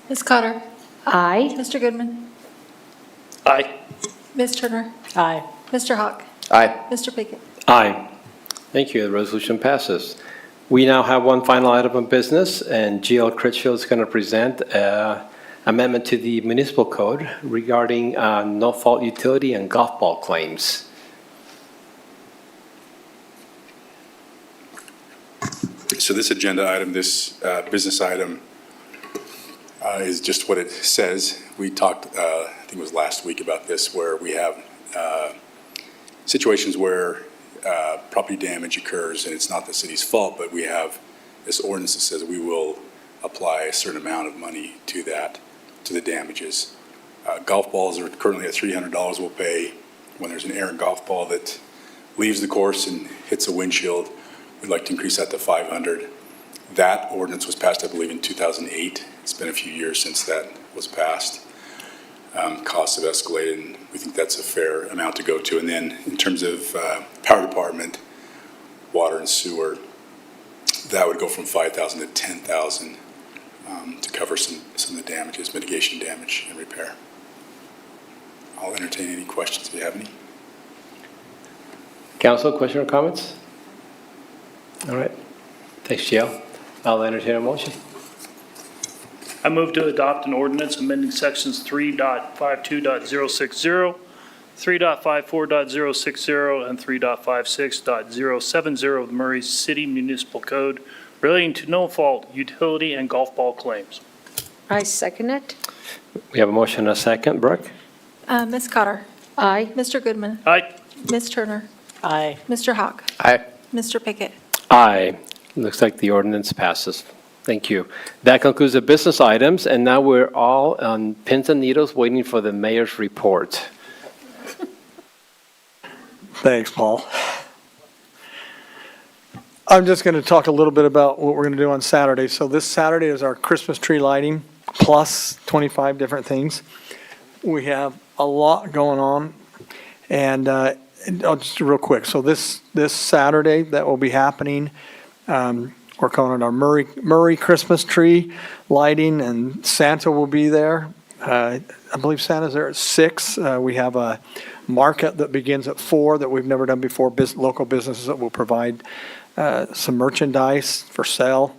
Ms. Cotter? Aye. Mr. Goodman? Aye. Ms. Turner? Aye. Mr. Hawk? Aye. Mr. Pickett? Aye. Thank you. The resolution passes. We now have one final item of business, and GL Critchfield is going to present amendment to the municipal code regarding no-fault utility and golf ball claims. So this agenda item, this business item is just what it says. We talked, I think it was last week, about this, where we have situations where property damage occurs and it's not the city's fault, but we have this ordinance that says we will apply a certain amount of money to that, to the damages. Golf balls are currently at $300 we'll pay when there's an errant golf ball that leaves the course and hits a windshield. We'd like to increase that to $500. That ordinance was passed, I believe, in 2008. It's been a few years since that was passed. Costs have escalated, and we think that's a fair amount to go to. And then in terms of power department, water and sewer, that would go from $5,000 to $10,000 to cover some of the damages, mitigation damage and repair. I'll entertain any questions if you have any. Council, question or comments? All right. Thanks, GL. I'll entertain a motion. I move to adopt an ordinance amending sections 3.52.060, 3.54.060, and 3.56.070 of the Murray City Municipal Code relating to no-fault utility and golf ball claims. I second it. We have a motion and a second. Brooke? Ms. Cotter? Aye. Mr. Goodman? Aye. Ms. Turner? Aye. Mr. Hawk? Aye. Mr. Pickett? Aye. Looks like the ordinance passes. Thank you. That concludes the business items, and now we're all on pins and needles waiting for the mayor's report. Thanks, Paul. I'm just going to talk a little bit about what we're going to do on Saturday. So this Saturday is our Christmas tree lighting, plus 25 different things. We have a lot going on, and I'll just real quick. So this Saturday, that will be happening. We're calling it our Murray Christmas tree lighting, and Santa will be there. I believe Santa's there at 6. We have a market that begins at 4 that we've never done before. Local businesses that will provide some merchandise for sale.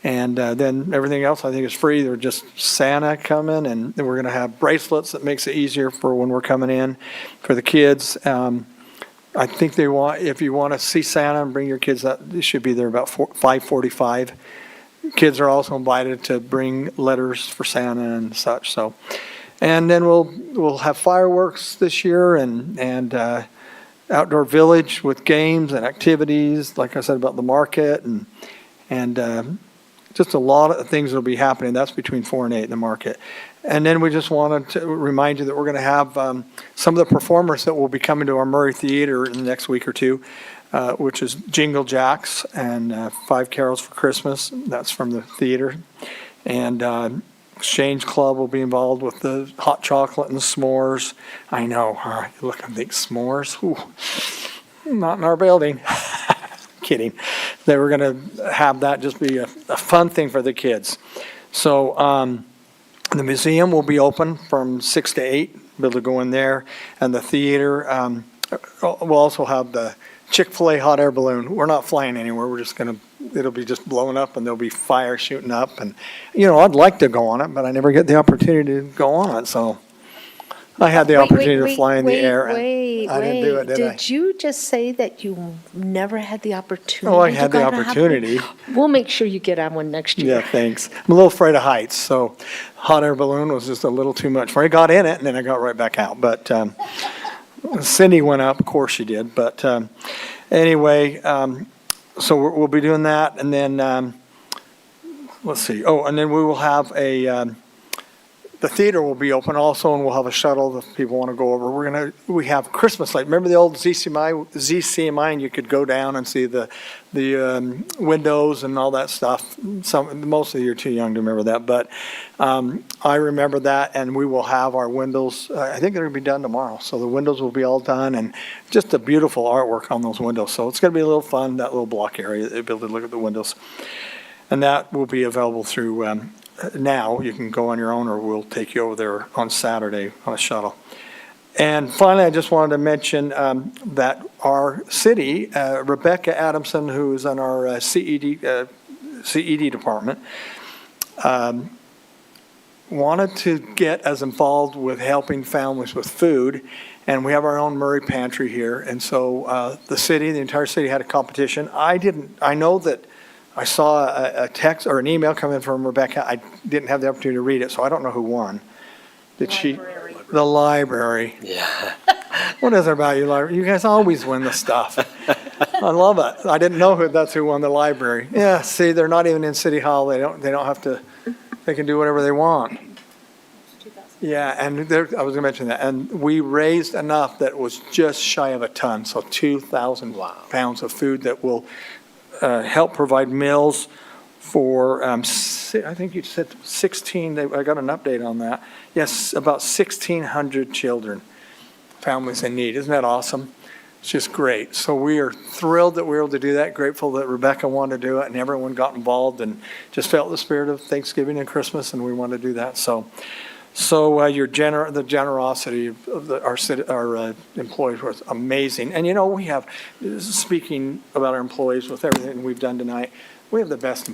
And then everything else I think is free. They're just Santa coming, and then we're going to have bracelets that makes it easier for when we're coming in for the kids. I think if you want to see Santa and bring your kids, they should be there about 5:45. Kids are also invited to bring letters for Santa and such. So, and then we'll have fireworks this year and outdoor village with games and activities. Like I said about the market and just a lot of things will be happening. That's between 4 and 8 in the market. And then we just wanted to remind you that we're going to have some of the performers that will be coming to our Murray Theater in the next week or two, which is Jingle Jacks and 5 Carols for Christmas. That's from the theater. And Exchange Club will be involved with the hot chocolate and s'mores. I know. Look, I think s'mores. Ooh, not in our building. Kidding. They were going to have that just be a fun thing for the kids. So the museum will be open from 6 to 8. Be able to go in there. And the theater, we'll also have the Chick-fil-A hot air balloon. We're not flying anywhere. We're just going to, it'll be just blowing up and there'll be fire shooting up. And, I'd like to go on it, but I never get the opportunity to go on it. So I had the opportunity to fly in the air. Wait, I didn't do it, did I? Did you just say that you never had the opportunity? Oh, I had to the go on a hot- opportunity. We'll make sure you get on one next year. Yeah, thanks. I'm a little afraid of heights, so hot air balloon was just a little too much for me. I got in it and then I got right back out. But Cindy went up, of course she did. But anyway, so we'll be doing that, and then let's see. Oh, and then we will have the theater will be open also, and we'll have a shuttle if people want to go over. We have Christmas light. Remember the old ZCMI, and you could go down and see the windows and all that stuff. Most of you are too young to remember that, but I remember that, and we will have our windows. I think they're going to be done tomorrow, so the windows will be all done, and just a beautiful artwork on those windows. So it's going to be a little fun, that little block area. You'll be able to look at the windows, and that will be available through. Now you can go on your own, or we'll take you over there on Saturday on a shuttle. And finally, I just wanted to mention that our city, Rebecca Adamson, who is on our CED department, wanted to get as involved with helping families with food. And we have our own Murray Pantry here. And so the entire city had a competition. I know that I saw a text or an email come in from Rebecca. I didn't have the opportunity to read it, so I don't know who won. Did she? The library. Yeah. What is it about you, library? You guys always win the stuff. I love it. I didn't know that's who won the library. Yeah, see, they're not even in City Hall. They don't have to, they can do whatever they want. Yeah, and I was going to mention that. And we raised enough that was just shy of a ton, so 2,000 pounds of food that will help provide meals for, I think you said 16, I got an update on that. Yes, about 1,600 children, families in need. Isn't that awesome? It's just great. So we are thrilled that we were able to do that, grateful that Rebecca wanted to do it, and everyone got involved and just felt the spirit of Thanksgiving and Christmas, and we wanted to do that. So the generosity of our employees was amazing. And we have, speaking about our employees with everything we've done tonight, we have the best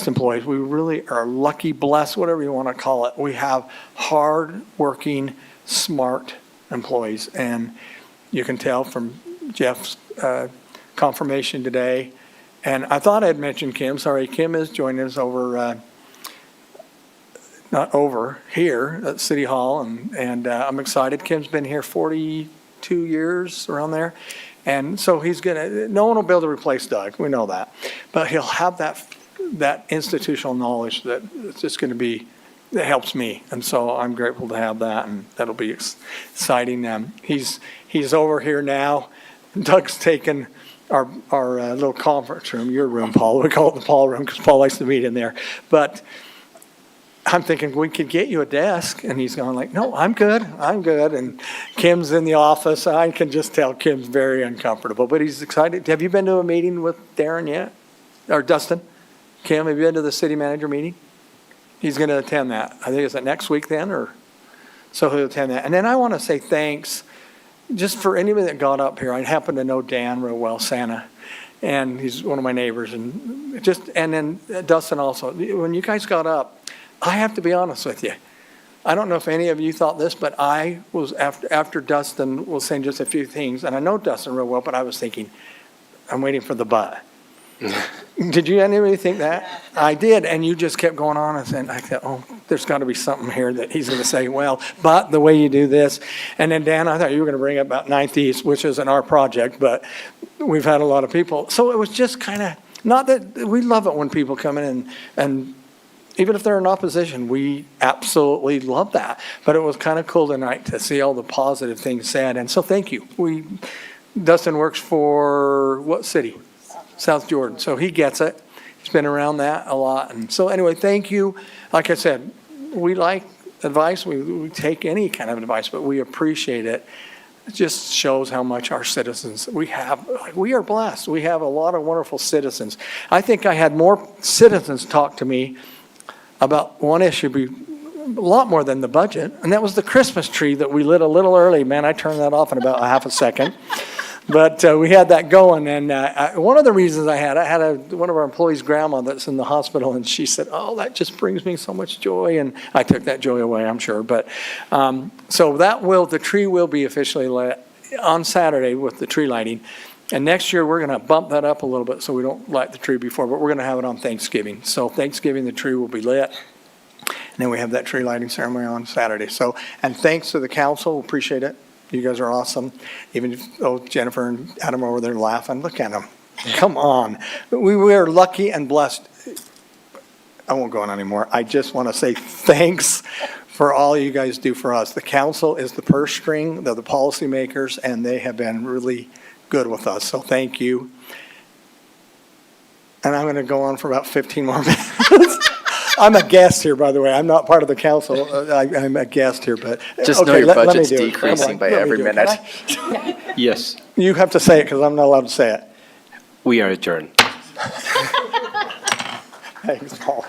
employees. We really are lucky, blessed, whatever you want to call it. We have hard-working, smart employees. And you can tell from Jeff's confirmation today. And I thought I'd mentioned Kim. Sorry, Kim is joining us not over here at City Hall, and I'm excited. Kim's been here 42 years, around there, And so he's gonna, no one will be able to replace Doug, we know that. But he'll have that institutional knowledge that it's just gonna be, that helps me. And so I'm grateful to have that, and that'll be exciting. He's over here now. Doug's taken our little conference room, your room, Paul. We call it the Paul room because Paul likes to meet in there. But I'm thinking we could get you a desk, and he's going like, no, I'm good. And Kim's in the office. I can just tell Kim's very uncomfortable, but he's excited. Have you been to a meeting with Darren yet? Or Dustin? Kim, have you been to the city manager meeting? He's going to attend that. I think it's next week then, or so he'll attend that. And then I want to say thanks just for anybody that got up here. I happen to know Dan real well, Santa, and he's one of my neighbors. And then Dustin also. When you guys got up, I have to be honest with you. I don't know if any of you thought this, but I was, after Dustin was saying just a few things, and I know Dustin real well, but I was thinking, I'm waiting for the but. Did you anybody think that? I did, and you just kept going on, and I thought, oh, there's got to be something here that he's going to say, well, but the way you do this. And then, Dan, I thought you were going to bring up about 9th East, which isn't our project, but we've had a lot of people. So it was just kind of, not that, we love it when people come in and even if they're in opposition, we absolutely love that. But it was kind of cool tonight to see all the positive things said, and so thank you. Dustin works for what city? South Jordan, so he gets it. He's been around that a lot, and so anyway, thank you. Like I said, we like advice, we take any kind of advice, but we appreciate it. It just shows how much our citizens, we are blessed. We have a lot of wonderful citizens. I think I had more citizens talk to me about one issue, a lot more than the budget, and that was the Christmas tree that we lit a little early. Man, I turned that off in about a half a second. But we had that going, and one of the reasons I had one of our employees' grandma that's in the hospital, and she said, oh, that just brings me so much joy, and I took that joy away, I'm sure. But so the tree will be officially lit on Saturday with the tree lighting, and next year we're going to bump that up a little bit so we don't light the tree before, but we're going to have it on Thanksgiving. So Thanksgiving, the tree will be lit, and then we have that tree lighting ceremony on Saturday. So, and thanks to the council, appreciate it. You guys are awesome. Even Jennifer and Adam are over there laughing. Look at them. Come on. We are lucky and blessed. I won't go on anymore. I just want to say thanks for all you guys do for us. The council is the purse string. They're the policymakers, and they have been really good with us. So thank you. And I'm going to go on for about 15 more minutes. I'm a guest here, by the way. I'm not part of the council. I'm a guest here, but. Just know your budget's decreasing by every minute. Yes. You have to say it because I'm not allowed to say it. We are adjourned. Thanks, Paul.